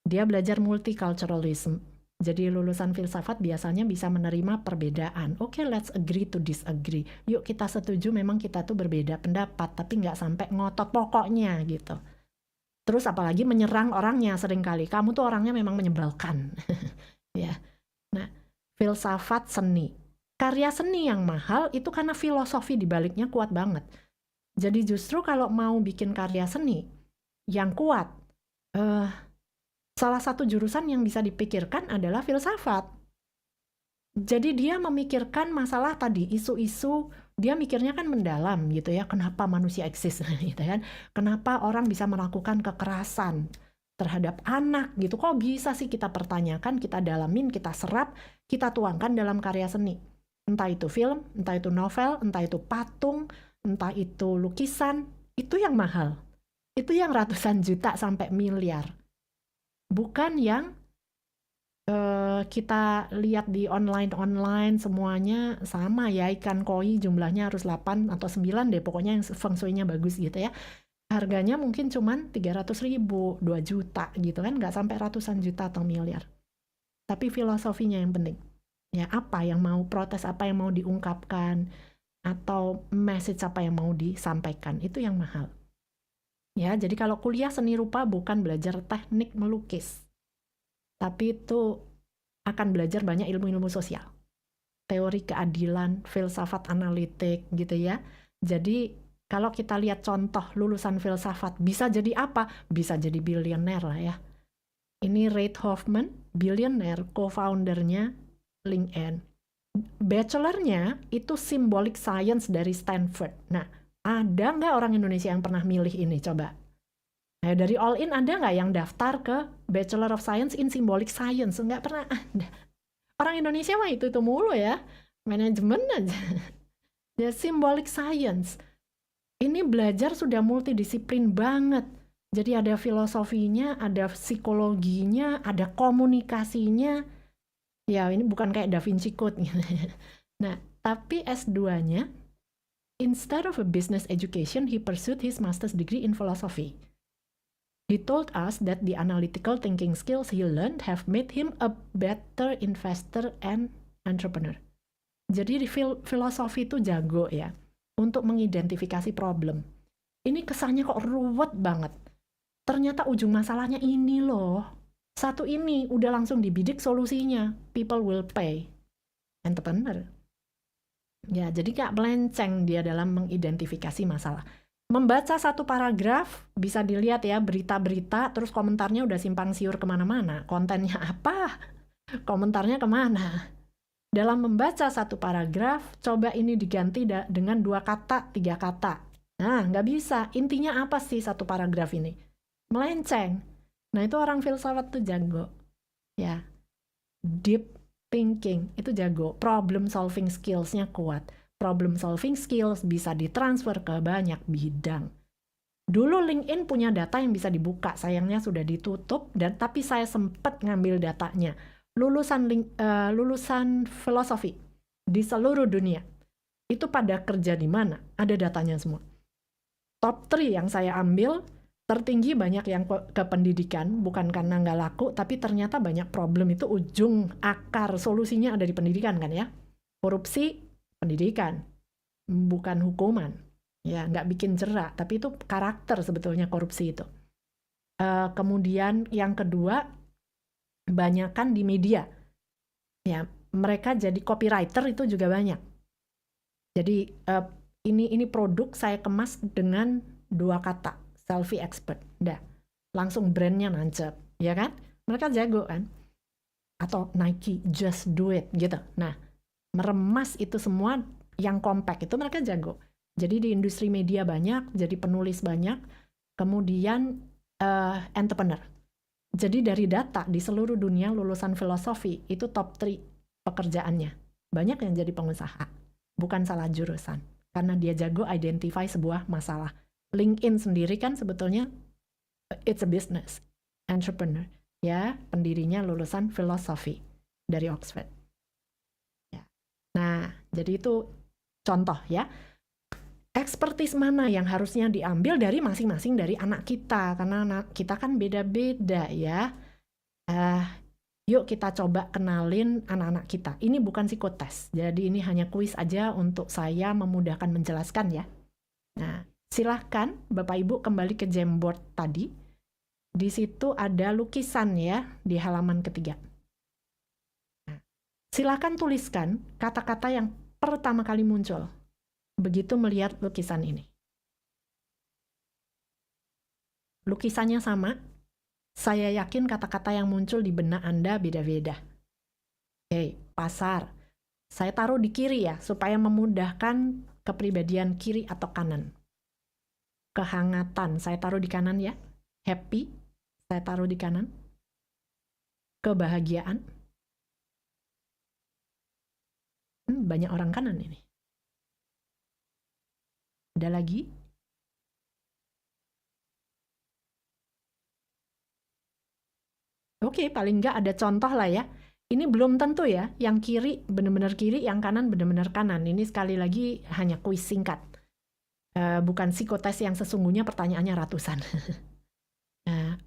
Dia belajar multiculturalism. Jadi lulusan filsafat biasanya bisa menerima perbedaan. Oke, let's agree to disagree. Yuk kita setuju memang kita tuh berbeda pendapat, tapi nggak sampai ngotot pokoknya gitu. Terus apalagi menyerang orangnya seringkali. Kamu tuh orangnya memang menyebalkan. Ya. Nah, filsafat seni. Karya seni yang mahal itu karena filosofi di baliknya kuat banget. Jadi justru kalau mau bikin karya seni yang kuat, salah satu jurusan yang bisa dipikirkan adalah filsafat. Jadi dia memikirkan masalah tadi, isu-isu, dia mikirnya kan mendalam gitu ya, kenapa manusia eksis gitu kan, kenapa orang bisa melakukan kekerasan terhadap anak gitu, kok bisa sih kita pertanyakan, kita dalamin, kita serap, kita tuangkan dalam karya seni. Entah itu film, entah itu novel, entah itu patung, entah itu lukisan, itu yang mahal. Itu yang ratusan juta sampai miliar. Bukan yang kita lihat di online semuanya sama ya, ikan koi jumlahnya harus 8 atau 9 deh, pokoknya yang feng shui-nya bagus gitu ya. Harganya mungkin cuman 300.000, 2 juta gitu kan, nggak sampai ratusan juta atau miliar. Tapi filosofinya yang penting. Ya, apa yang mau protes, apa yang mau diungkapkan, atau message apa yang mau disampaikan, itu yang mahal. Ya, jadi kalau kuliah seni rupa bukan belajar teknik melukis, tapi itu akan belajar banyak ilmu-ilmu sosial, teori keadilan, filsafat analitik gitu ya. Jadi kalau kita lihat contoh lulusan filsafat, bisa jadi apa? Bisa jadi bilioner lah ya. Ini Reid Hoffman, bilioner, co-foundernya Liem. Bachelornya itu symbolic science dari Stanford. Nah, ada nggak orang Indonesia yang pernah milih ini? Coba. Nah, dari All In ada nggak yang daftar ke Bachelor of Science in Symbolic Science? Nggak pernah ada. Orang Indonesia mah itu mulu ya. Manajemen aja. Ya, symbolic science. Ini belajar sudah multidisiplin banget. Jadi ada filosofinya, ada psikologinya, ada komunikasinya. Ya, ini bukan kayak Da Vinci Code gitu. Nah, tapi S2-nya, instead of a business education, he pursued his master's degree in philosophy. He told us that the analytical thinking skills he learned have made him a better investor and entrepreneur. Jadi di filosofi itu jago ya, untuk mengidentifikasi problem. Ini kesannya kok ruwet banget. Ternyata ujung masalahnya ini loh. Satu ini udah langsung dibidik solusinya. People will pay. Entrepreneur. Ya, jadi gak melenceng dia dalam mengidentifikasi masalah. Membaca satu paragraf, bisa dilihat ya berita-berita, terus komentarnya udah simpang siur kemana-mana. Kontennya apa? Komentarnya kemana? Dalam membaca satu paragraf, coba ini diganti dengan 2 kata, 3 kata. Nah, nggak bisa. Intinya apa sih satu paragraf ini? Melenceng. Nah, itu orang filsafat tuh jago. Ya. Deep thinking itu jago. Problem solving skills-nya kuat. Problem solving skills bisa ditransfer ke banyak bidang. Dulu LinkedIn punya data yang bisa dibuka, sayangnya sudah ditutup, tapi saya sempat ngambil datanya. Lulusan filosofi di seluruh dunia itu pada kerja di mana? Ada datanya semua. Top 3 yang saya ambil, tertinggi banyak yang ke pendidikan, bukan karena nggak laku, tapi ternyata banyak problem itu ujung akar solusinya ada di pendidikan kan ya. Korupsi, pendidikan, bukan hukuman. Ya, nggak bikin jerak, tapi itu karakter sebetulnya korupsi itu. Kemudian yang kedua, banyakan di media. Ya, mereka jadi copywriter itu juga banyak. Jadi ini produk saya kemas dengan 2 kata, selfie expert. Udah, langsung brandnya nancep, ya kan? Mereka jago kan? Atau Nike, just do it gitu. Nah, meremas itu semua yang compact itu mereka jago. Jadi di industri media banyak, jadi penulis banyak, kemudian entrepreneur. Jadi dari data di seluruh dunia lulusan filosofi itu top 3 pekerjaannya. Banyak yang jadi pengusaha. Bukan salah jurusan. Karena dia jago identify sebuah masalah. LinkedIn sendiri kan sebetulnya it's a business. Entrepreneur. Ya, pendirinya lulusan filosofi dari Oxford. Ya. Nah, jadi itu contoh ya. Expertise mana yang harusnya diambil dari masing-masing dari anak kita, karena anak kita kan beda-beda ya. Yuk kita coba kenalin anak-anak kita. Ini bukan psikotes, jadi ini hanya kuis aja untuk saya memudahkan menjelaskan ya. Nah, silahkan Bapak Ibu kembali ke Jamboard tadi. Di situ ada lukisan ya di halaman ketiga. Nah, silahkan tuliskan kata-kata yang pertama kali muncul begitu melihat lukisan ini. Lukisannya sama, saya yakin kata-kata yang muncul di benak Anda beda-beda. Oke, pasar. Saya taruh di kiri ya, supaya memudahkan kepribadian kiri atau kanan. Kehangatan, saya taruh di kanan ya. Happy, saya taruh di kanan. Kebahagiaan. Banyak orang kanan ini. Ada lagi? Oke, paling nggak ada contoh lah ya. Ini belum tentu ya, yang kiri benar-benar kiri, yang kanan benar-benar kanan. Ini sekali lagi hanya kuis singkat. Bukan psikotes yang sesungguhnya pertanyaannya ratusan.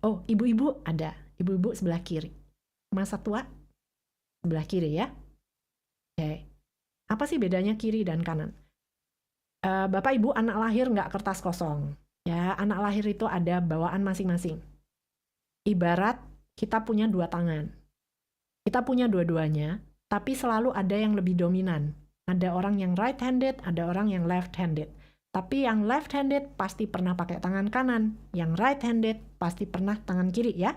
Oh, ibu-ibu ada. Ibu-ibu sebelah kiri. Masa tua sebelah kiri ya. Oke. Apa sih bedanya kiri dan kanan? Bapak Ibu anak lahir nggak kertas kosong. Ya, anak lahir itu ada bawaan masing-masing. Ibarat kita punya 2 tangan. Kita punya dua-duanya, tapi selalu ada yang lebih dominan. Ada orang yang right-handed, ada orang yang left-handed. Tapi yang left-handed pasti pernah pakai tangan kanan. Yang right-handed pasti pernah tangan kiri ya.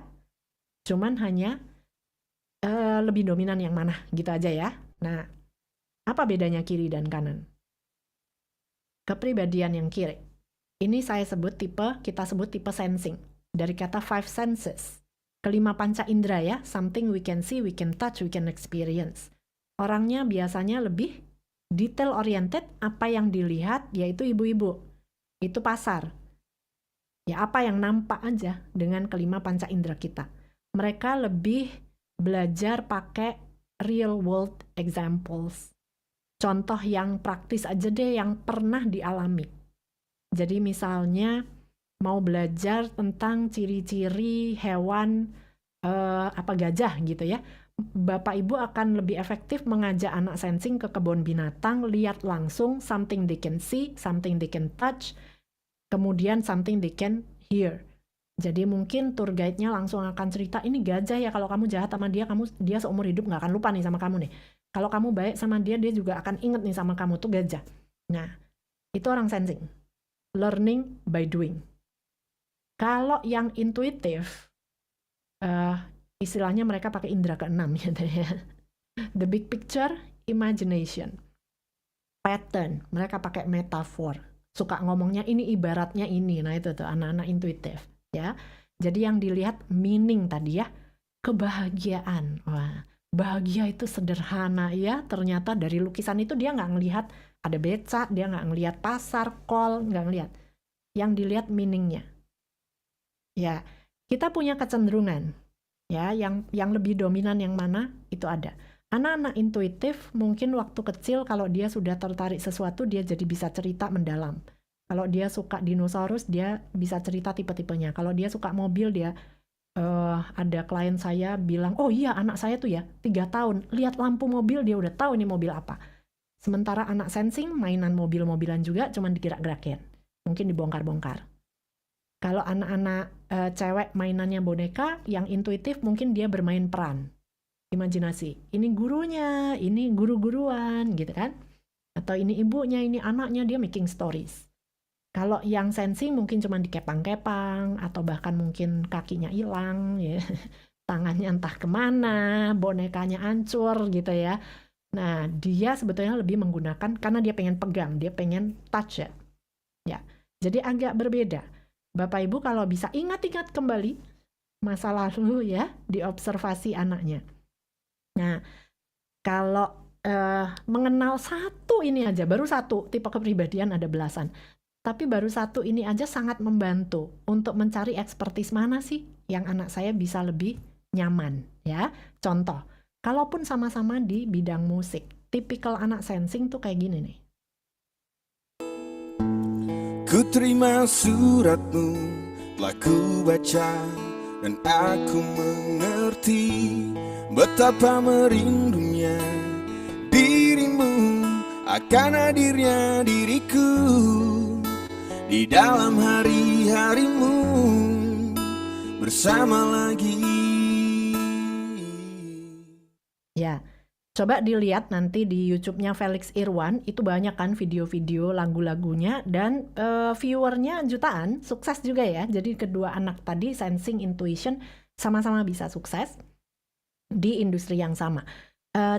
Cuman hanya lebih dominan yang mana, gitu aja ya. Nah, apa bedanya kiri dan kanan? Kepribadian yang kiri. Ini kita sebut tipe sensing. Dari kata 5 senses. Kelima panca indera ya, something we can see, we can touch, we can experience. Orangnya biasanya lebih detail oriented, apa yang dilihat yaitu ibu-ibu. Itu pasar. Ya apa yang nampak aja dengan kelima panca indera kita. Mereka lebih belajar pakai real world examples. Contoh yang praktis aja deh yang pernah dialami. Jadi misalnya mau belajar tentang ciri-ciri hewan gajah gitu ya. Bapak Ibu akan lebih efektif mengajak anak sensing ke kebun binatang, lihat langsung something they can see, something they can touch, kemudian something they can hear. Jadi mungkin tour guide-nya langsung akan cerita, ini gajah ya, kalau kamu jahat sama dia, dia seumur hidup nggak akan lupa nih sama kamu nih. Kalau kamu baik sama dia, dia juga akan inget nih sama kamu, tuh gajah. Nah, itu orang sensing. Learning by doing. Kalau yang intuitif, istilahnya mereka pakai indera ke-6 gitu ya. The big picture, imagination. Pattern, mereka pakai metafor. Suka ngomongnya ini ibaratnya ini. Nah itu tuh anak-anak intuitif ya. Jadi yang dilihat meaning tadi ya, kebahagiaan. Wah, bahagia itu sederhana ya. Ternyata dari lukisan itu dia nggak ngelihat ada beca, dia nggak ngelihat pasar, call, nggak ngelihat. Yang dilihat meaningnya. Ya, kita punya kecenderungan ya, yang lebih dominan yang mana itu ada. Anak-anak intuitif mungkin waktu kecil kalau dia sudah tertarik sesuatu dia jadi bisa cerita mendalam. Kalau dia suka dinosaurus dia bisa cerita tipe-tipenya. Kalau dia suka mobil dia ada klien saya bilang, oh iya anak saya tuh ya 3 tahun lihat lampu mobil dia udah tahu ini mobil apa. Sementara anak sensing mainan mobil-mobilan juga cuman digerak-gerakin, mungkin dibongkar-bongkar. Kalau anak-anak cewek mainannya boneka, yang intuitif mungkin dia bermain peran, imajinasi. Ini gurunya, ini guru-guruan gitu kan. Atau ini ibunya, ini anaknya, dia making stories. Kalau yang sensing mungkin cuma dikepang-kepang, atau bahkan mungkin kakinya hilang, ya. Tangannya entah kemana, bonekanya hancur gitu ya. Nah, dia sebetulnya lebih menggunakan, karena dia pengen pegang, dia pengen touch ya. Ya, jadi agak berbeda. Bapak Ibu kalau bisa ingat-ingat kembali masa lalu ya, diobservasi anaknya. Nah, kalau mengenal satu ini aja, baru satu, tipe kepribadian ada belasan. Tapi baru satu ini aja sangat membantu untuk mencari expertise mana sih yang anak saya bisa lebih nyaman ya. Contoh, kalaupun sama-sama di bidang musik, tipikal anak sensing tuh kayak gini nih. Ku terima suratmu, telah ku baca, dan aku mengerti betapa merindunya dirimu akan hadirnya diriku di dalam hari-harimu bersama lagi. Ya, coba dilihat nanti di YouTube-nya Felix Irwan, itu banyak kan video-video lagu-lagunya, dan viewernya jutaan, sukses juga ya. Jadi kedua anak tadi, sensing, intuition, sama-sama bisa sukses di industri yang sama.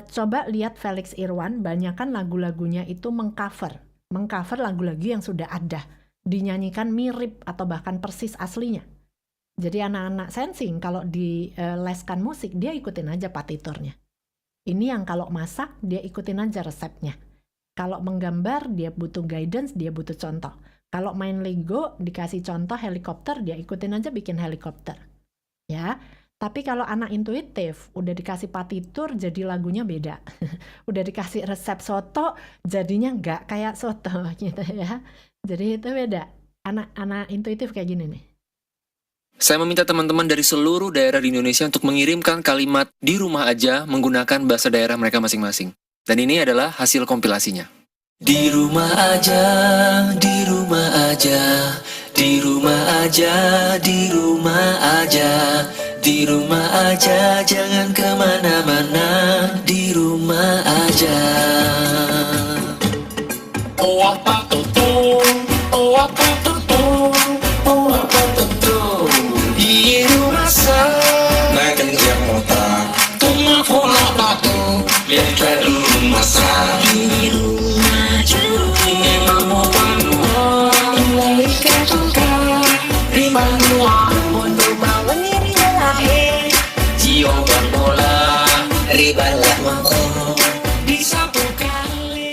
Coba lihat Felix Irwan, banyak kan lagu-lagunya itu mengcover lagu-lagu yang sudah ada, dinyanyikan mirip atau bahkan persis aslinya. Jadi anak-anak sensing kalau dileskan musik, dia ikutin aja partiturnya. Ini yang kalau masak, dia ikutin aja resepnya. Kalau menggambar, dia butuh guidance, dia butuh contoh. Kalau main Lego, dikasih contoh helikopter, dia ikutin aja bikin helikopter. Ya, tapi kalau anak intuitif, udah dikasih partitur, jadi lagunya beda. Udah dikasih resep soto, jadinya nggak kayak soto gitu ya. Jadi itu beda. Anak-anak intuitif kayak gini nih. Saya meminta teman-teman dari seluruh daerah di Indonesia untuk mengirimkan kalimat di rumah aja menggunakan bahasa daerah mereka masing-masing. Dan ini adalah hasil kompilasinya. Di rumah aja, di rumah aja, di rumah aja, di rumah aja, di rumah aja, jangan kemana-mana, di rumah aja. Oh apa tuh, oh apa tuh, oh apa tuh. Di rumah saya naik kejar motor, tunggu pulang batu, biar ke rumah saya. Di rumah jauh, ini mau bangun, mulai ketungkar, riba nuang, untuk bangun ini lahir, jioban bola, riba lah mangkuk, di satu kali.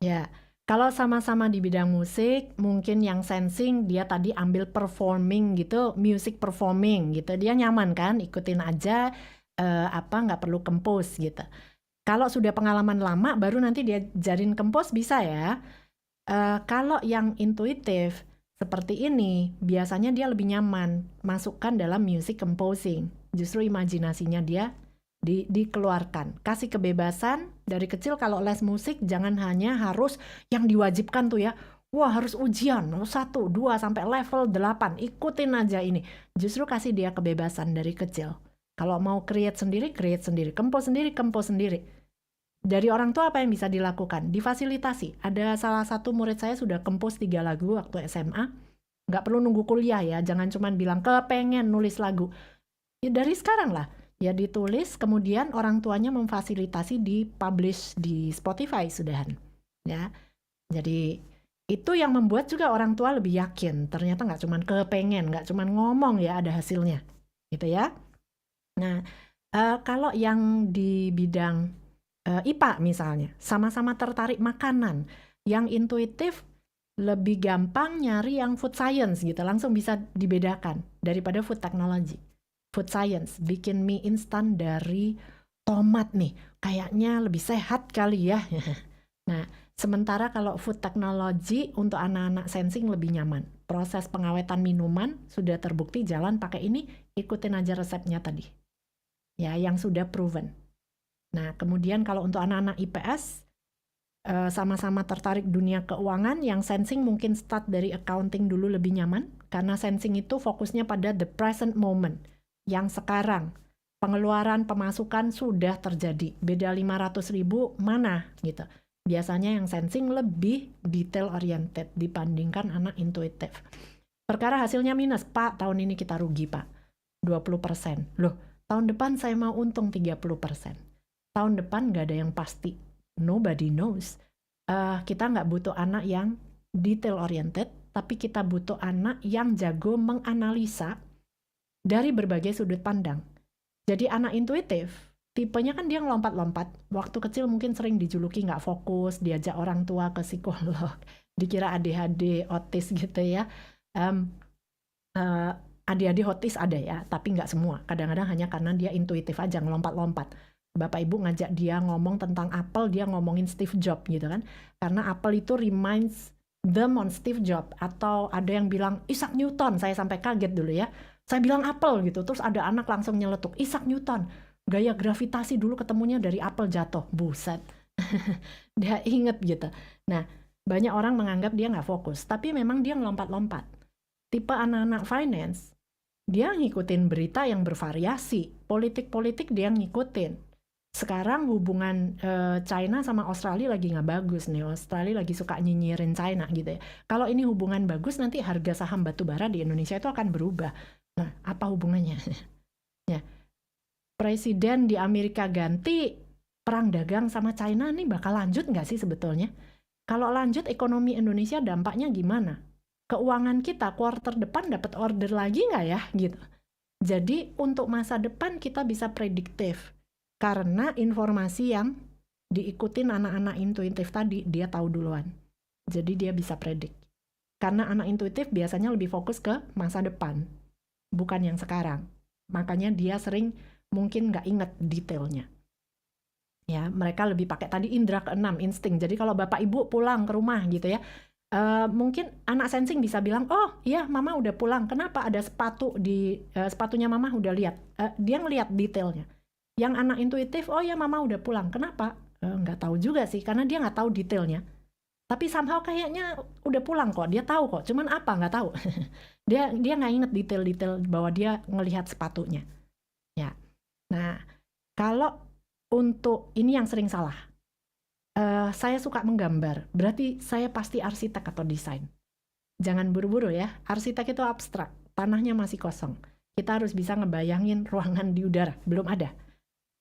Ya. Kalau sama-sama di bidang musik, mungkin yang sensing dia tadi ambil performing gitu, music performing gitu, dia nyaman kan, ikutin aja, nggak perlu compose gitu. Kalau sudah pengalaman lama, baru nanti dia diajarin compose bisa ya. Kalau yang intuitif seperti ini, biasanya dia lebih nyaman masukkan dalam music composing. Justru imajinasinya dia dikeluarkan, kasih kebebasan dari kecil. Kalau les musik jangan hanya harus yang diwajibkan tuh ya, wah harus ujian 1, 2 sampai level 8, ikutin aja ini. Justru kasih dia kebebasan dari kecil. Kalau mau create sendiri, compose sendiri. Dari orang tua apa yang bisa dilakukan? Difasilitasi. Ada salah satu murid saya sudah compose 3 lagu waktu SMA, nggak perlu nunggu kuliah ya, jangan cuman bilang kepengen nulis lagu. Ya dari sekarang lah. Ya ditulis, kemudian orang tuanya memfasilitasi dipublish di Spotify sudahan. Ya, jadi itu yang membuat juga orang tua lebih yakin. Ternyata nggak cuma kepengen, nggak cuma ngomong ya ada hasilnya, gitu ya. Nah, kalau yang di bidang IPA misalnya, sama-sama tertarik makanan, yang intuitif lebih gampang nyari yang food science gitu, langsung bisa dibedakan daripada food technology. Food science, bikin mie instan dari tomat nih, kayaknya lebih sehat kali ya. Nah, sementara kalau food technology untuk anak-anak sensing lebih nyaman. Proses pengawetan minuman sudah terbukti jalan pakai ini, ikutin aja resepnya tadi. Ya, yang sudah proven. Nah, kemudian kalau untuk anak-anak IPS, sama-sama tertarik dunia keuangan, yang sensing mungkin start dari accounting dulu lebih nyaman, Karena sensing itu fokusnya pada the present moment, yang sekarang. Pengeluaran pemasukan sudah terjadi. Beda 500.000 mana gitu. Biasanya yang sensing lebih detail oriented dibandingkan anak intuitif. Perkara hasilnya minus, Pak, tahun ini kita rugi, Pak. 20%. Loh, tahun depan saya mau untung 30%. Tahun depan nggak ada yang pasti. Nobody knows. Kita nggak butuh anak yang detail oriented, tapi kita butuh anak yang jago menganalisa dari berbagai sudut pandang. Jadi anak intuitif, tipenya kan dia ngelompat-lompat. Waktu kecil mungkin sering dijuluki nggak fokus, diajak orang tua ke psikolog, dikira ADHD, otis gitu ya. ADHD otis ada ya, tapi nggak semua. Kadang-kadang hanya karena dia intuitif aja, ngelompat-lompat. Bapak Ibu ngajak dia ngomong tentang Apple, dia ngomongin Steve Jobs gitu kan. Karena Apple itu reminds them on Steve Jobs. Atau ada yang bilang Isaac Newton, saya sampai kaget dulu ya. Saya bilang Apple gitu, terus ada anak langsung nyeletuk, Isaac Newton, gaya gravitasi dulu ketemunya dari Apple jatuh, buset. Dia inget gitu. Nah, banyak orang menganggap dia nggak fokus, tapi memang dia ngelompat-lompat. Tipe anak-anak finance, dia ngikutin berita yang bervariasi, politik-politik dia ngikutin. Sekarang hubungan China sama Australia lagi nggak bagus nih. Australia lagi suka nyinyirin China gitu ya. Kalau ini hubungan bagus, nanti harga saham batubara di Indonesia itu akan berubah. Nah, apa hubungannya? Ya, presiden di Amerika ganti, perang dagang sama China nih bakal lanjut nggak sih sebetulnya? Kalau lanjut, ekonomi Indonesia dampaknya gimana? Keuangan kita kuartal depan dapat order lagi nggak ya? Gitu. Jadi untuk masa depan kita bisa prediktif. Karena informasi yang diikutin anak-anak intuitif tadi, dia tahu duluan. Jadi dia bisa predik. Karena anak intuitif biasanya lebih fokus ke masa depan, bukan yang sekarang. Makanya dia sering mungkin nggak inget detailnya. Ya, mereka lebih pakai tadi indera keenam, insting. Jadi kalau bapak ibu pulang ke rumah gitu ya, mungkin anak sensing bisa bilang, oh iya mama udah pulang, kenapa ada sepatu di sepatunya mama udah lihat. Dia ngelihat detailnya. Yang anak intuitif, oh ya mama udah pulang, kenapa? Nggak tahu juga sih, karena dia nggak tahu detailnya. Tapi somehow kayaknya udah pulang kok, dia tahu kok, cuman apa nggak tahu. dia nggak inget detail-detail bahwa dia ngelihat sepatunya. Ya, nah kalau untuk ini yang sering salah, saya suka menggambar, berarti saya pasti arsitek atau desain. Jangan buru-buru ya, arsitek itu abstrak, tanahnya masih kosong. Kita harus bisa ngebayangin ruangan di udara, belum ada.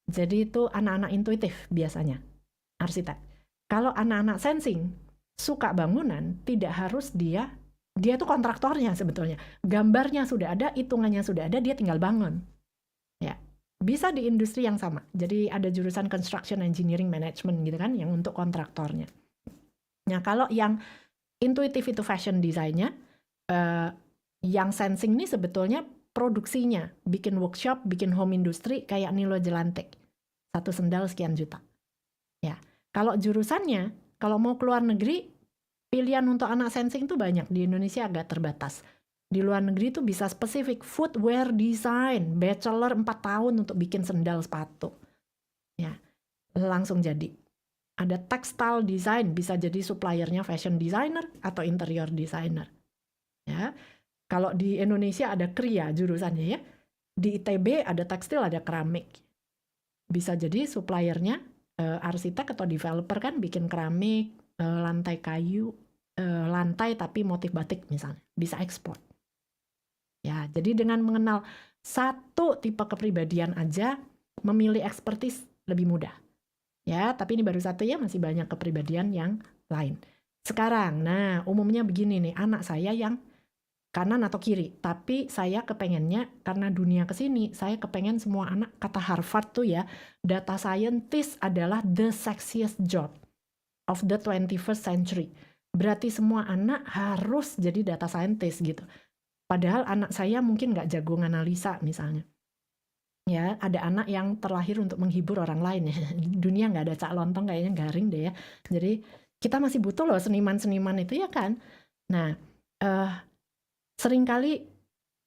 Jadi itu anak-anak intuitif biasanya, arsitek. Kalau anak-anak sensing, suka bangunan, tidak harus dia itu kontraktornya sebetulnya. Gambarnya sudah ada, hitungannya sudah ada, dia tinggal bangun. Ya, bisa di industri yang sama. Jadi ada jurusan Construction Engineering Management gitu kan, yang untuk kontraktornya. Nah, kalau yang intuitif itu fashion design-nya, yang sensing ini sebetulnya produksinya, bikin workshop, bikin home industry kayak Nilo Jelantik. Satu sendal sekian juta. Ya, kalau jurusannya, kalau mau keluar negeri, pilihan untuk anak sensing itu banyak. Di Indonesia agak terbatas. Di luar negeri itu bisa spesifik footwear design, bachelor 4 tahun untuk bikin sendal sepatu. Ya, langsung jadi. Ada textile design, bisa jadi suppliernya fashion designer atau interior designer. Ya. Kalau di Indonesia ada KRIA jurusannya ya. Di ITB ada tekstil, ada keramik. Bisa jadi suppliernya arsitek atau developer kan bikin keramik, lantai kayu, lantai tapi motif batik misalnya. Bisa ekspor. Ya, jadi dengan mengenal satu tipe kepribadian aja, memilih expertise lebih mudah. Ya, tapi ini baru satu ya, masih banyak kepribadian yang lain. Sekarang, nah umumnya begini nih, anak saya yang kanan atau kiri, tapi saya kepengennya karena dunia kesini, saya kepengen semua anak, kata Harvard tuh ya, data scientist adalah the sexiest job of the 21st century. Berarti semua anak harus jadi data scientist gitu. Padahal anak saya mungkin nggak jago analisa misalnya. Ya, ada anak yang terlahir untuk menghibur orang lain ya. Dunia nggak ada cak lontong, kayaknya garing deh ya. Jadi kita masih butuh loh seniman-seniman itu ya kan. Nah, seringkali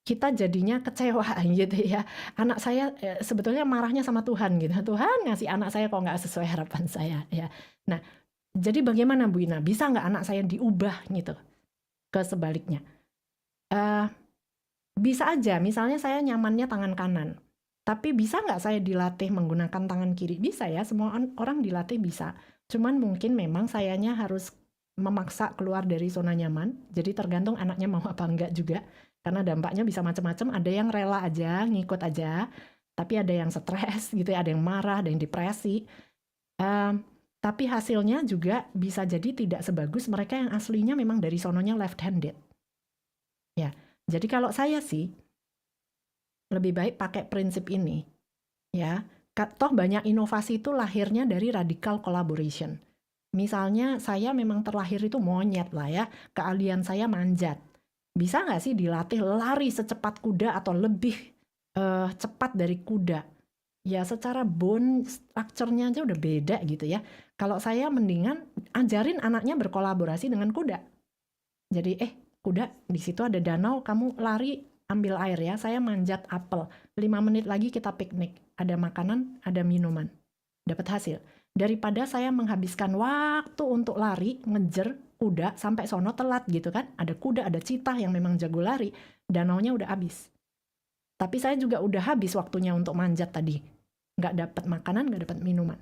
kita jadinya kecewa gitu ya. Anak saya sebetulnya marahnya sama Tuhan gitu. Tuhan ngasih anak saya kok nggak sesuai harapan saya ya. Nah, jadi bagaimana Bu Ina? Bisa nggak anak saya diubah gitu ke sebaliknya? Bisa aja, misalnya saya nyamannya tangan kanan, tapi bisa nggak saya dilatih menggunakan tangan kiri? Bisa ya, semua orang dilatih bisa. Cuman mungkin memang sayanya harus memaksa keluar dari zona nyaman, jadi tergantung anaknya mau apa enggak juga. Karena dampaknya bisa macam-macam, ada yang rela aja, ngikut aja, tapi ada yang stres gitu ya, ada yang marah, ada yang depresi. Tapi hasilnya juga bisa jadi tidak sebagus mereka yang aslinya memang dari sononya left-handed. Ya, jadi kalau saya sih, lebih baik pakai prinsip ini. Ya, toh banyak inovasi itu lahirnya dari radical collaboration. Misalnya saya memang terlahir itu monyet lah ya, keahlian saya manjat. Bisa nggak sih dilatih lari secepat kuda atau lebih cepat dari kuda? Ya secara bone structure-nya aja udah beda gitu ya. Kalau saya mendingan ajarin anaknya berkolaborasi dengan kuda. Jadi kuda di situ ada danau, kamu lari ambil air ya, saya manjat apel. 5 menit lagi kita piknik, ada makanan, ada minuman. Dapat hasil. Daripada saya menghabiskan waktu untuk lari, ngejer kuda sampai sono telat gitu kan. Ada kuda, ada citah yang memang jago lari, danaunya udah habis. Tapi saya juga udah habis waktunya untuk manjat tadi. Nggak dapat makanan, nggak dapat minuman.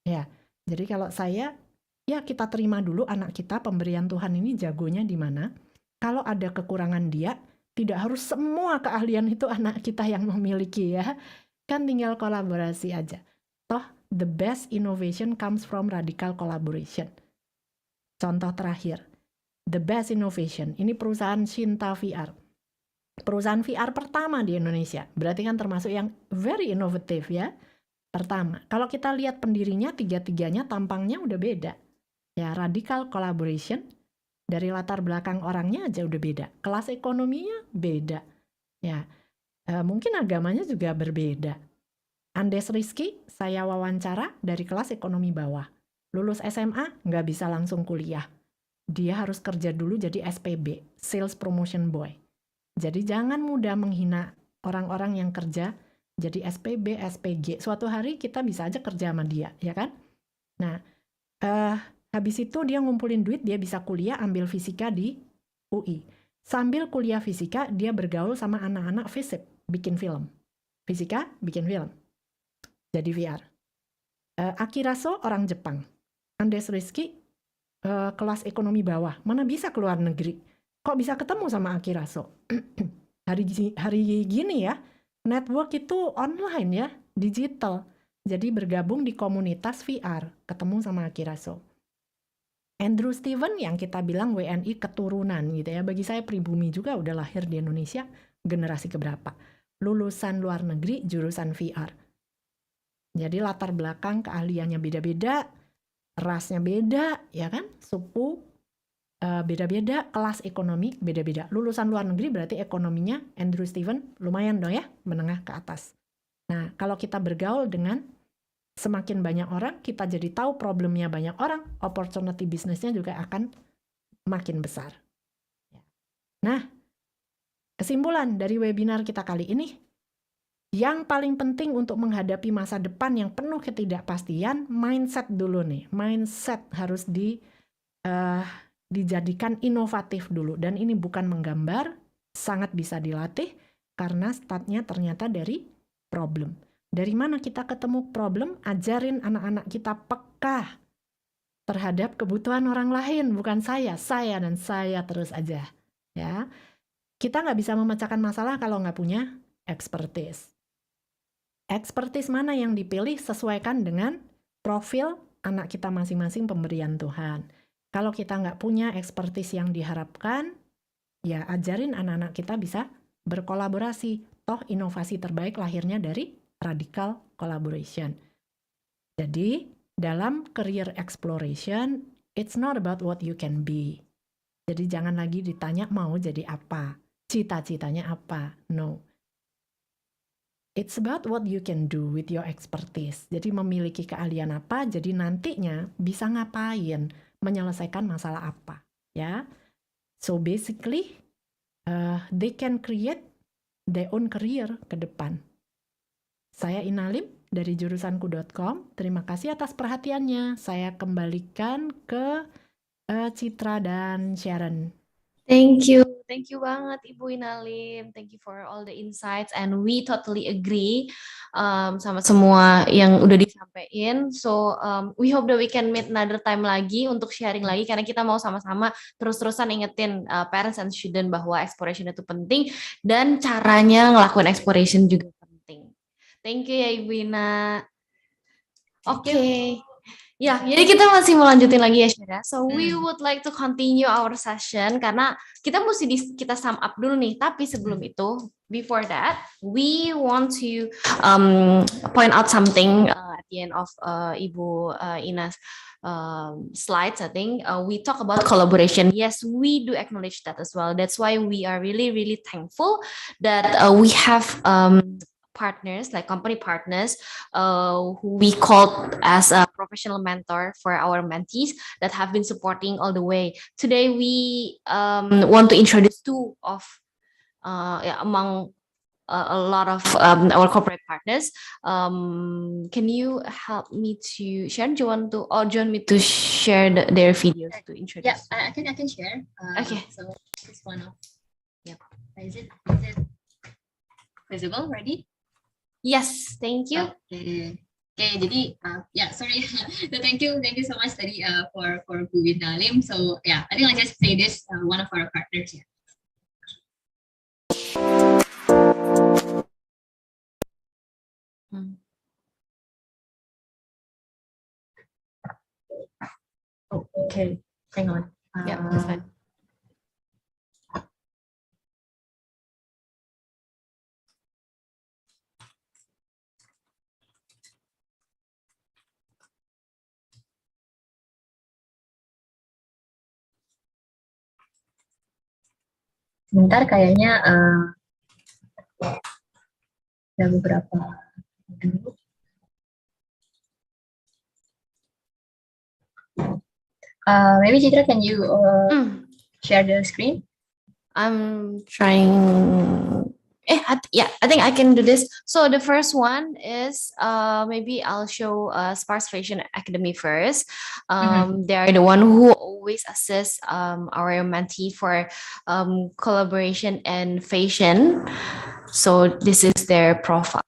Ya, jadi kalau saya, ya kita terima dulu anak kita, pemberian Tuhan ini jagonya di mana. Kalau ada kekurangan dia, tidak harus semua keahlian itu anak kita yang memiliki ya. Kan tinggal kolaborasi aja. Toh, the best innovation comes from radical collaboration. Contoh terakhir, the best innovation, ini perusahaan Shinta VR. Perusahaan VR pertama di Indonesia, berarti kan termasuk yang very innovative ya. Pertama, kalau kita lihat pendirinya, tiga-tiganya tampangnya udah beda. Ya, radical collaboration, dari latar belakang orangnya aja udah beda. Kelas ekonominya beda. Ya, mungkin agamanya juga berbeda. Andes Rizky, saya wawancara dari kelas ekonomi bawah. Lulus SMA, nggak bisa langsung kuliah. Dia harus kerja dulu jadi SPB, Sales Promotion Boy. Jadi jangan mudah menghina orang-orang yang kerja jadi SPB, SPG. Suatu hari kita bisa aja kerja sama dia, ya kan? Nah, habis itu dia ngumpulin duit, dia bisa kuliah ambil fisika di UI. Sambil kuliah fisika, dia bergaul sama anak-anak fisip, bikin film. Fisika, bikin film. Jadi VR. Akiraso orang Jepang. Andes Rizky, kelas ekonomi bawah. Mana bisa keluar negeri? Kok bisa ketemu sama Akiraso? hari gini ya, network itu online ya, digital. Jadi bergabung di komunitas VR, ketemu sama Akiraso. Andrew Steven yang kita bilang WNI keturunan gitu ya. Bagi saya pribumi juga udah lahir di Indonesia, generasi keberapa. Lulusan luar negeri, jurusan VR. Jadi latar belakang keahliannya beda-beda, rasnya beda, ya kan? Suku beda-beda, kelas ekonomi beda-beda. Lulusan luar negeri berarti ekonominya Andrew Steven lumayan dong ya, menengah ke atas. Nah, kalau kita bergaul dengan semakin banyak orang, kita jadi tahu problemnya banyak orang, opportunity bisnisnya juga akan makin besar. Nah, kesimpulan dari webinar kita kali ini, yang paling penting untuk menghadapi masa depan yang penuh ketidakpastian, mindset dulu nih. Mindset harus dijadikan inovatif dulu. Dan ini bukan menggambar, sangat bisa dilatih, karena startnya ternyata dari problem. Dari mana kita ketemu problem? Ajarin anak-anak kita peka terhadap kebutuhan orang lain, bukan saya dan saya terus aja. Ya, kita nggak bisa memecahkan masalah kalau nggak punya expertise. Expertise mana yang dipilih sesuaikan dengan profil anak kita masing-masing pemberian Tuhan. Kalau kita nggak punya expertise yang diharapkan, ya ajarin anak-anak kita bisa berkolaborasi. Toh inovasi terbaik lahirnya dari radical collaboration. Jadi, dalam career exploration, it's not about what you can be. Jadi jangan lagi ditanya mau jadi apa, cita-citanya apa. No. It's about what you can do with your expertise. Jadi memiliki keahlian apa, jadi nantinya bisa ngapain, menyelesaikan masalah apa. Ya. So basically, they can create their own career ke depan. Saya Inalim dari jurusanku.com. Terima kasih atas perhatiannya. Saya kembalikan ke Citra dan Sharon. Thank you banget Ibu Inalim. Thank you for all the insights and we totally agree sama semua yang udah disampaikan. So we hope that we can meet another time lagi untuk sharing lagi karena kita mau sama-sama terus-terusan ingetin parents and student bahwa exploration itu penting dan caranya ngelakuin exploration juga penting. Thank you ya Ibu Ina. Oke. Ya, jadi kita masih mau lanjutin lagi ya, Syeda. So we would like to continue our session karena kita mesti kita sum up dulu nih. Tapi sebelum itu, before that, we want to point out something at the end of Ibu Ina's slides. I think we talk about collaboration. Yes, we do acknowledge that as well. That's why we are really, really thankful that we have partners, like company partners, who we called as a professional mentor for our mentees that have been supporting all the way. Today, we want to introduce two of among a lot of our corporate partners. Can you help me to share? Do you want me to share their videos to introduce? Yeah, I can share. Okay. So this one of, yeah. Is it visible? Ready? Yes, thank you. Okay, jadi yeah, sorry. So thank you so much tadi for Bu Liem. So yeah, I think I'll just say this one of our partners here. Oh, okay, hang on. Yeah, that's fine. Sebentar kayaknya ada beberapa. Maybe Citra, can you share the screen? I'm trying. I think I can do this. So the first one is maybe I'll show Sparse Fashion Academy first. They are the one who always assist our mentee for collaboration and fashion. So this is their profile.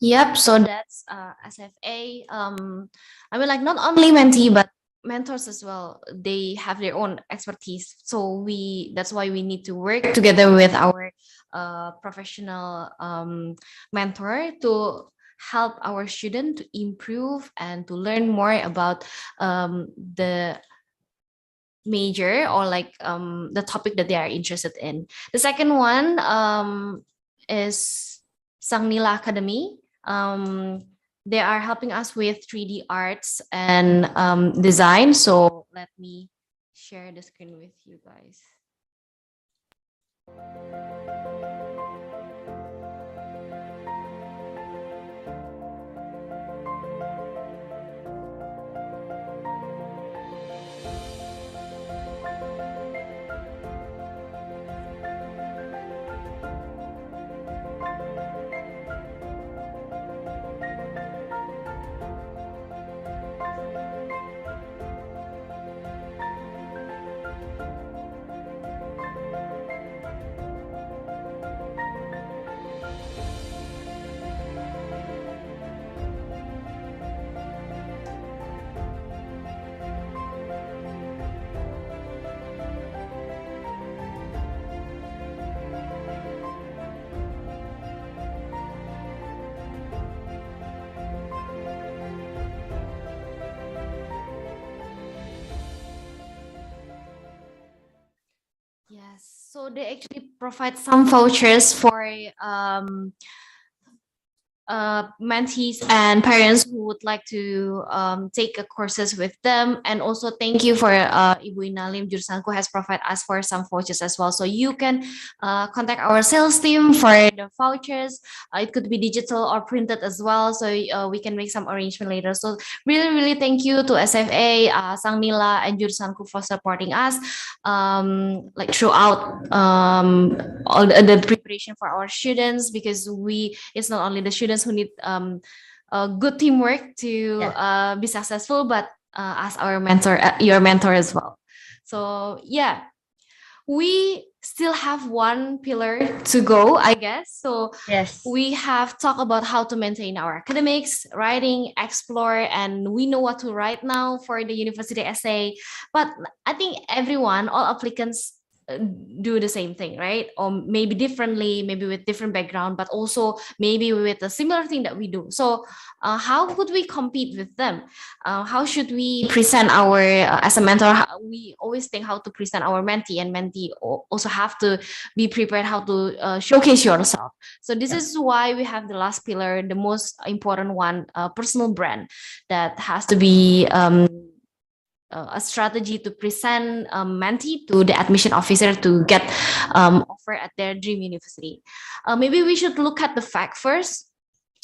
Yep, so that's SFA. I mean, like not only mentee, but mentors as well. They have their own expertise. So that's why we need to work together with our professional mentor to help our student to improve and to learn more about the major or like the topic that they are interested in. The second one is Sangnila Academy. They are helping us with 3D arts and design. So let me share the screen with you guys. Yes, so they actually provide some vouchers for mentees and parents who would like to take courses with them. And also thank you for Ibu Ina Liem Jurusanku has provided us for some vouchers as well. So you can contact our sales team for the vouchers. It could be digital or printed as well. So we can make some arrangement later. So really, really thank you to SFA, Sang Nila and Jurusanku for supporting us like throughout all the preparation for our students, because it's not only the students who need good teamwork to be successful, but as our mentor, your mentor as well. So yeah, we still have one pillar to go, I guess. So Yes. we have talked about how to maintain our academics, writing, explore, and we know what to write now for the university essay. But I think everyone, all applicants do the same thing, right? Or maybe differently, maybe with different background, but also maybe with a similar thing that we do. So how could we compete with them? How should we present our as a mentor? We always think how to present our mentee, and mentee also have to be prepared how to showcase yourself. So this is why we have the last pillar, the most important one, personal brand, that has to be a strategy to present mentee to the admission officer to get offer at their dream university. Maybe we should look at the fact first.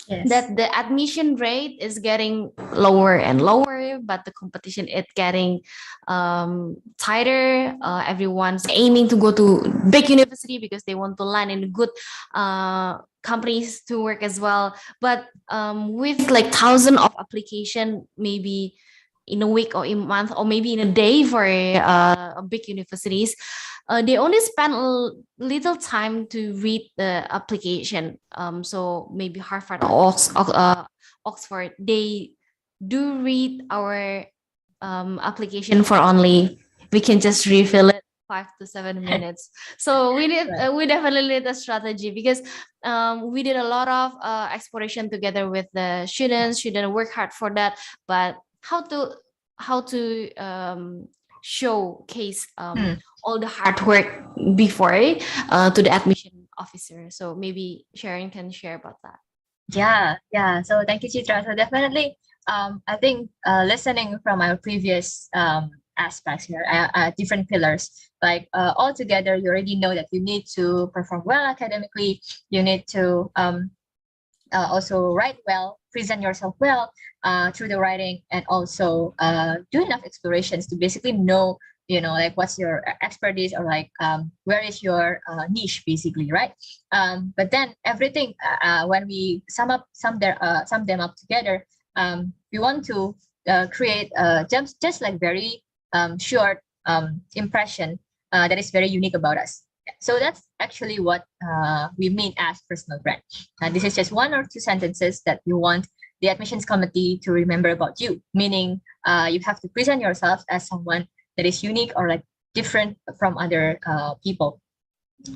Yes. That the admission rate is getting lower and lower, but the competition is getting tighter. Everyone's aiming to go to big university because they want to land in good companies to work as well. But with like thousands of application, maybe in a week or in a month or maybe in a day for big universities, they only spend a little time to read the application. So maybe Harvard or Oxford, they do read our application for only, we can just refill it 5 to 7 minutes. So we definitely need a strategy, because we did a lot of exploration together with the students. Students work hard for that, but how to showcase all the hard work before to the admission officer. So maybe Sharon can share about that. Yeah. So thank you, Chitra. So definitely, I think listening from our previous aspects here, different pillars, like all together, you already know that you need to perform well academically. You need to also write well, present yourself well through the writing, and also do enough explorations to basically know, like what's your expertise, or like where is your niche, basically, right? But then everything, when we sum them up together, we want to create just like very short impression that is very unique about us. So that's actually what we mean as personal brand. This is just 1 or 2 sentences that you want the admissions committee to remember about you, meaning you have to present yourself as someone that is unique or like different from other people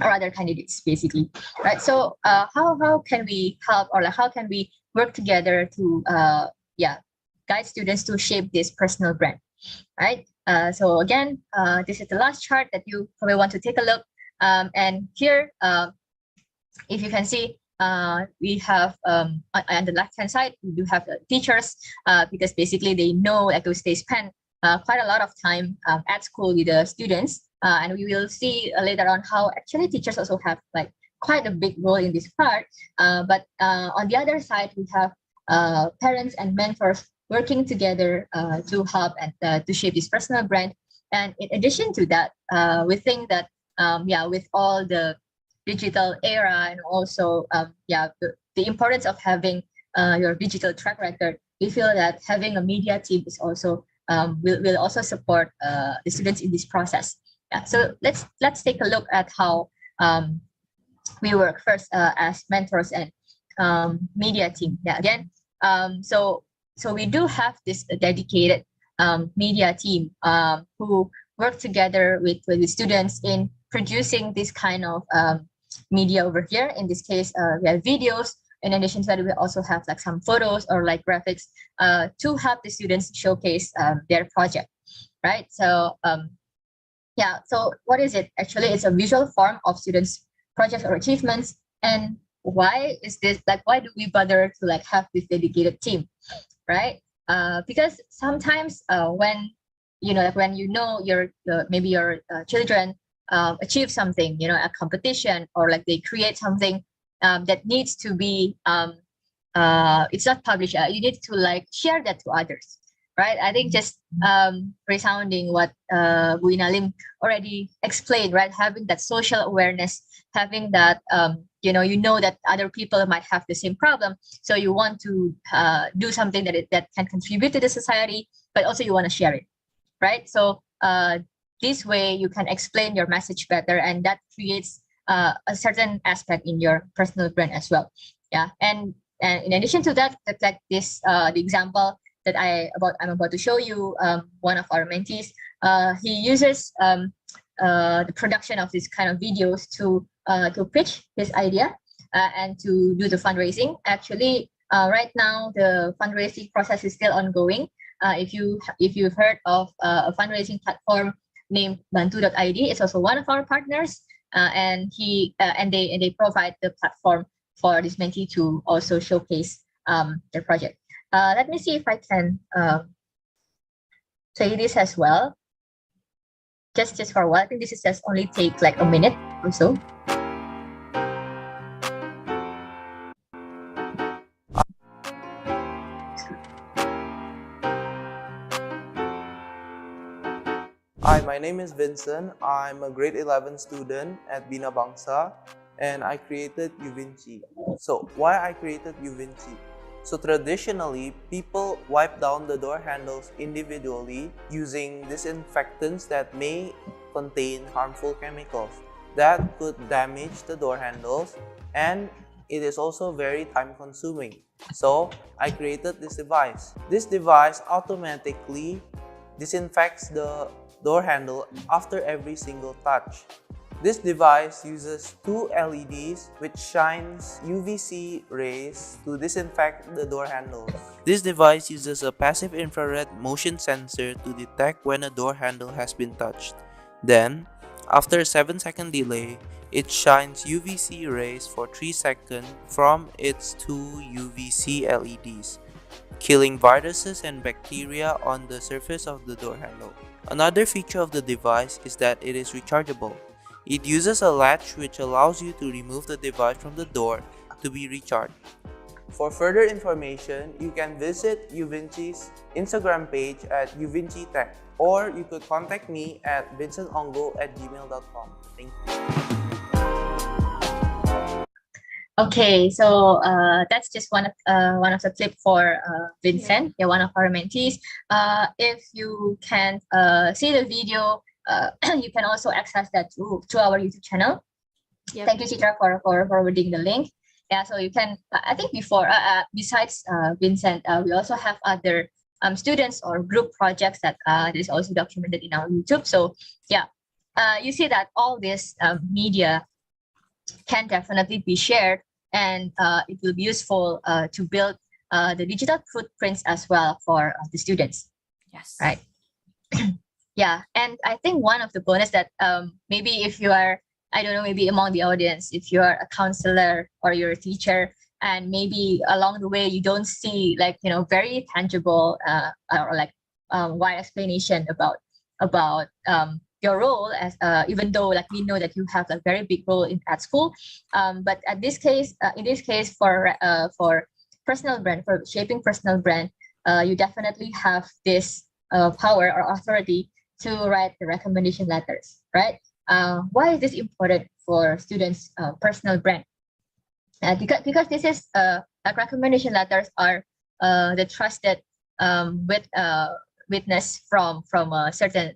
or other candidates, basically, right? So how can we help, or like how can we work together to guide students to shape this personal brand, right? So again, this is the last chart that you probably want to take a look. And here, if you can see, we have on the left-hand side, we do have the teachers, because basically they know that they spend quite a lot of time at school with the students. And we will see later on how actually teachers also have like quite a big role in this part. But on the other side, we have parents and mentors working together to help and to shape this personal brand. And in addition to that, we think that with all the digital era, and also the importance of having your digital track record, we feel that having a media team is also will also support the students in this process. So let's take a look at how we work first as mentors and media team. Again, so we do have this dedicated media team who work together with the students in producing this kind of media over here. In this case, we have videos. In addition to that, we also have like some photos or like graphics to help the students showcase their project, right? So Yeah, so what is it? Actually, it's a visual form of students' projects or achievements. And why is this like, why do we bother to like have this dedicated team, right? Because sometimes when like when your maybe your children achieve something, a competition, or like they create something that needs to be it's not published. You need to like share that to others, right? I think just resounding what Buina Lim already explained, right? Having that social awareness, having that that other people might have the same problem, so you want to do something that can contribute to the society, but also you want to share it, right? So this way you can explain your message better, and that creates a certain aspect in your personal brand as well. Yeah, and in addition to that, like this the example that I'm about to show you, one of our mentees, he uses the production of this kind of videos to pitch his idea and to do the fundraising. Actually, right now the fundraising process is still ongoing. If you've heard of a fundraising platform named Bantu.id, it's also one of our partners, and they provide the platform for this mentee to also showcase their project. Let me see if I can say this as well. Just for a while. I think this is just only take like a minute or so. Hi, my name is Vincent. I'm a grade 11 student at Bina Bangsa, and I created UVinci. So, why I created UVinci? So traditionally, people wipe down the door handles individually using disinfectants that may contain harmful chemicals that could damage the door handles, and it is also very time consuming. So I created this device. This device automatically disinfects the door handle after every single touch. This device uses two LEDs which shines UVC rays to disinfect the door handles. This device uses a passive infrared motion sensor to detect when a door handle has been touched. Then, after a 7-second delay, it shines UVC rays for 3 seconds from its two UVC LEDs, killing viruses and bacteria on the surface of the door handle. Another feature of the device is that it is rechargeable. It uses a latch which allows you to remove the device from the door to be recharged. For further information, you can visit UVinci's Instagram page at UVinciTech, or you could contact me at vincentongo@gmail.com. Thank you. Okay, so that's just one of the clip for Vincent, one of our mentees. If you can see the video, you can also access that to our YouTube channel. Yep. Thank you, Citra, for forwarding the link. Yeah, so you can. I think before, besides Vincent, we also have other students or group projects that is also documented in our YouTube. So yeah, you see that all this media can definitely be shared, and it will be useful to build the digital footprints as well for the students. Yes. Right. Yeah, and I think one of the bonus that maybe if you are, I don't know, maybe among the audience, if you are a counselor or you're a teacher, and maybe along the way you don't see like very tangible or like wide explanation about your role as even though like we know that you have a very big role at school, but in this case for personal brand, for shaping personal brand, you definitely have this power or authority to write the recommendation letters, right? Why is this important for students' personal brand? Because this is like recommendation letters are the trusted witness from a certain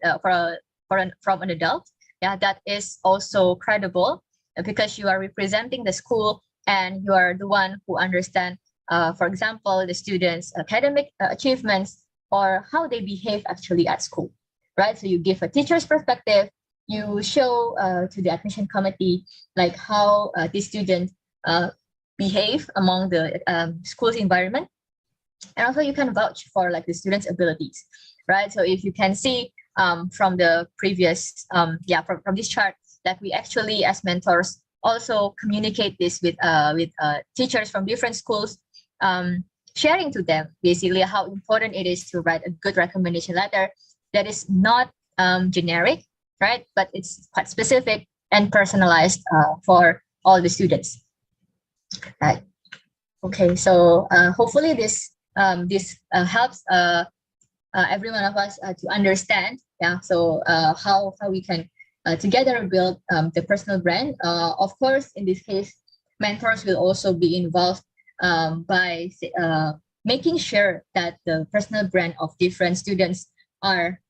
from an adult, that is also credible, because you are representing the school and you are the one who understand, for example, the students' academic achievements or how they behave actually at school, right? So you give a teacher's perspective, you show to the admission committee like how the students behave among the school's environment, and also you can vouch for like the students' abilities, right? So if you can see from the previous from this chart, that we actually as mentors also communicate this with teachers from different schools, sharing to them basically how important it is to write a good recommendation letter that is not generic, right? But it's quite specific and personalized for all the students, right? Okay, so hopefully this helps every one of us to understand, so how we can together build the personal brand. Of course, in this case, mentors will also be involved by making sure that the personal brand of different students are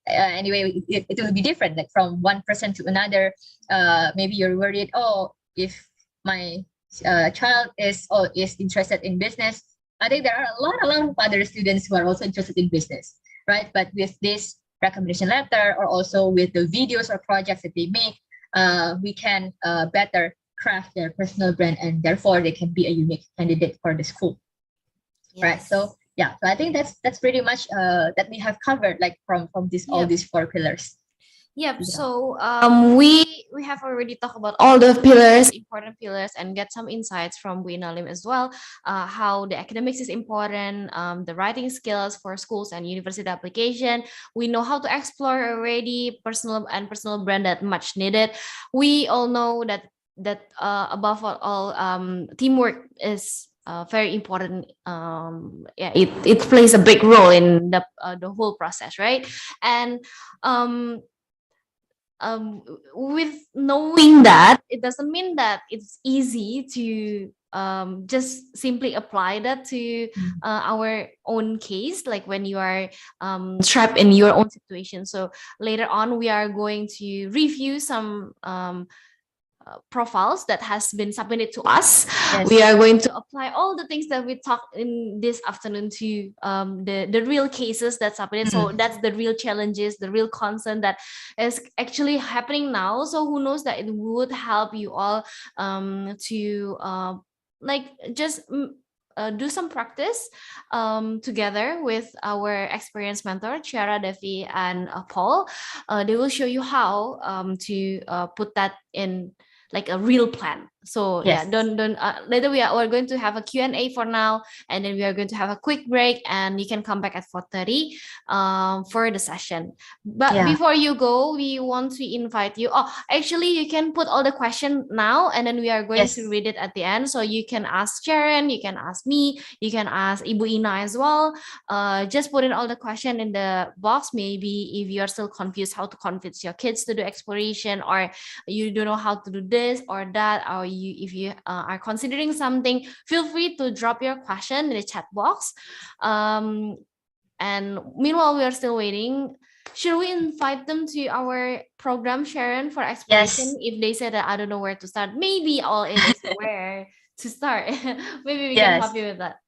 anyway, it will be different, like from one person to another. Maybe you're worried, oh, if my child is interested in business, I think there are a lot of other students who are also interested in business, right? But with this recommendation letter, or also with the videos or projects that they make, we can better craft their personal brand, and therefore they can be a unique candidate for the school, right? So yeah, so I think that's pretty much that we have covered, like from this all these 4 pillars. Yep. So we have already talked about all the pillars, important pillars, and get some insights from Bu Ina Liem as well. How the academics is important, the writing skills for schools and university application. We know how to explore already personal brand that much needed. We all know that above all, teamwork is very important. It plays a big role in the whole process, right? And with knowing that, it doesn't mean that it's easy to just simply apply that to our own case, like when you are trapped in your own situation. So later on, we are going to review some profiles that has been submitted to us. We are going to apply all the things that we talked in this afternoon to the real cases that's happening. So that's the real challenges, the real concern that is actually happening now. So who knows that it would help you all to like just do some practice together with our experienced mentor Chiara, Devi, and Paul. They will show you how to put that in like a real plan. So don't later we're going to have a Q&A for now, and then we are going to have a quick break, and you can come back at 4:30 for the session. But before you go, we want to invite you. Oh, actually, you can put all the question now, and then we are going to read it at the end. So you can ask Sharon, you can ask me, you can ask Ibu Ina as well. Just put in all the question in the box. Maybe if you are still confused how to convince your kids to do exploration, or you don't know how to do this or that, or if you are considering something, feel free to drop your question in the chat box. And meanwhile, we are still waiting. Should we invite them to our program, Sharon, for exploration? If they say that I don't know where to start, maybe all in is where to start. Maybe we can help you with that.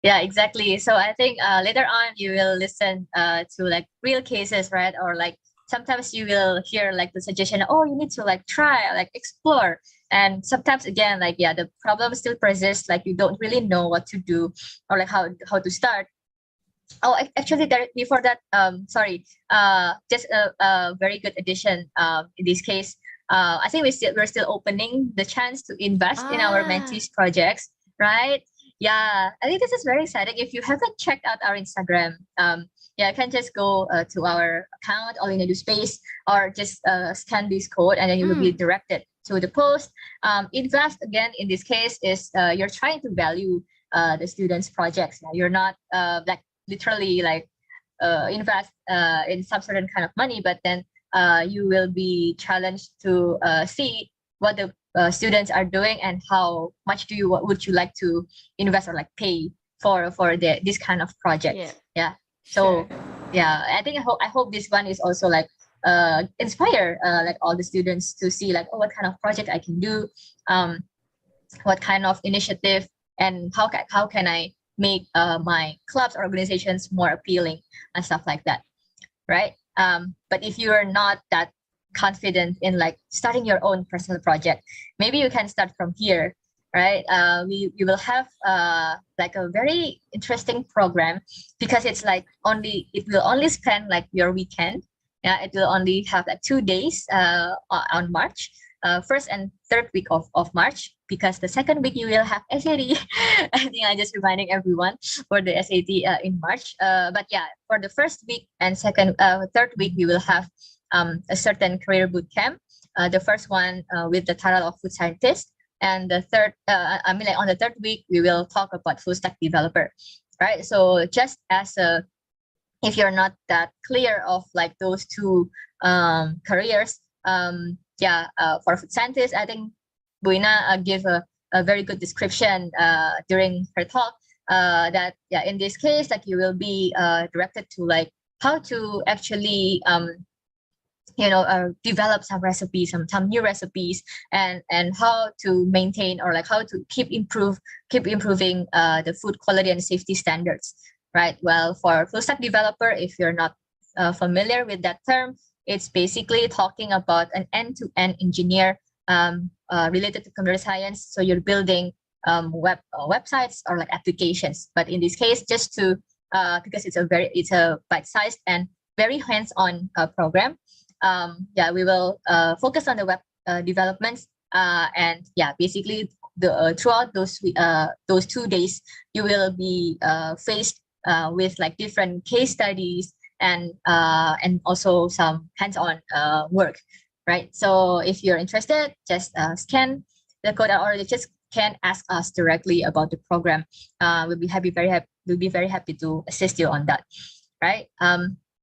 Yeah, exactly. So I think later on you will listen to like real cases, right? Or like sometimes you will hear like the suggestion, oh, you need to like try, like explore. And sometimes again, like, the problem still persists, like you don't really know what to do or like how to start. Oh, actually, before that, just a very good addition in this case. I think we're still opening the chance to invest in our mentees projects, right? Yeah, I think this is very exciting. If you haven't checked out our Instagram, you can just go to our account, All in Edu Space, or just scan this code, and then you will be directed to the post. Invest, again, in this case, is you're trying to value the students' projects. You're not like literally like invest in some certain kind of money, but then you will be challenged to see what the students are doing and how much would you like to invest or like pay for this kind of project. So I think I hope this one is also like inspire like all the students to see like, oh, what kind of project I can do, what kind of initiative, and how can I make my clubs or organizations more appealing and stuff like that, right? But if you are not that confident in like starting your own personal project, maybe you can start from here right? We will have like a very interesting program because it's like it will only spend like your weekend. Yeah, it will only have like 2 days on March, first and third week of March, because the second week you will have SAT. I think I'm just reminding everyone for the SAT in March. But yeah, for the first week and third week, we will have a certain career boot camp. The first one with the title of food scientist, and the third, like on the third week, we will talk about full stack developer, right? So just as a if you're not that clear of like those two careers, for food scientists, I think Buina gave a very good description during her talk, that in this case, like you will be directed to like how to actually develop some recipes, some new recipes, and how to maintain or like how to keep improving the food quality and safety standards, right? Well, for full stack developer, if you're not familiar with that term, it's basically talking about an end-to-end engineer related to computer science. So you're building websites or like applications, but in this case, just to because it's a bite-sized and very hands-on program. We will focus on the web developments, and basically throughout those 2 days, you will be faced with like different case studies and also some hands-on work, right? So if you're interested, just scan the code, or just can ask us directly about the program. We'll be very happy to assist you on that, right?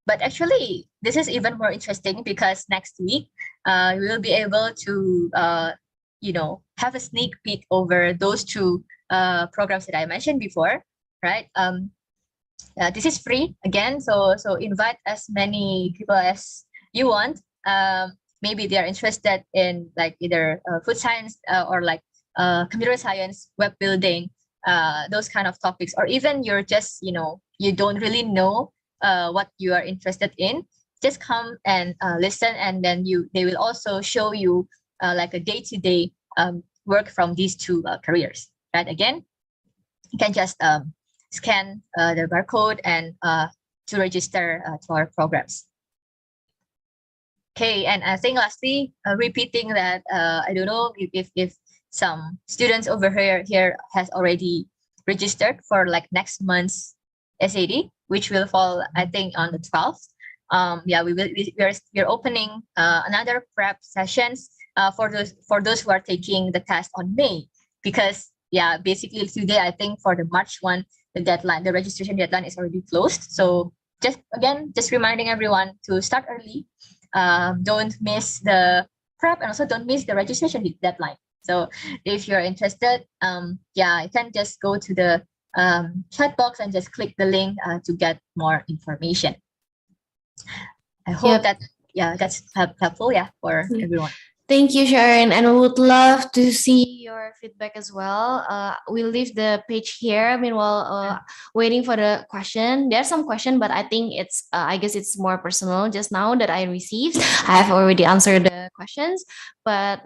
But actually, this is even more interesting because next week we will be able to have a sneak peek over those two programs that I mentioned before, right? This is free again, so invite as many people as you want. Maybe they are interested in like either food science or like computer science, web building, those kind of topics, or even you're just you don't really know what you are interested in. Just come and listen, and then they will also show you like a day-to-day work from these two careers, right? Again, you can just scan the barcode and to register to our programs. Okay, and I think lastly, repeating that I don't know if some students over here has already registered for like next month's SAD, which will fall I think on the 12th. We're opening another prep sessions for those who are taking the test on May, because basically today I think for the March one, the registration deadline is already closed. So just reminding everyone to start early. Don't miss the prep, and also don't miss the registration deadline. So if you're interested, you can just go to the chat box and just click the link to get more information. I hope that's helpful for everyone. Thank you, Sharon, and we would love to see your feedback as well. We'll leave the page here. Meanwhile, waiting for the question. There's some question, but I think I guess it's more personal just now that I received. I have already answered the questions, but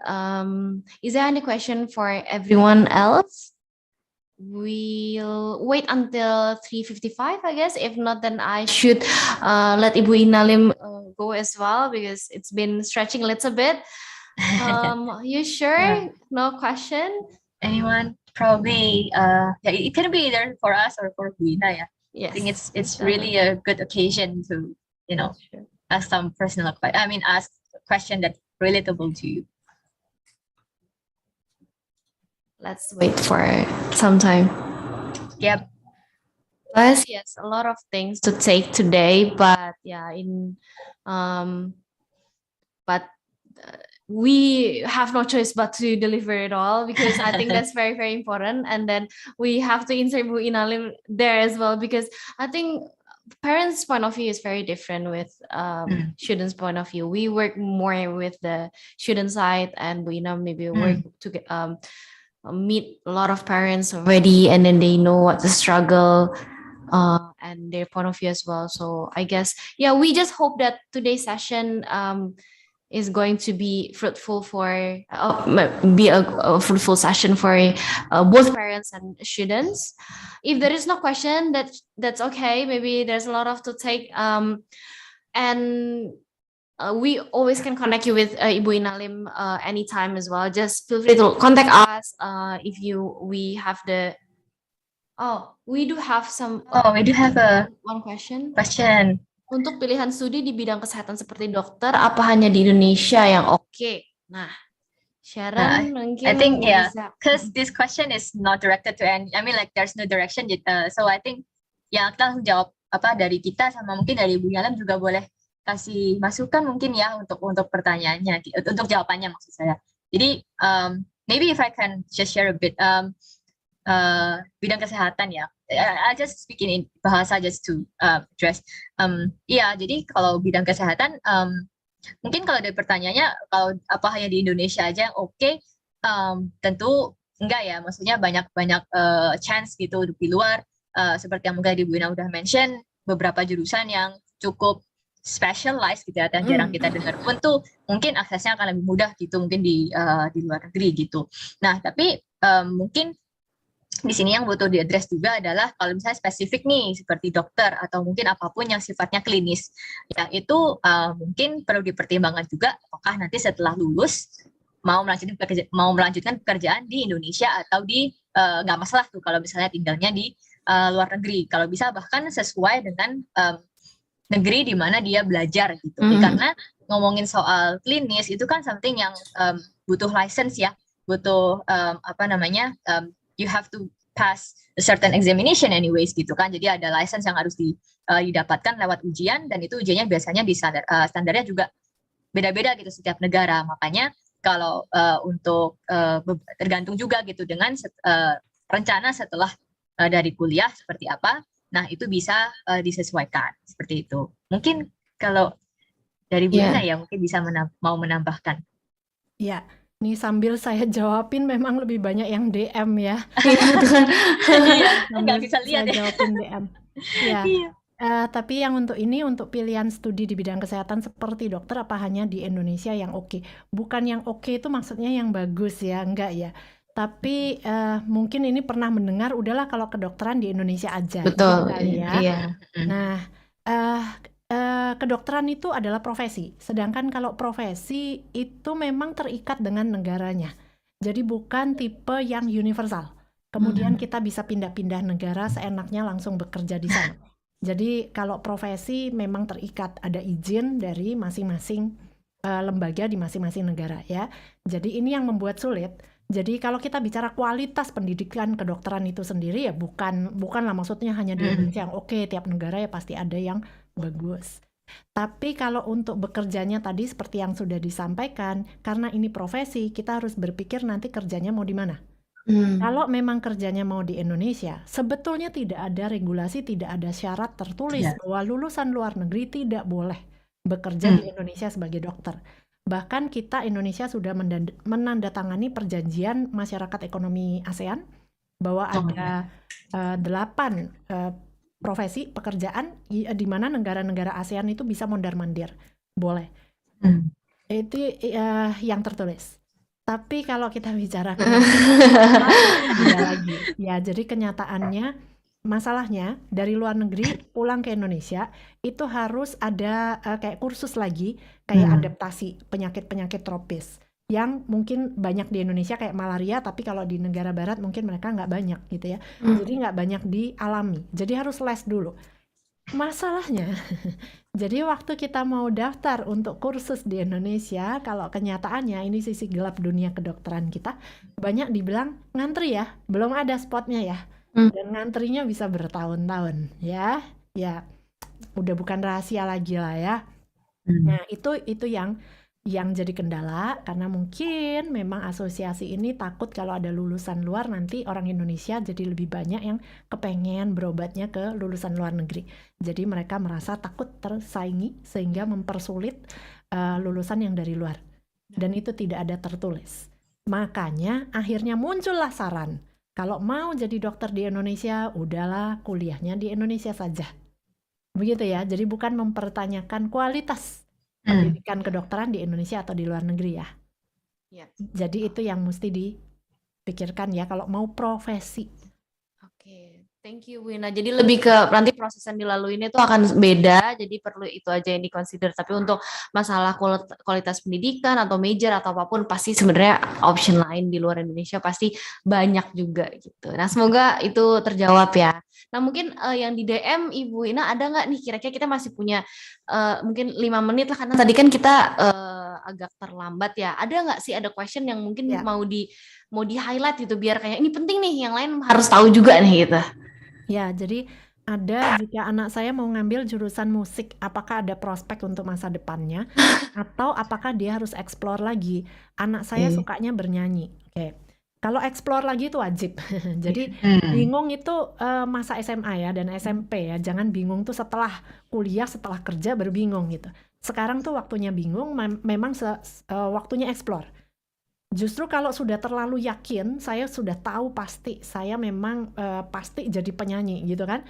is there any question for everyone else? We'll wait until 3:55, I guess. If not, then I should let Ibu Inalim go as well, because it's been stretching a little bit. You sure? Yeah. No question? Anyone? Probably it can be either for us or for Buina. Yes. I think it's really a good occasion to ask some personal ask a question that's relatable to you. Let's wait for some time. Yep. Yes, a lot of things to take today, but we have no choice but to deliver it all, because I think that's very, very important. And then we have to insert Bu Inalim there as well, because I think parents' point of view is very different with students' point of view. We work more with the student side, and Bu Ina maybe work to meet a lot of parents already, and then they know what the struggle and their point of view as well. So I guess we just hope that today's session is going to be fruitful for be a fruitful session for both parents and students. If there is no question, that's okay. Maybe there's a lot of to take, and we always can connect you with Ibu Inalim anytime as well. Just feel free to contact us if we have the. Oh, we do have some. We do have a one question. question. Untuk pilihan studi di bidang kesehatan seperti dokter, apa hanya di Indonesia yang oke? Nah, Sharon mungkin I think bisa. because this question is not directed to any. I mean, like there's no direction. So I think kita langsung jawab dari kita sama mungkin dari Ibu Inalim juga boleh kasih masukan mungkin ya untuk pertanyaannya, untuk jawabannya maksud saya. Jadi maybe if I can just share a bit bidang kesehatan ya. I just speak in bahasa just to address. Jadi kalau bidang kesehatan mungkin kalau dari pertanyaannya kalau apa hanya di Indonesia aja yang oke, tentu enggak ya. Maksudnya banyak chance gitu di luar. Seperti yang mungkin Ibu Ina udah mention, beberapa jurusan yang cukup specialized gitu ya, yang jarang kita dengar pun tuh mungkin aksesnya akan lebih mudah gitu mungkin di luar negeri gitu. Nah tapi mungkin di sini yang butuh diadres juga adalah kalau misalnya spesifik nih seperti dokter atau mungkin apapun yang sifatnya klinis, ya itu mungkin perlu dipertimbangkan juga apakah nanti setelah lulus mau melanjutkan pekerjaan di Indonesia atau di nggak masalah tuh kalau misalnya tinggalnya di luar negeri, kalau bisa bahkan sesuai dengan negeri di mana dia belajar gitu. Karena ngomongin soal klinis itu kan something yang butuh license ya, butuh you have to pass a certain examination anyways gitu kan. Jadi ada license yang harus didapatkan lewat ujian, dan itu ujiannya biasanya di standarnya juga beda-beda gitu setiap negara. Makanya kalau untuk tergantung juga gitu dengan rencana setelah dari kuliah seperti apa, nah itu bisa disesuaikan seperti itu. Mungkin kalau dari Bu Ina ya mungkin bisa mau menambahkan. Ya. Nih sambil saya jawabin memang lebih banyak yang DM ya. Nggak bisa lihat saya ya. jawabin DM. Ya. Tapi yang untuk pilihan studi di bidang kesehatan seperti dokter apa hanya di Indonesia yang oke? Bukan yang oke itu maksudnya yang bagus ya, enggak ya. Tapi mungkin ini pernah mendengar udahlah kalau kedokteran di Indonesia aja. Betul. Gitu kali ya. Iya. Nah, kedokteran itu adalah profesi, sedangkan kalau profesi itu memang terikat dengan negaranya. Jadi bukan tipe yang universal. Kemudian kita bisa pindah-pindah negara seenaknya langsung bekerja di sana. Jadi kalau profesi memang terikat, ada izin dari masing-masing lembaga di masing-masing negara ya. Jadi ini yang membuat sulit. Jadi kalau kita bicara kualitas pendidikan kedokteran itu sendiri ya bukanlah maksudnya hanya di Indonesia yang oke, tiap negara ya pasti ada yang bagus. Tapi kalau untuk bekerjanya tadi seperti yang sudah disampaikan, karena ini profesi, kita harus berpikir nanti kerjanya mau di mana. Kalau memang kerjanya mau di Indonesia, sebetulnya tidak ada regulasi, tidak ada syarat tertulis bahwa lulusan luar negeri tidak boleh bekerja di Indonesia sebagai dokter. Bahkan kita Indonesia sudah menandatangani perjanjian masyarakat ekonomi ASEAN bahwa ada 8 profesi pekerjaan di mana negara-negara ASEAN itu bisa mondar-mandir, boleh. Itu yang tertulis. Tapi kalau kita bicara beda lagi, ya jadi kenyataannya masalahnya dari luar negeri pulang ke Indonesia itu harus ada kayak kursus lagi, kayak adaptasi penyakit-penyakit tropis yang mungkin banyak di Indonesia kayak malaria, tapi kalau di negara barat mungkin mereka nggak banyak gitu ya. Jadi nggak banyak dialami. Jadi harus les dulu. Masalahnya, jadi waktu kita mau daftar untuk kursus di Indonesia, kalau kenyataannya ini sisi gelap dunia kedokteran kita, banyak dibilang ngantri ya, belum ada spotnya ya. Dan ngantrinya bisa bertahun-tahun ya. Ya, udah bukan rahasia lagi lah ya. Nah, itu yang jadi kendala, karena mungkin memang asosiasi ini takut kalau ada lulusan luar nanti orang Indonesia jadi lebih banyak yang kepengen berobatnya ke lulusan luar negeri. Jadi mereka merasa takut tersaingi sehingga mempersulit lulusan yang dari luar. Dan itu tidak ada tertulis. Makanya akhirnya muncullah saran, kalau mau jadi dokter di Indonesia, udahlah kuliahnya di Indonesia saja. Begitu ya, jadi bukan mempertanyakan kualitas pendidikan kedokteran di Indonesia atau di luar negeri ya. Ya. Jadi itu yang mesti dipikirkan ya kalau mau profesi. Oke, thank you Wina. Jadi lebih ke nanti proses yang dilalui ini tuh akan beda, jadi perlu itu aja yang di-consider. Tapi untuk masalah kualitas pendidikan atau major atau apapun, pasti sebenarnya option lain di luar Indonesia pasti banyak juga gitu. Nah semoga itu terjawab ya. Nah mungkin yang di DM Ibu Wina ada nggak nih kira-kira kita masih punya mungkin 5 menit lah karena tadi kan kita agak terlambat ya. Ada nggak sih ada question yang mungkin Ya. mau di highlight gitu biar kayak ini penting nih yang lain harus tahu juga nih gitu. Ya, jadi ada jika anak saya mau ngambil jurusan musik, apakah ada prospek untuk masa depannya atau apakah dia harus explore lagi? Anak saya sukanya bernyanyi. Oke. Kalau explore lagi itu wajib. Jadi bingung itu masa SMA ya dan SMP ya. Jangan bingung tuh setelah kuliah, setelah kerja baru bingung gitu. Sekarang tuh waktunya bingung, memang waktunya explore. Justru kalau sudah terlalu yakin, saya sudah tahu pasti saya memang pasti jadi penyanyi gitu kan.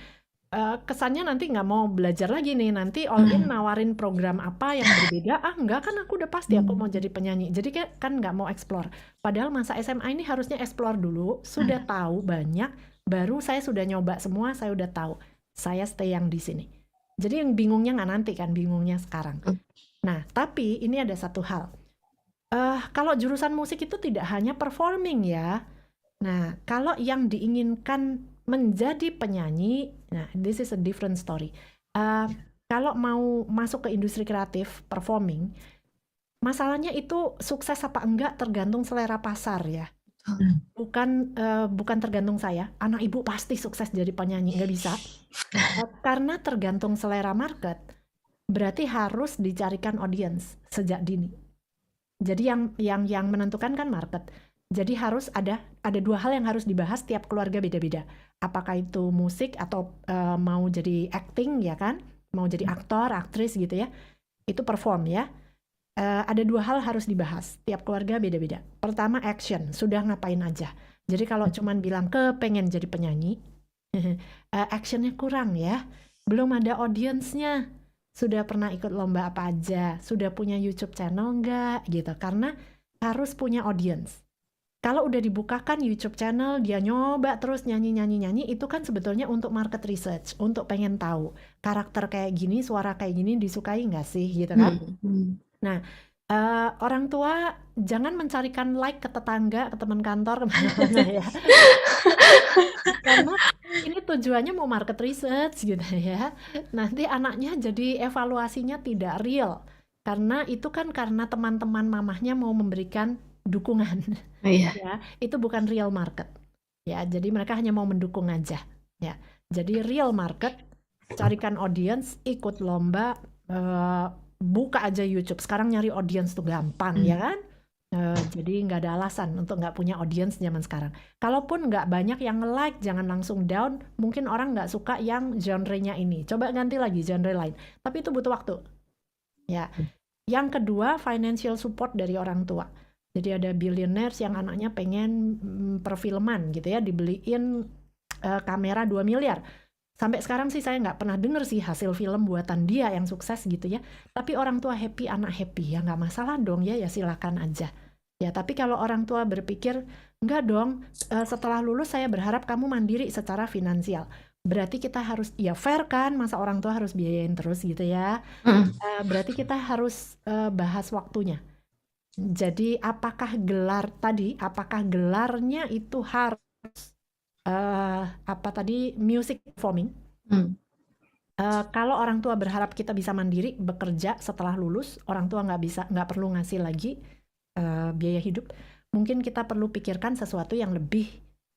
Kesannya nanti nggak mau belajar lagi nih, nanti all in nawarin program apa yang berbeda, enggak kan aku udah pasti aku mau jadi penyanyi. Jadi kan nggak mau explore. Padahal masa SMA ini harusnya explore dulu, sudah tahu banyak, baru saya sudah nyoba semua, saya udah tahu. Saya stay yang di sini. Jadi yang bingungnya nggak nanti kan, bingungnya sekarang. Nah, tapi ini ada satu hal. Kalau jurusan musik itu tidak hanya performing ya. Nah, kalau yang diinginkan menjadi penyanyi, nah this is a different story. Kalau mau masuk ke industri kreatif, performing, masalahnya itu sukses apa enggak tergantung selera pasar ya. Bukan tergantung saya. Anak ibu pasti sukses jadi penyanyi, nggak bisa. Karena tergantung selera market, berarti harus dicarikan audience sejak dini. Jadi yang menentukan kan market. Jadi harus ada dua hal yang harus dibahas, tiap keluarga beda-beda. Apakah itu musik atau mau jadi acting ya kan? Mau jadi aktor, aktris gitu ya. Itu perform ya. Ada dua hal harus dibahas, tiap keluarga beda-beda. Pertama action, sudah ngapain aja. Jadi kalau cuman bilang pengen jadi penyanyi, actionnya kurang ya. Belum ada audience-nya. Sudah pernah ikut lomba apa aja, sudah punya YouTube channel enggak gitu, karena harus punya audience. Kalau udah dibukakan YouTube channel, dia nyoba terus nyanyi, itu kan sebetulnya untuk market research, untuk pengen tahu karakter kayak gini, suara kayak gini disukai nggak sih gitu kan. Nah, orang tua jangan mencarikan like ke tetangga, ke teman kantor, kemana-mana ya. Karena ini tujuannya mau market research gitu ya. Nanti anaknya jadi evaluasinya tidak real. Karena itu kan karena teman-teman mamahnya mau memberikan dukungan. Ya, itu bukan real market. Ya, jadi mereka hanya mau mendukung aja. Ya, jadi real market, carikan audience, ikut lomba, buka aja YouTube. Sekarang nyari audience tuh gampang ya kan? Jadi nggak ada alasan untuk nggak punya audience zaman sekarang. Kalaupun nggak banyak yang nge-like, jangan langsung down. Mungkin orang nggak suka yang genre-nya ini. Coba ganti lagi genre lain. Tapi itu butuh waktu. Ya. Yang kedua, financial support dari orang tua. Jadi ada billionaires yang anaknya pengen perfilman gitu ya, dibeliin kamera 2 miliar. Sampai sekarang sih saya nggak pernah denger sih hasil film buatan dia yang sukses gitu ya. Tapi orang tua happy, anak happy ya nggak masalah dong ya silakan aja. Ya tapi kalau orang tua berpikir enggak dong, setelah lulus saya berharap kamu mandiri secara finansial. Berarti kita harus ya fair kan, masa orang tua harus biayain terus gitu ya. Berarti kita harus bahas waktunya. Jadi apakah gelarnya itu harus music performing. Kalau orang tua berharap kita bisa mandiri bekerja setelah lulus, orang tua nggak perlu ngasih lagi biaya hidup. Mungkin kita perlu pikirkan sesuatu yang lebih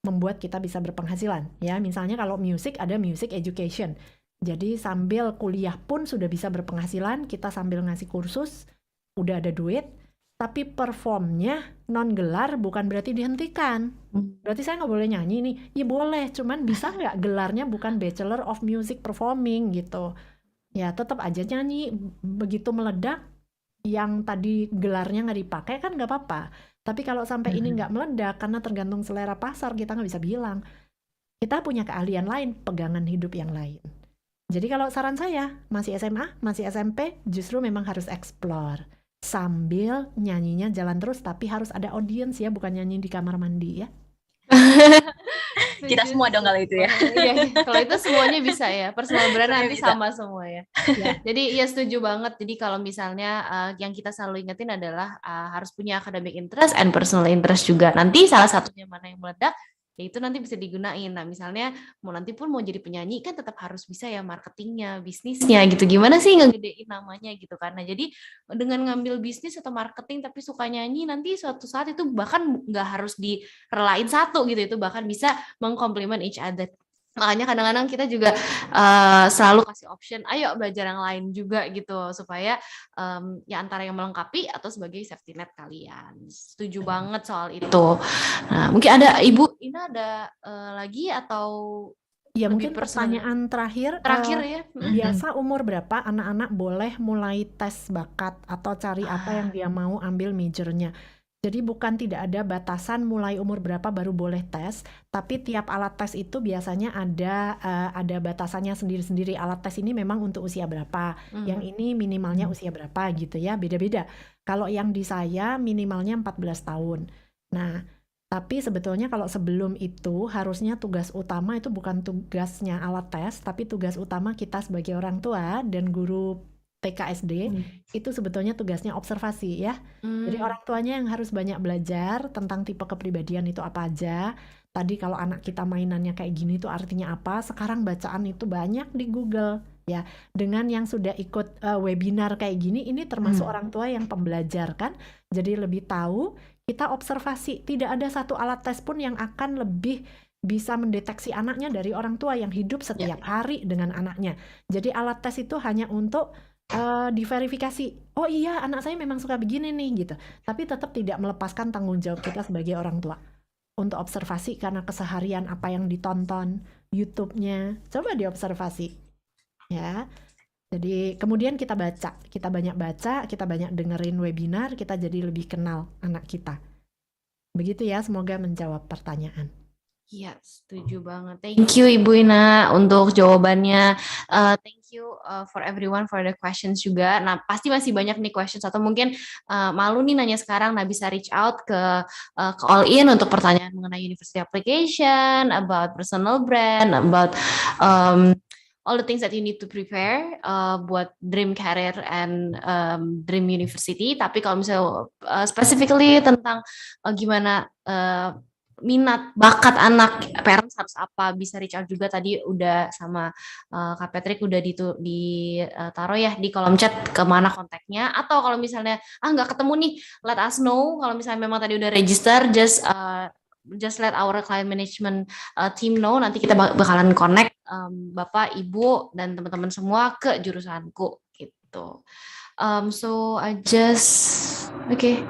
membuat kita bisa berpenghasilan. Ya, misalnya kalau music ada music education. Jadi sambil kuliah pun sudah bisa berpenghasilan, kita sambil ngasih kursus, udah ada duit. Tapi performnya non gelar bukan berarti dihentikan. Berarti saya nggak boleh nyanyi nih. Ya boleh, cuman bisa nggak gelarnya bukan Bachelor of Music Performing gitu. Ya tetap aja nyanyi. Begitu meledak, yang tadi gelarnya nggak dipakai kan nggak apa-apa. Tapi kalau sampai ini nggak meledak karena tergantung selera pasar, kita nggak bisa bilang. Kita punya keahlian lain, pegangan hidup yang lain. Jadi kalau saran saya, masih SMA, masih SMP, justru memang harus explore. Sambil nyanyinya jalan terus, tapi harus ada audience ya, bukan nyanyi di kamar mandi ya. Kita semua dong kalau itu ya. Iya, kalau itu semuanya bisa ya. Personal brand Semuanya nanti bisa. sama semua ya. Ya. Jadi ya setuju banget. Jadi kalau misalnya yang kita selalu ingetin adalah harus punya academic interest and personal interest juga. Nanti salah satunya mana yang meledak, ya itu nanti bisa digunain. Nah misalnya nanti pun mau jadi penyanyi kan tetap harus bisa ya marketingnya, bisnisnya gitu. Gimana sih ngegedein namanya gitu kan. Nah jadi dengan ngambil bisnis atau marketing tapi suka nyanyi, nanti suatu saat itu bahkan nggak harus direlain satu gitu. Itu bahkan bisa mengkomplement each other. Makanya kadang-kadang kita juga selalu kasih option, ayo belajar yang lain juga gitu, supaya ya antara yang melengkapi atau sebagai safety net kalian. Setuju banget soal itu. Nah, mungkin ada Ibu Ina ada lagi atau Ya lebih mungkin personal? pertanyaan terakhir Ya. biasa umur berapa anak-anak boleh mulai tes bakat atau cari apa yang dia mau ambil majornya. Jadi bukan tidak ada batasan mulai umur berapa baru boleh tes, tapi tiap alat tes itu biasanya ada batasannya sendiri-sendiri. Alat tes ini memang untuk usia berapa, yang ini minimalnya usia berapa gitu ya, beda-beda. Kalau yang di saya minimalnya 14 tahun. Nah, tapi sebetulnya kalau sebelum itu harusnya tugas utama itu bukan tugasnya alat tes, tapi tugas utama kita sebagai orang tua dan guru TK/SD itu sebetulnya tugasnya observasi ya. Jadi orang tuanya yang harus banyak belajar tentang tipe kepribadian itu apa aja. Tadi kalau anak kita mainannya kayak gini itu artinya apa? Sekarang bacaan itu banyak di Google ya. Dengan yang sudah ikut webinar kayak gini, ini termasuk orang tua yang pembelajar kan. Jadi lebih tahu, kita observasi. Tidak ada satu alat tes pun yang akan lebih bisa mendeteksi anaknya dari orang tua yang hidup setiap hari dengan anaknya. Jadi alat tes itu hanya untuk diverifikasi, oh iya anak saya memang suka begini nih gitu, tapi tetap tidak melepaskan tanggung jawab kita sebagai orang tua untuk observasi karena keseharian apa yang ditonton YouTube-nya, coba diobservasi ya. Jadi kemudian kita banyak baca, kita banyak dengerin webinar, kita jadi lebih kenal anak kita. Begitu ya, semoga menjawab pertanyaan. Iya, setuju banget. Thank you Ibu Ina untuk jawabannya. Thank you for everyone for the questions juga. Nah, pasti masih banyak nih questions atau mungkin malu nih nanya sekarang. Nah, bisa reach out ke All In untuk pertanyaan mengenai university application, about personal brand, about all the things that you need to prepare buat dream career and dream university. Tapi kalau misalnya specifically tentang gimana minat bakat anak, parents harus apa, bisa reach out juga. Tadi udah sama Kak Patrick udah ditaruh ya di kolom chat kemana kontaknya, atau kalau misalnya nggak ketemu nih, let us know. Kalau misalnya memang tadi udah register, just let our client management team know. Nanti kita bakalan connect Bapak, Ibu, dan teman-teman semua ke Jurusanku gitu. So I just okay.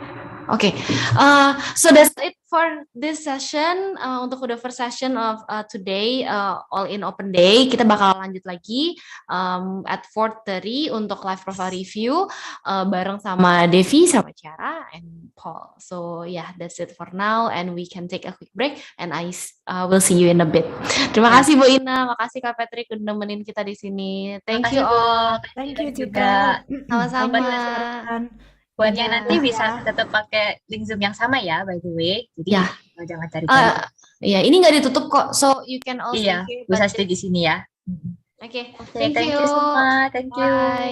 So that's it for this session. Untuk the first session of today, All In Open Day, kita bakal lanjut lagi at 4:30 untuk live profile review bareng sama Devi, sama Ciara, and Paul. So yeah, that's it for now, and we can take a quick break, and I will see you in a bit. Terima kasih Bu Ina, makasih Kak Patrick udah nemenin kita di sini. Thank you all. Thank you juga. Sama-sama. Buat yang nanti bisa tetap pakai link Zoom yang sama ya, by the way. Jadi jangan cari-cari. Ya, ini nggak ditutup kok, so you can also bisa stay di sini ya. Oke, Thank you so much. Thank you. Bye.